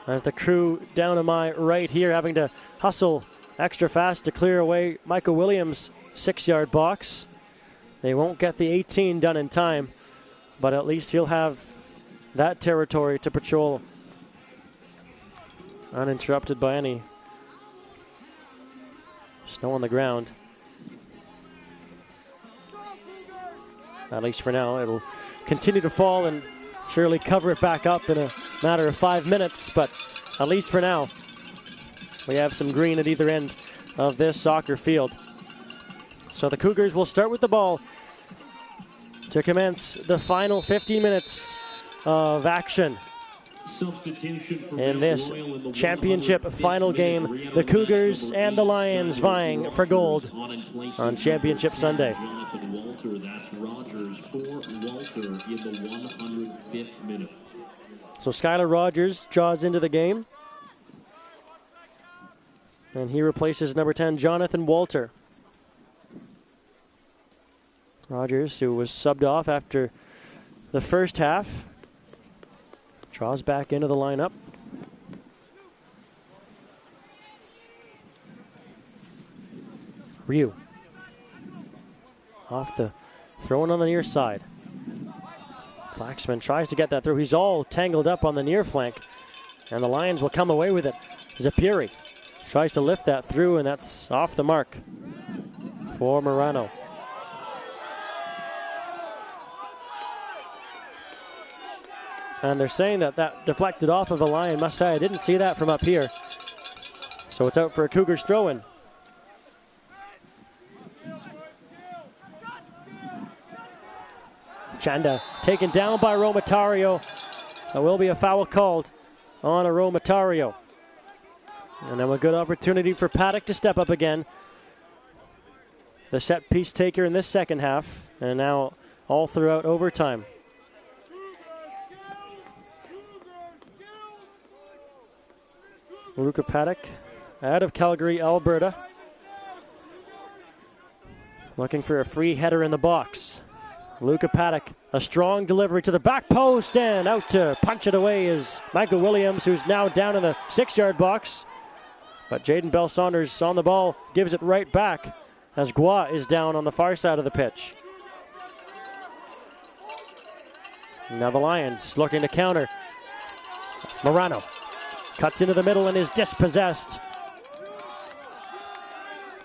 S3: As the crew down to my right here having to hustle extra fast to clear away Michael Williams' 6-yard box. They won't get the 18 done in time, but at least he'll have that territory to patrol uninterrupted by any snow on the ground. At least for now. It'll continue to fall and surely cover it back up in a matter of 5 minutes, but at least for now, we have some green at either end of this soccer field. So the Cougars will start with the ball to commence the final 15 minutes of action. In this championship final game, the Cougars and the Lions vying for gold on Championship Sunday.
S4: That's Rogers for Walter in the 105th minute.
S3: So Skylar Rogers draws into the game, and he replaces number 10, Jonathan Walter. Rogers, who was subbed off after the first half, draws back into the lineup. Ryu. Off the throwing on the near side. Flaxman tries to get that through. He's all tangled up on the near flank, and the Lions will come away with it. Zapiri tries to lift that through, and that's off the mark for Morano. And they're saying that deflected off of a Lion. Must say I didn't see that from up here. So it's out for a Cougars throw-in. Chanda taken down by Romatario. There will be a foul called on a Romatario. And then a good opportunity for Paddock to step up again. the set piece taker in this second half, and now all throughout overtime. Luka Paddock out of Calgary, Alberta. Looking for a free header in the box. Luka Paddock, a strong delivery to the back post, and out to punch it away is Michael Williams, who's now down in the 6-yard box. But Jaden Bell Saunders on the ball, gives it right back as Gua is down on the far side of the pitch. Now the Lions looking to counter. Morano cuts into the middle and is dispossessed.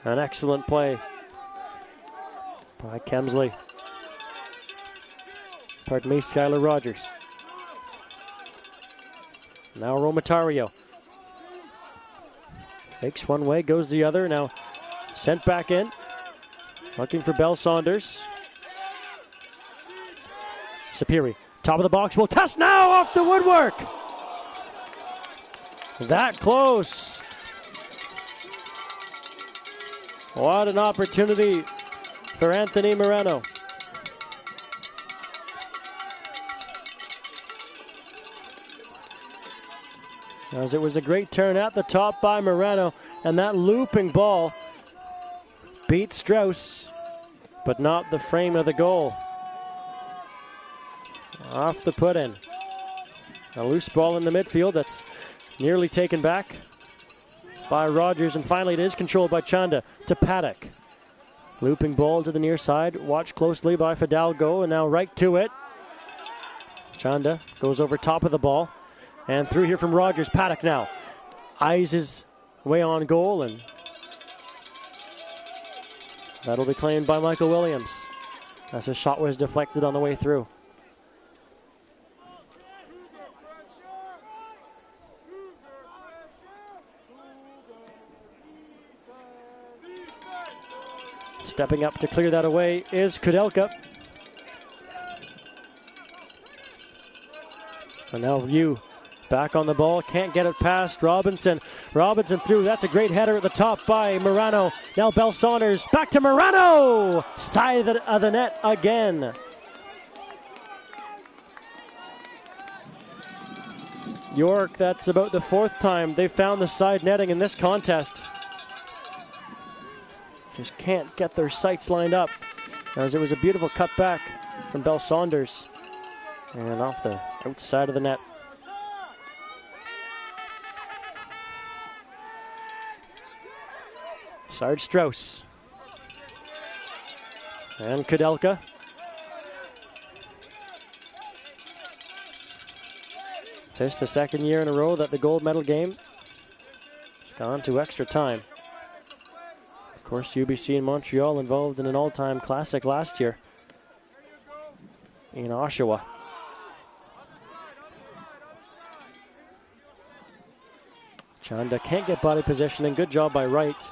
S3: An excellent play by Kemsley. Pardon me, Skylar Rogers. Now Romatario. Fakes one way, goes the other. Now sent back in. Looking for Bell Saunders. Sapiri, top of the box, will test now off the woodwork. That close. What an opportunity for Anthony Morano. As it was a great turn at the top by Morano, and that looping ball beat Strauss, but not the frame of the goal. Off the put-in. A loose ball in the midfield that's nearly taken back by Rogers, and finally it is controlled by Chanda to Paddock. Looping ball to the near side, watched closely by Fidalgo, and now right to it. Chanda goes over top of the ball, and through here from Rogers. Paddock now eyes his way on goal, and that'll be claimed by Michael Williams as his shot was deflected on the way through. Stepping up to clear that away is Kudelka. And now Ryu back on the ball, can't get it past Robinson. Robinson through, that's a great header at the top by Morano. Now Bell Saunders, back to Morano! Side of the net again. York, that's about the fourth time they've found the side netting in this contest. Just can't get their sights lined up, as it was a beautiful cutback from Bell Saunders and off the outside of the net. Sarge Strauss and Kudelka. This the second year in a row that the gold medal game has gone to extra time. Of course, UBC and Montreal involved in an all-time classic last year in Oshawa. Chanda can't get body positioning. Good job by Wright.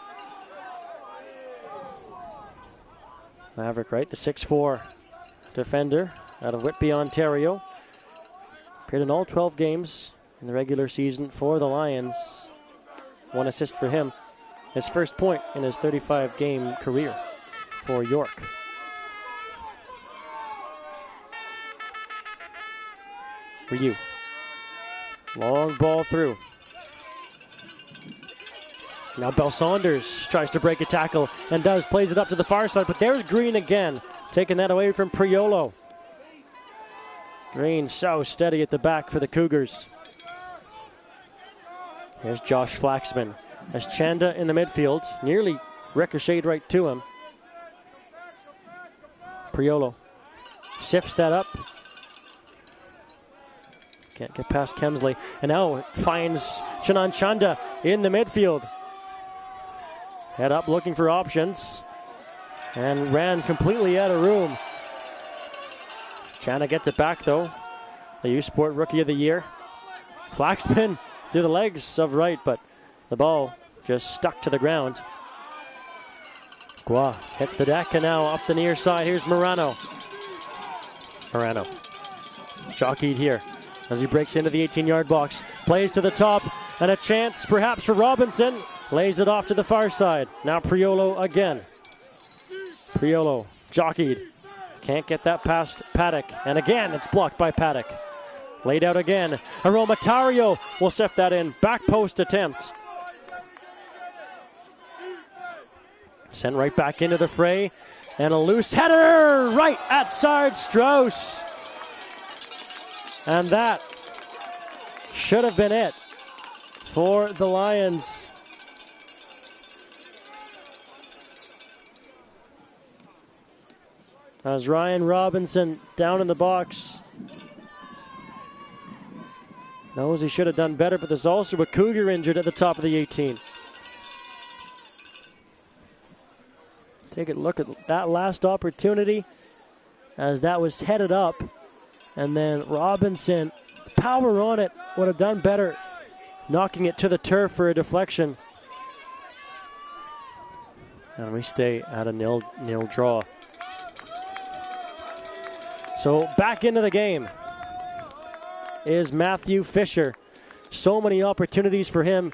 S3: Maverick Wright, the 6'4" defender out of Whitby, Ontario. Appeared in all 12 games in the regular season for the Lions. 1 assist for him. His first point in his 35-game career for York. Ryu. Long ball through. Now Bell Saunders tries to break a tackle and does, plays it up to the far side, but there's Green again, taking that away from Priolo. Green so steady at the back for the Cougars. Here's Josh Flaxman. As Chanda in the midfield, nearly ricocheted right to him. Priolo sifts that up. Can't get past Kemsley. And now it finds Chanan Chanda in the midfield. Head up looking for options. And ran completely out of room. Chanda gets it back though. The U Sport Rookie of the Year. Flaxman through the legs of Wright, but the ball just stuck to the ground. Gua hits the deck, and now up the near side. Here's Morano. Morano jockeyed here as he breaks into the 18-yard box. Plays to the top, and a chance perhaps for Robinson. Lays it off to the far side. Now Priolo again. Priolo jockeyed. Can't get that past Paddock. And again, it's blocked by Paddock. Laid out again. Aromatario will sift that in. Back post attempt. Sent right back into the fray. And a loose header right at Sard Strauss. And that should have been it for the Lions. As Ryan Robinson down in the box. Knows he should have done better, but there's also a Cougar injured at the top of the 18. Take a look at that last opportunity as that was headed up. And then Robinson, power on it, would have done better, knocking it to the turf for a deflection. And we stay at a nil draw. So back into the game is Matthew Fisher. So many opportunities for him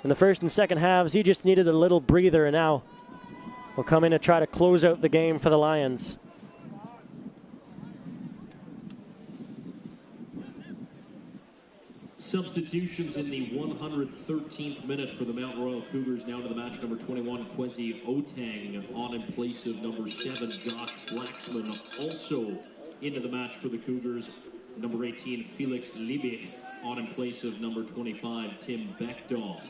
S3: in the first and second halves. He just needed a little breather, and now will come in and try to close out the game for the Lions.
S4: Substitutions in the 113th minute for the Mount Royal Cougars. Now to the match, number 21, Kwesi Otang on in place of number 7, Josh Flaxman. Also into the match for the Cougars, number 18, Felix Liebig on in place of number 25, Tim Beckdahl.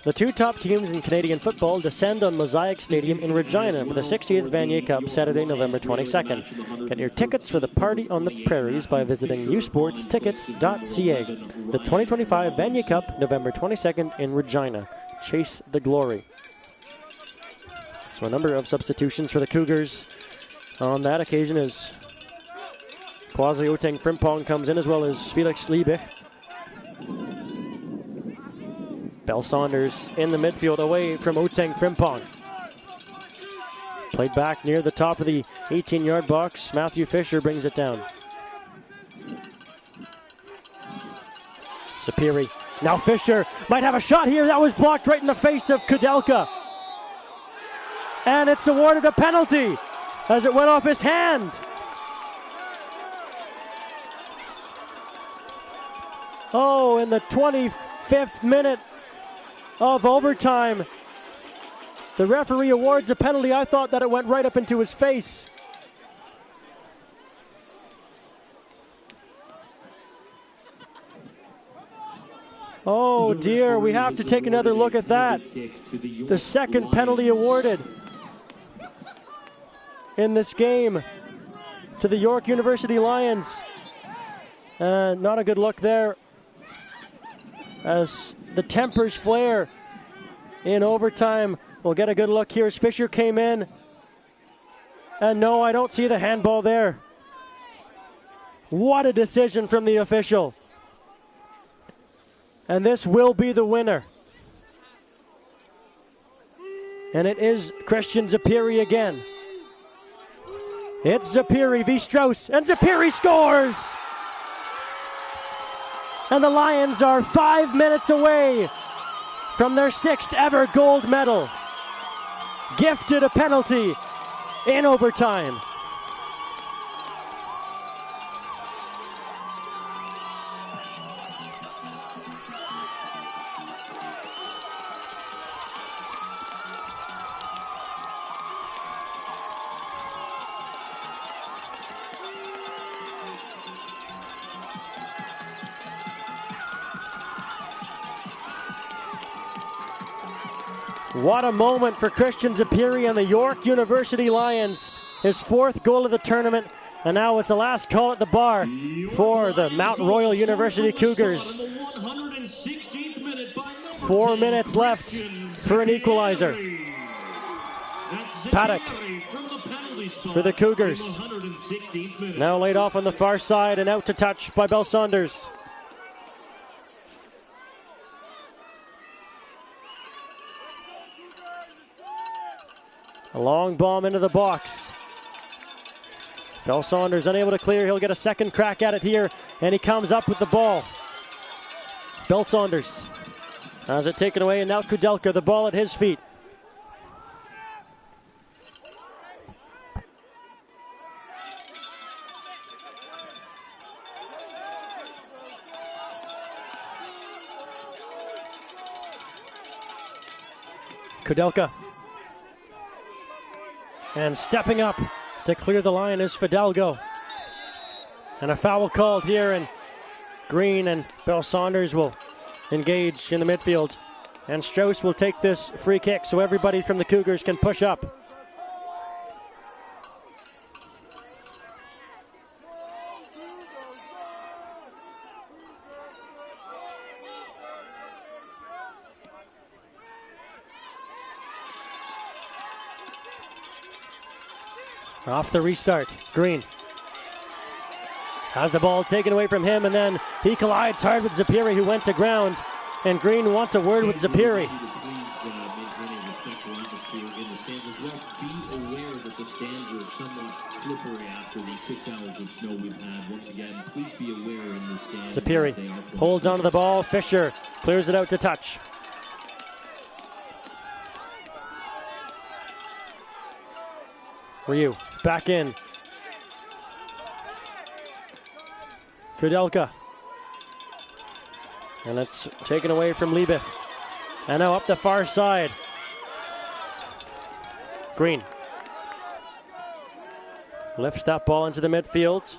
S3: The two top teams in Canadian football descend on Mosaic Stadium in Regina for the 60th Vanier Cup, Saturday, November 22nd. Get your tickets for the Party on the Prairies by visiting usportstickets.ca. The 2025 Vanier Cup, November 22nd in Regina. Chase the glory. So a number of substitutions for the Cougars on that occasion as Kwesi Otang Frimpong comes in, as well as Felix Liebig. Bell Saunders in the midfield away from Otang Frimpong. Played back near the top of the 18-yard box. Matthew Fisher brings it down. Sapiri. Now Fisher might have a shot here. That was blocked right in the face of Kudelka. And it's awarded a penalty as it went off his hand. Oh, in the 25th minute of overtime, the referee awards a penalty. I thought that it went right up into his face. Oh dear, we have to take another look at that. The second penalty awarded in this game to the York University Lions. Not a good look there, as the tempers flare in overtime. We'll get a good look here as Fisher came in. And no, I don't see the handball there. What a decision from the official. And this will be the winner. And it is Christian Zapiri again. It's Zapiri v. Strauss, and Zapiri scores! And the Lions are 5 minutes away from their 6th ever gold medal. Gifted a penalty in overtime. What a moment for Christian Zapiri and the York University Lions. His 4th goal of the tournament, and now it's the last call at the bar for the Mount Royal University Cougars. 4 minutes left for an equalizer. Paddock for the Cougars. Now laid off on the far side and out to touch by Bell Saunders. A long bomb into the box. Bell Saunders unable to clear. He'll get a second crack at it here, and he comes up with the ball. Bell Saunders Has it taken away, and now Kudelka, the ball at his feet. Kudelka. And stepping up to clear the line is Fidalgo. And a foul called here, and Green and Bill Saunders will engage in the midfield. And Strauss will take this free kick so everybody from the Cougars can push up. Off the restart, Green has the ball taken away from him, and then he collides hard with Zapiri, who went to ground, and Green wants a word with Zapiri.
S4: Be aware that the stands are somewhat slippery after the 6 hours of snow we've had. Once again, please be aware in the stands.
S3: Zapiri holds onto the ball, Fisher clears it out to touch. Ryu back in. Kudelka. And it's taken away from Liebeth. And now up the far side. Green. Lifts that ball into the midfield.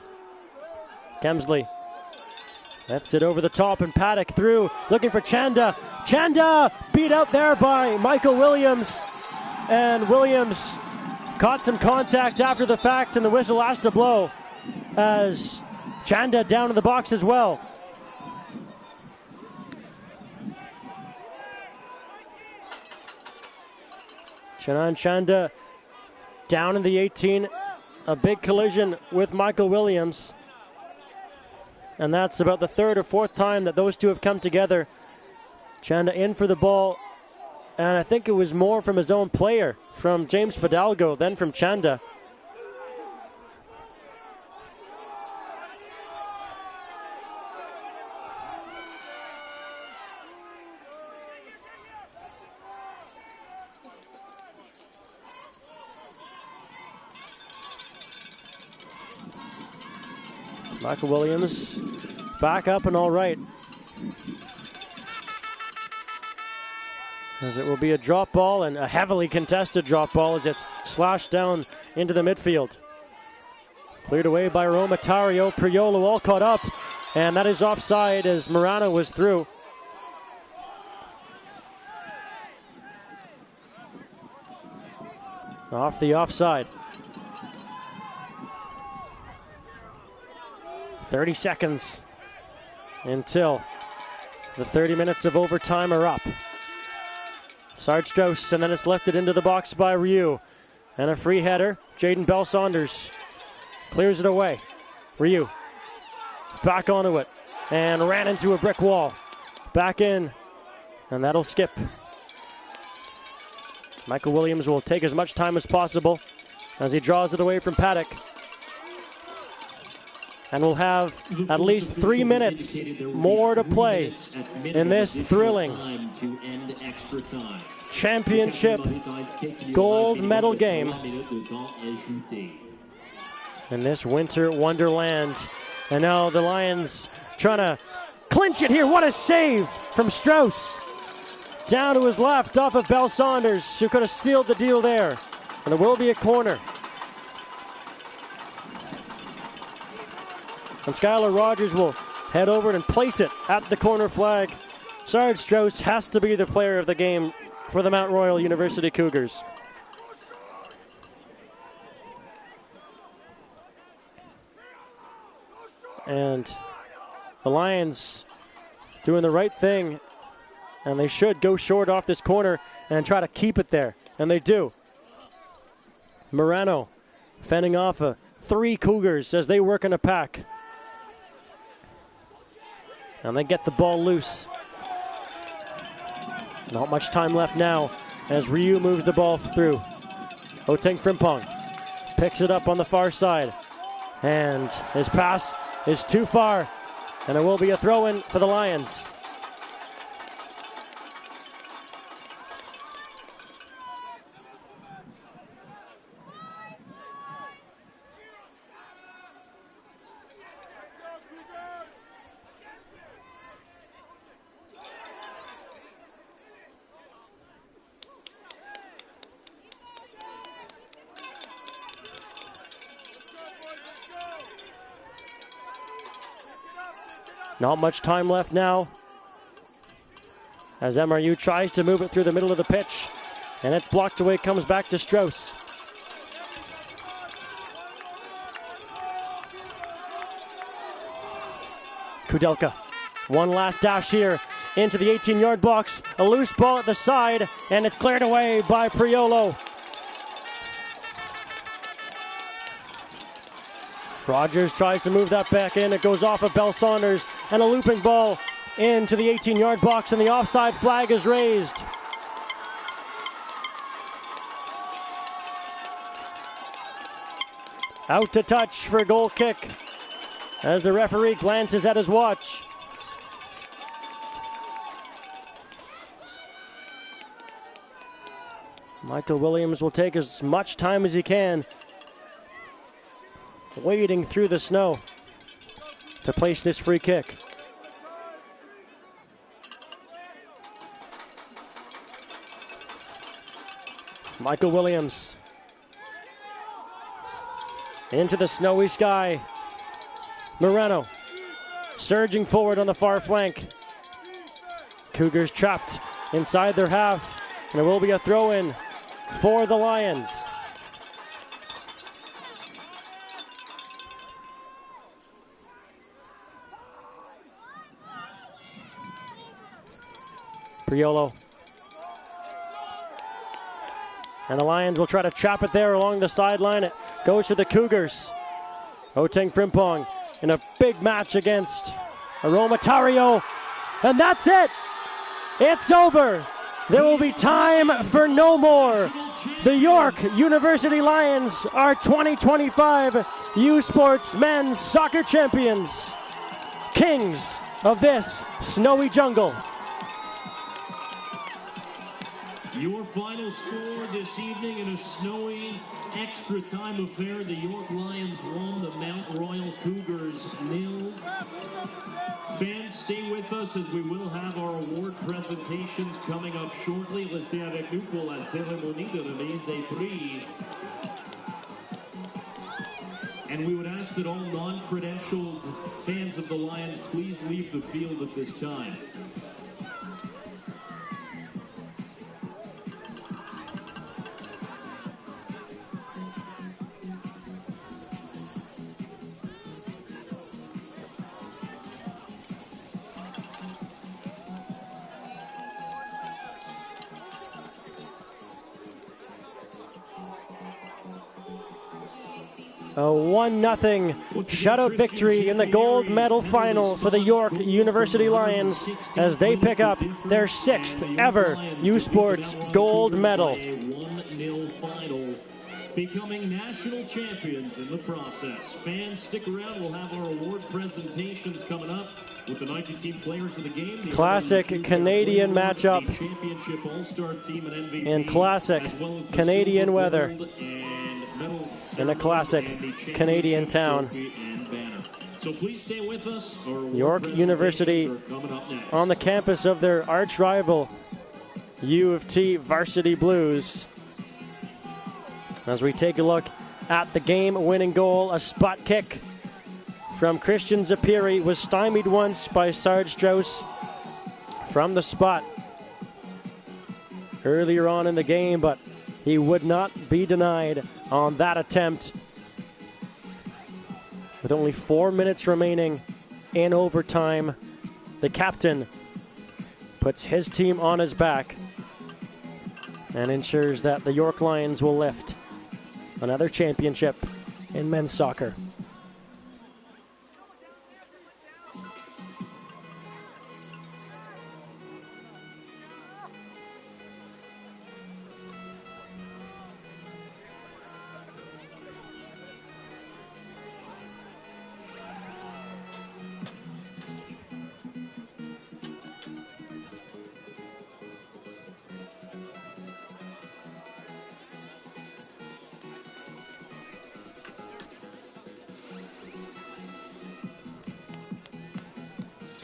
S3: Kemsley lifts it over the top, and Paddock through, looking for Chanda. Chanda beat out there by Michael Williams. And Williams caught some contact after the fact, and the whistle has to blow as Chanda down in the box as well. Chanan Chanda down in the 18. A big collision with Michael Williams. And that's about the third or fourth time that those two have come together. Chanda in for the ball. And I think it was more from his own player, from James Fidalgo, than from Chanda. Michael Williams back up and all right. As it will be a drop ball, and a heavily contested drop ball as it's slashed down into the midfield. Cleared away by Romatario. Priolo all caught up, and that is offside as Morano was through. Off the offside. 30 seconds until the 30 minutes of overtime are up. Sarge Strauss, and then it's lifted into the box by Ryu. And a free header. Jaden Bell Saunders clears it away. Ryu back onto it and ran into a brick wall. Back in, and that'll skip. Michael Williams will take as much time as possible as he draws it away from Paddock. And we'll have at least 3 minutes more to play in this thrilling championship gold medal game in this winter wonderland. And now the Lions trying to clinch it here. What a save from Strauss. Down to his left off of Bell Saunders, who could have sealed the deal there. And it will be a corner. And Skylar Rogers will head over and place it at the corner flag. Sarge Strauss has to be the player of the game for the Mount Royal University Cougars. And the Lions doing the right thing, and they should go short off this corner and try to keep it there, and they do. Morano fending off 3 Cougars as they work in a pack. And they get the ball loose. Not much time left now as Ryu moves the ball through. Oteng Frimpong picks it up on the far side. And his pass is too far. And it will be a throw-in for the Lions. Not much time left now as MRU tries to move it through the middle of the pitch, and it's blocked away, comes back to Strauss. Kudelka, one last dash here into the 18-yard box, a loose ball at the side, and it's cleared away by Priolo. Rogers tries to move that back in. It goes off of Bell Saunders, and a looping ball into the 18-yard box, and the offside flag is raised. Out to touch for a goal kick as the referee glances at his watch. Michael Williams will take as much time as he can, wading through the snow to place this free kick. Michael Williams into the snowy sky. Moreno surging forward on the far flank. Cougars trapped inside their half, and it will be a throw-in for the Lions. Priolo. And the Lions will try to trap it there along the sideline. It goes to the Cougars. Oteng Frimpong in a big match against Aromatario. And that's it. It's over. There will be time for no more. The York University Lions are 2025 U Sports Men's Soccer Champions. Kings of this snowy jungle.
S4: Your final score this evening in a snowy extra time affair. The York Lions won, the Mount Royal Cougars 0. Fans, stay with us as we will have our award presentations coming up shortly. Restez avec nous pour la cérémonie de remise des prix. And we would ask that all non-credentialed fans of the Lions please leave the field at this time.
S3: A 1-0 shutout victory in the gold medal final for the York University Lions as they pick up their 6th ever U Sports gold medal.
S4: A 1-0 final, becoming national champions in the process. Fans, stick around. We'll have our award presentations coming up with the 19 team players of the game.
S3: Classic Canadian matchup
S4: Championship All-Star team and MVP,
S3: in classic Canadian weather. In a classic Canadian town.
S4: So please stay with us.
S3: York University on the campus of their arch rival, U of T Varsity Blues. As we take a look at the game-winning goal, a spot kick from Christian Zapiri was stymied once by Sarge Strauss from the spot earlier on in the game, but he would not be denied on that attempt. With only 4 minutes remaining in overtime, the captain puts his team on his back and ensures that the York Lions will lift another championship in men's soccer.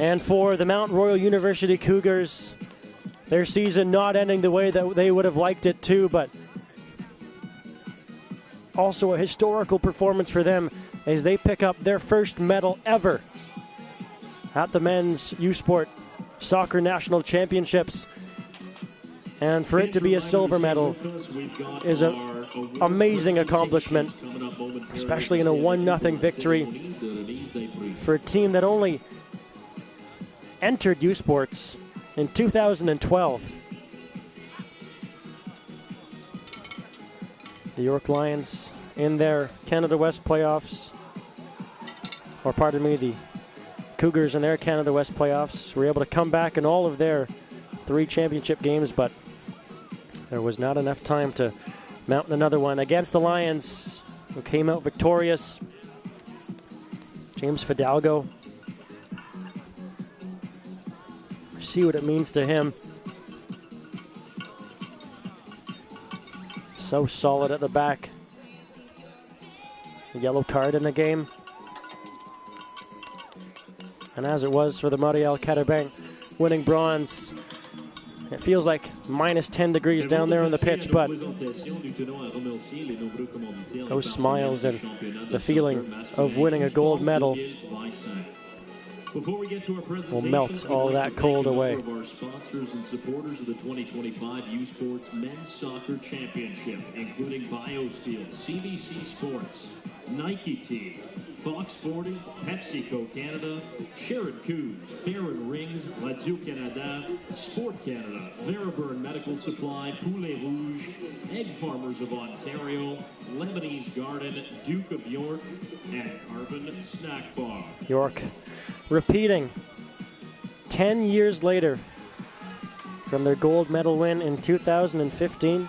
S3: And for the Mount Royal University Cougars, their season not ending the way that they would have liked it to, but also a historical performance for them as they pick up their first medal ever at the men's U-Sport Soccer National Championships. And for it to be a silver medal is an amazing accomplishment, especially in a 1-0 victory for a team that only entered U-Sports in 2012. The York Lions in their Canada West playoffs, or pardon me, the Cougars in their Canada West playoffs were able to come back in all of their 3 championship games, but there was not enough time to mount another one against the Lions, who came out victorious. James Fidalgo. See what it means to him. So solid at the back. A yellow card in the game. And as it was for the Montreal Carabin winning bronze, it feels like minus 10 degrees down there on the pitch, but those smiles and the feeling of winning a gold medal will melt all that cold away.
S4: Of our sponsors and supporters of the 2025 U-Sports Men's Soccer Championship, including BioSteel, CBC Sports, Nike Team, Fox 40, PepsiCo Canada, Sherrod Coos, Farron Rings, Radio Canada, Sport Canada, Veriburn Medical Supply, Poulet Rouge, Egg Farmers of Ontario, Lebanese Garden, Duke of York, and Carbon Snack Bar.
S3: York repeating 10 years later from their gold medal win in 2015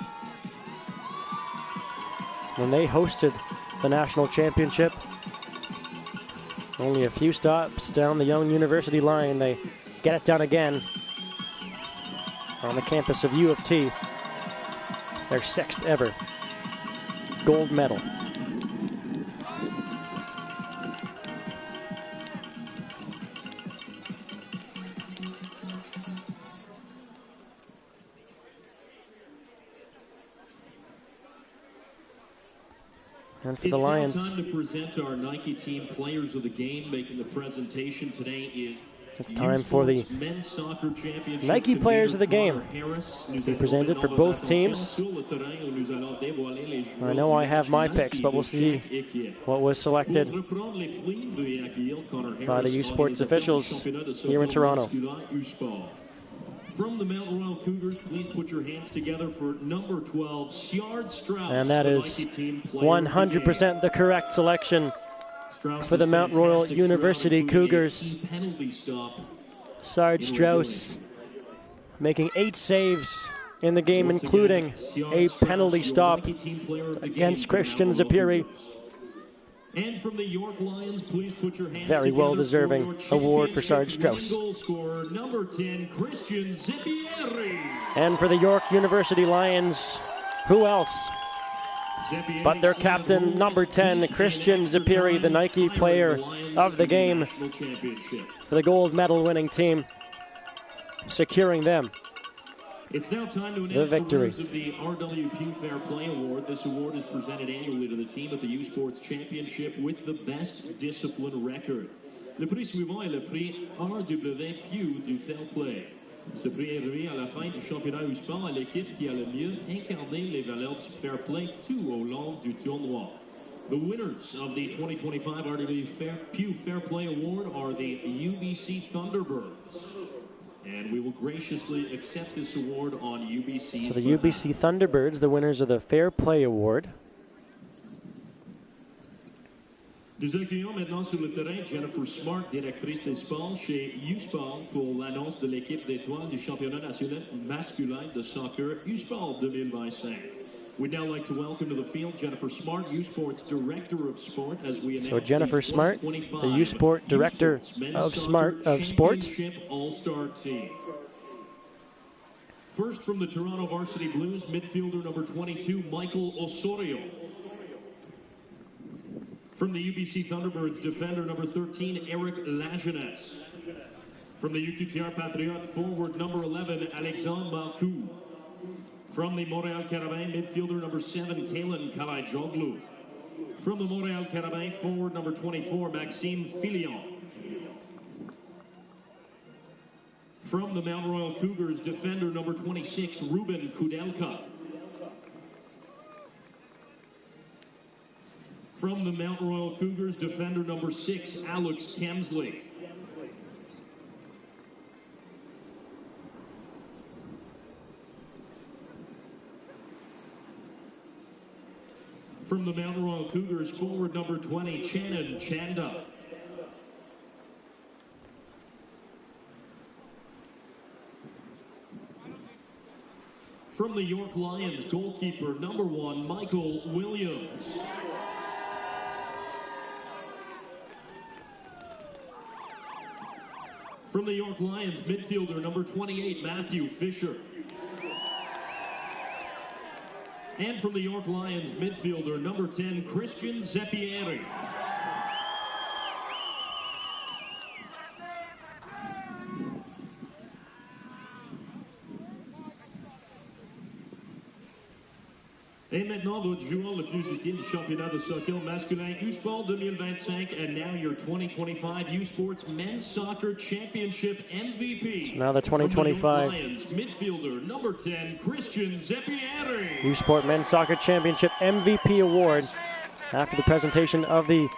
S3: when they hosted the national championship. Only a few stops down the Young University line, they get it done again on the campus of U of T. Their 6th ever gold medal. And for the Lions,
S4: Time to present our Nike Team players of the game. Making the presentation today is
S3: it's time for the
S4: Men's Soccer Championship.
S3: Nike players of the game to be presented for both teams. I know I have my picks, but we'll see what was selected by the U-Sports officials here in Toronto.
S4: From the Mount Royal Cougars, please put your hands together for number 12, Sjard Strauss.
S3: And that is 100% the correct selection for the Mount Royal University Cougars. Sjard Strauss making 8 saves in the game, including a penalty stop against Christian Zapiri.
S4: And from the York Lions, please put your hands
S3: very well-deserving award for Sjard Strauss.
S4: Goal scorer, number 10, Christian Zapiri.
S3: And for the York University Lions, who else but their captain, number 10, Christian Zapiri, the Nike player of the game for the gold medal winning team, securing them
S4: It's now time to
S3: the
S4: announce
S3: victory.
S4: the winners of the RWQ Fair Play Award. This award is presented annually to the team at the U-Sports Championship with the best discipline record. Le prix suivant est le prix RWQ du Fair Play. Ce prix est remis à la fin du championnat U-Sport à l'équipe qui a le mieux incarné les valeurs du Fair Play tout au long du tournoi. The winners of the 2025 RWQ Fair Play Award are the UBC Thunderbirds. And we will graciously accept this award on UBC's
S3: So the UBC Thunderbirds, the winners of the Fair Play Award.
S4: Nous accueillons maintenant sur le terrain Jennifer Smart, directrice des sports chez U-Sport, pour l'annonce de l'équipe d'étoiles du championnat national masculin de soccer U-Sport 2025. We'd now like to welcome to the field Jennifer Smart, U-Sport's Director of Sport, as we announce
S3: So Jennifer Smart, the U-Sport Director of Sport.
S4: All-Star Team. First from the Toronto Varsity Blues, midfielder number 22, Michael Osorio. From the UBC Thunderbirds, defender number 13, Eric Lajeunesse. From the UQTR Patriote, forward number 11, Alexandre Marcoux. From the Montreal Carabin, midfielder number 7, Kalen Kalajoglu. From the Montreal Carabin, forward number 24, Maxime Filion. From the Mount Royal Cougars, defender number 26, Ruben Kudelka. From the Mount Royal Cougars, defender number 6, Alex Kemsley. From the Mount Royal Cougars, forward number 20, Channon Chanda. From the York Lions, goalkeeper number 1, Michael Williams. From the York Lions, midfielder number 28, Matthew Fisher. And from the York Lions, midfielder number 10, Christian Zeppieri. Et maintenant, votre joueur le plus utile du championnat de soccer masculin U-Sport 2025, and now your 2025 U-Sports Men's Soccer Championship MVP.
S3: So now the 2025
S4: Lions, midfielder number 10, Christian Zeppieri.
S3: U-Sport Men's Soccer Championship MVP award after the presentation of the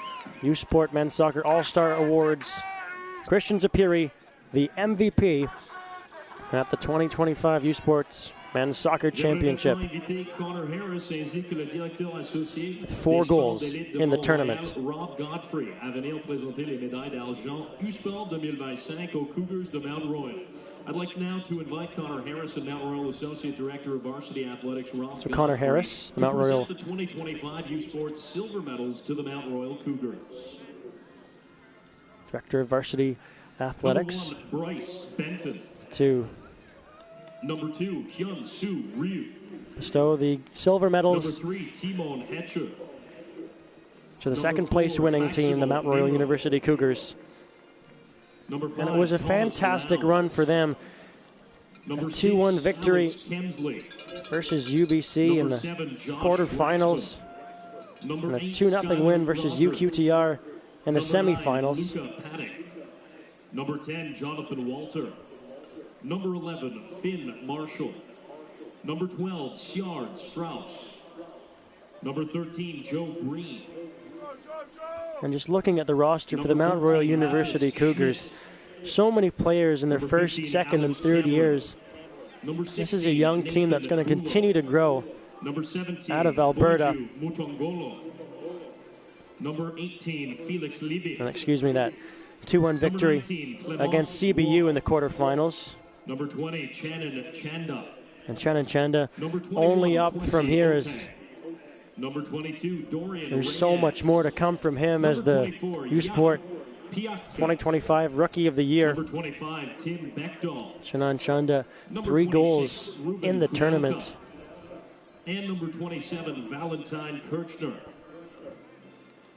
S3: U-Sport Men's Soccer All-Star Awards. Christian Zeppieri, the MVP at the 2025 U-Sports Men's Soccer Championship. 4 goals in the tournament.
S4: Rob Godfrey à venir présenter les médailles d'argent U-Sport 2025 aux Cougars de Mount Royal. I'd like now to invite Connor Harrison, Mount Royal Associate Director of Varsity Athletics. Rob
S3: So Connor Harris, the Mount Royal.
S4: The 2025 U-Sports silver medals to the Mount Royal Cougars.
S3: Director of Varsity Athletics.
S4: Number 1, Bryce Benton.
S3: To
S4: Number 2, Hyun Soo Ryu.
S3: bestow the silver medals
S4: Number 3, Timon Hetcher.
S3: to the second place winning team, the Mount Royal University Cougars.
S4: Number 5,
S3: And it was a fantastic run for them. A 2-1 victory versus UBC in the quarterfinals. And a 2-0 win versus UQTR in the semifinals.
S4: Number 10, Jonathan Walter. Number 11, Finn Marshall. Number 12, Sjard Strauss. Number 13, Joe Green.
S3: And just looking at the roster for the Mount Royal University Cougars, so many players in their first, second, and third years. This is a young team that's going to continue to grow out of Alberta.
S4: Number 18, Felix Libby.
S3: And excuse me, that 2-1 victory against CBU in the quarterfinals.
S4: Number 20, Channon Chanda.
S3: And Channon Chanda only up from here as
S4: Number 22, Dorian
S3: there's so much more to come from him as the U-Sport 2025 Rookie of the Year.
S4: Number 25, Tim Beckdahl.
S3: Channon Chanda, 3 goals in the tournament.
S4: And number 27, Valentine Kirchner.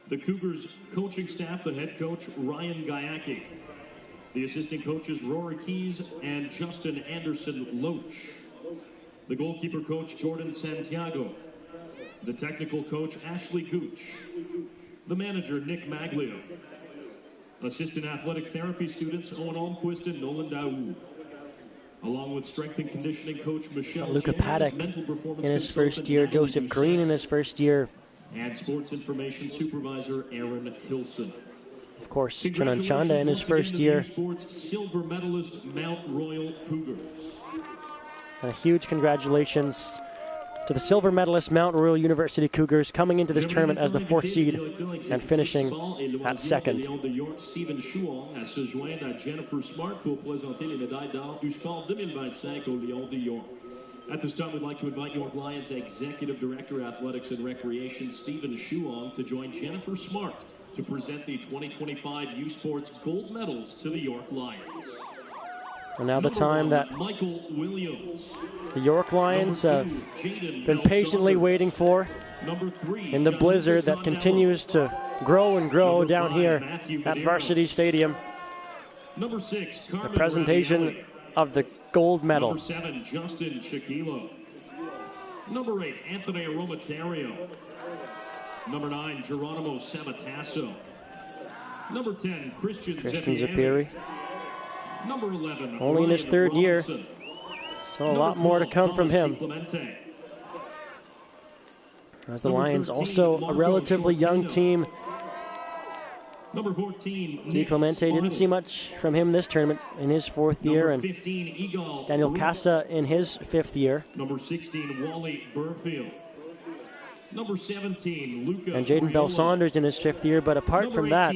S4: The Cougars coaching staff, the head coach, Ryan Gayaki. The assistant coaches, Rory Keys and Justin Anderson Loach. The goalkeeper coach, Jordan Santiago. The technical coach, Ashley Gooch. The manager, Nick Maglio. Assistant athletic therapy students, Owen Almquist and Nolan Daou. Along with strength and conditioning coach, Michelle
S3: Luca
S4: Chan,
S3: Paddock
S4: mental performance
S3: in his
S4: consultant,
S3: first year,
S4: Natalie
S3: Joseph Green in his first year.
S4: And sports information supervisor, Aaron Hilson.
S3: Of course, Channon Chanda in his first year.
S4: Sports silver medalist, Mount Royal Cougars.
S3: And a huge congratulations to the silver medalist Mount Royal University Cougars coming into this tournament as the 4th seed and finishing at 2nd.
S4: Stephen Chouon à se joindre à Jennifer Smart pour présenter les médailles d'or du sport 2025 au Lion de York. At this time, we'd like to invite York Lions Executive Director, Athletics and Recreation, Stephen Chouon, to join Jennifer Smart to present the 2025 U Sports gold medals to the York Lions.
S3: And now the time that
S4: Michael Williams.
S3: the York Lions have been patiently waiting for in the blizzard that continues to grow and grow down here at Varsity Stadium.
S4: Number 6,
S3: The presentation of the gold medal.
S4: Number 7, Justin Chiquilo. Number 8, Anthony Aromaterio. Number 9, Geronimo Samatasso. Number 10, Christian
S3: Christian
S4: Zeppieri.
S3: Zeppieri.
S4: Number 11,
S3: only in his third year. So a lot more to come from him. As the Lions, also a relatively young team.
S4: Number 14,
S3: Di Clemente didn't see much from him this tournament in his fourth year, and
S4: 15,
S3: Daniel Casa in his fifth year.
S4: Number 16, Wally Burfield. Number 17, Luca.
S3: And Jaden Bell Saunders in his fifth year, but apart from that,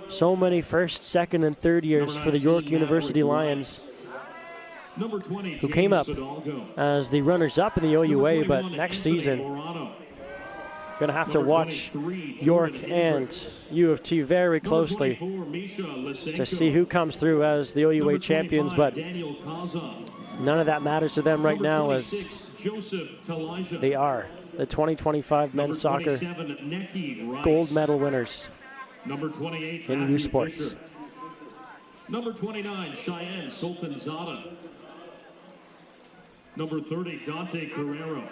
S3: so many first, second, and third years for the York University Lions, who came up as the runners-up in the OUA, but next season, going to have to watch York and U of T very closely to see who comes through as the OUA champions, but none of that matters to them right now, as they are the 2025 men's soccer gold medal winners in U Sports.
S4: Number 29, Cheyenne Sultanzada. Number 30, Dante Carrero.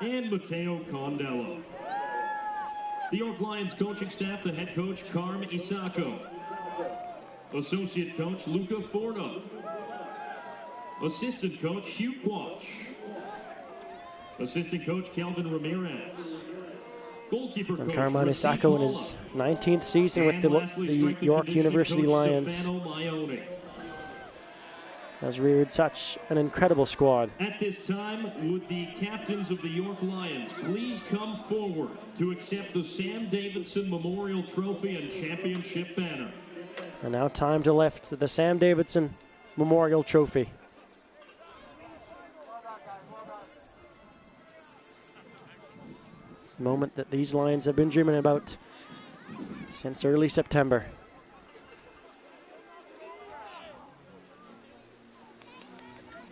S4: And Mateo Condello. The York Lions coaching staff, the head coach, Carm Isako. Associate coach, Luca Forno. Assistant coach, Hugh Quach. Assistant coach, Kelvin Ramirez. Goalkeeper coach,
S3: Carmine Isako in his 19th season with the York University Lions has reared such an incredible squad.
S4: At this time, would the captains of the York Lions please come forward to accept the Sam Davidson Memorial Trophy and Championship banner.
S3: And now time to lift the Sam Davidson Memorial Trophy. A moment that these Lions have been dreaming about since early September.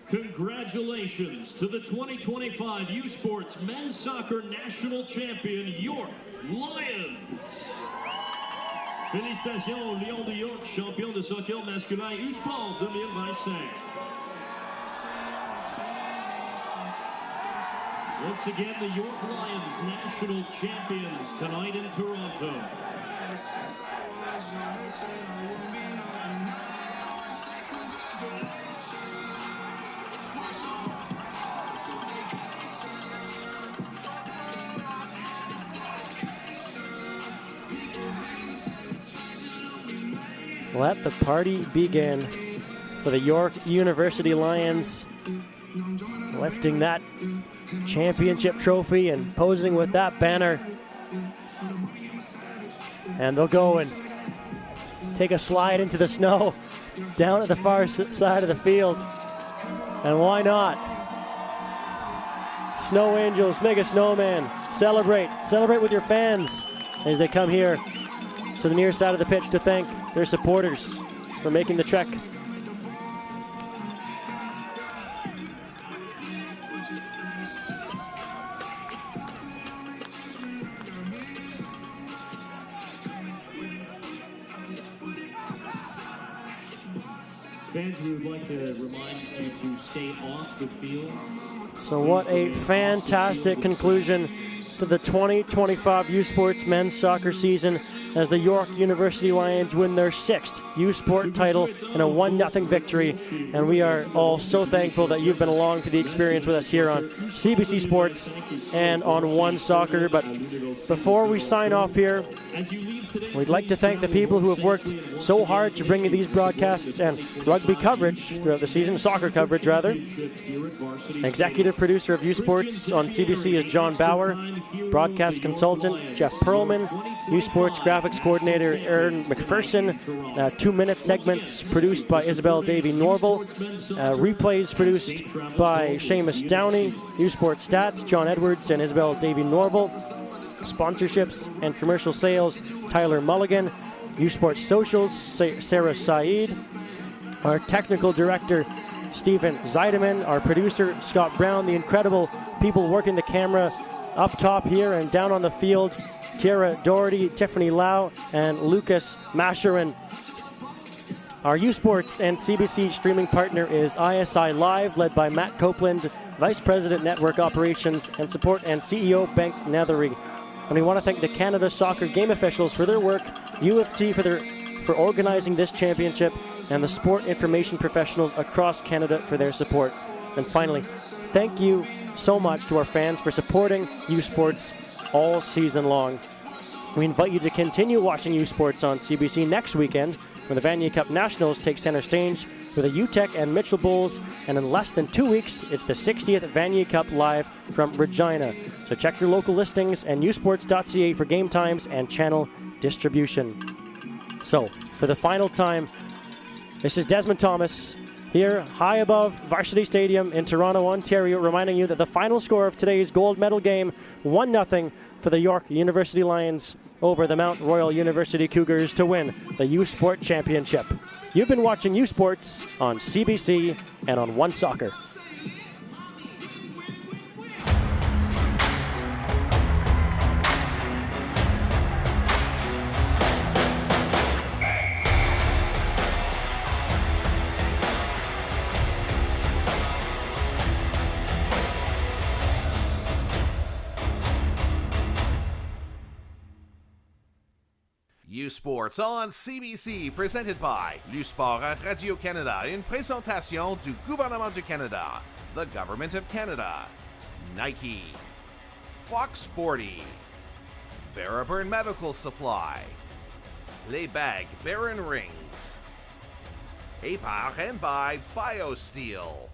S4: Congratulations to the 2025 U Sports Men's Soccer National Champion, York Lions. Félicitations aux Lions de York, champion de soccer masculin U Sport 2025. Once again, the York Lions national champions tonight in Toronto.
S3: Let the party begin for the York University Lions, lifting that championship trophy and posing with that banner. And they'll go and take a slide into the snow down at the far side of the field. And why not? Snow Angels, Mega Snowman, celebrate with your fans as they come here to the near side of the pitch to thank their supporters for making the trek.
S4: Fans, we would like to remind you to stay off the field.
S3: So what a fantastic conclusion to the 2025 U Sports men's soccer season as the York University Lions win their 6th U Sport title in a 1-0 victory. And we are all so thankful that you've been along for the experience with us here on CBC Sports and on One Soccer. But before we sign off here, we'd like to thank the people who have worked so hard to bring you these broadcasts and rugby coverage throughout the season, soccer coverage rather. Executive producer of U Sports on CBC is John Bauer. Broadcast consultant Jeff Perlman. U Sports graphics coordinator Aaron McPherson. 2-minute segments produced by Isabel Davey-Norval. Replays produced by Seamus Downey. U Sports stats, John Edwards and Isabel Davey-Norval. Sponsorships and commercial sales, Tyler Mulligan. U Sports socials, Sarah Saeed. Our technical director, Stephen Zeideman. Our producer, Scott Brown. The incredible people working the camera up top here and down on the field, Kiera Doherty, Tiffany Lau, and Lucas Masherin. Our U Sports and CBC streaming partner is ISI Live, led by Matt Copeland, Vice President Network Operations and Support, and CEO Bengt Nethery. And we want to thank the Canada Soccer game officials for their work, U of T for their for organizing this championship and the sport information professionals across Canada for their support. And finally, thank you so much to our fans for supporting U Sports all season long. We invite you to continue watching U Sports on CBC next weekend when the Vanier Cup Nationals take center stage with the UTEC and Mitchell Bulls, and in less than 2 weeks, it's the 60th Vanier Cup live from Regina. So check your local listings and usports.ca for game times and channel distribution. So, for the final time, this is Desmond Thomas here high above Varsity Stadium in Toronto, Ontario, reminding you that the final score of today's gold medal game, 1-0 for the York University Lions over the Mount Royal University Cougars to win the U Sport Championship. You've been watching U Sports on CBC and on One Soccer.
S2: U Sports on CBC, presented by Sport à Radio-Canada, une présentation du gouvernement du Canada, the Government of Canada, Nike, Fox 40, Veriburn Medical Supply, Les Bagues Baron Rings, a par and by BioSteel.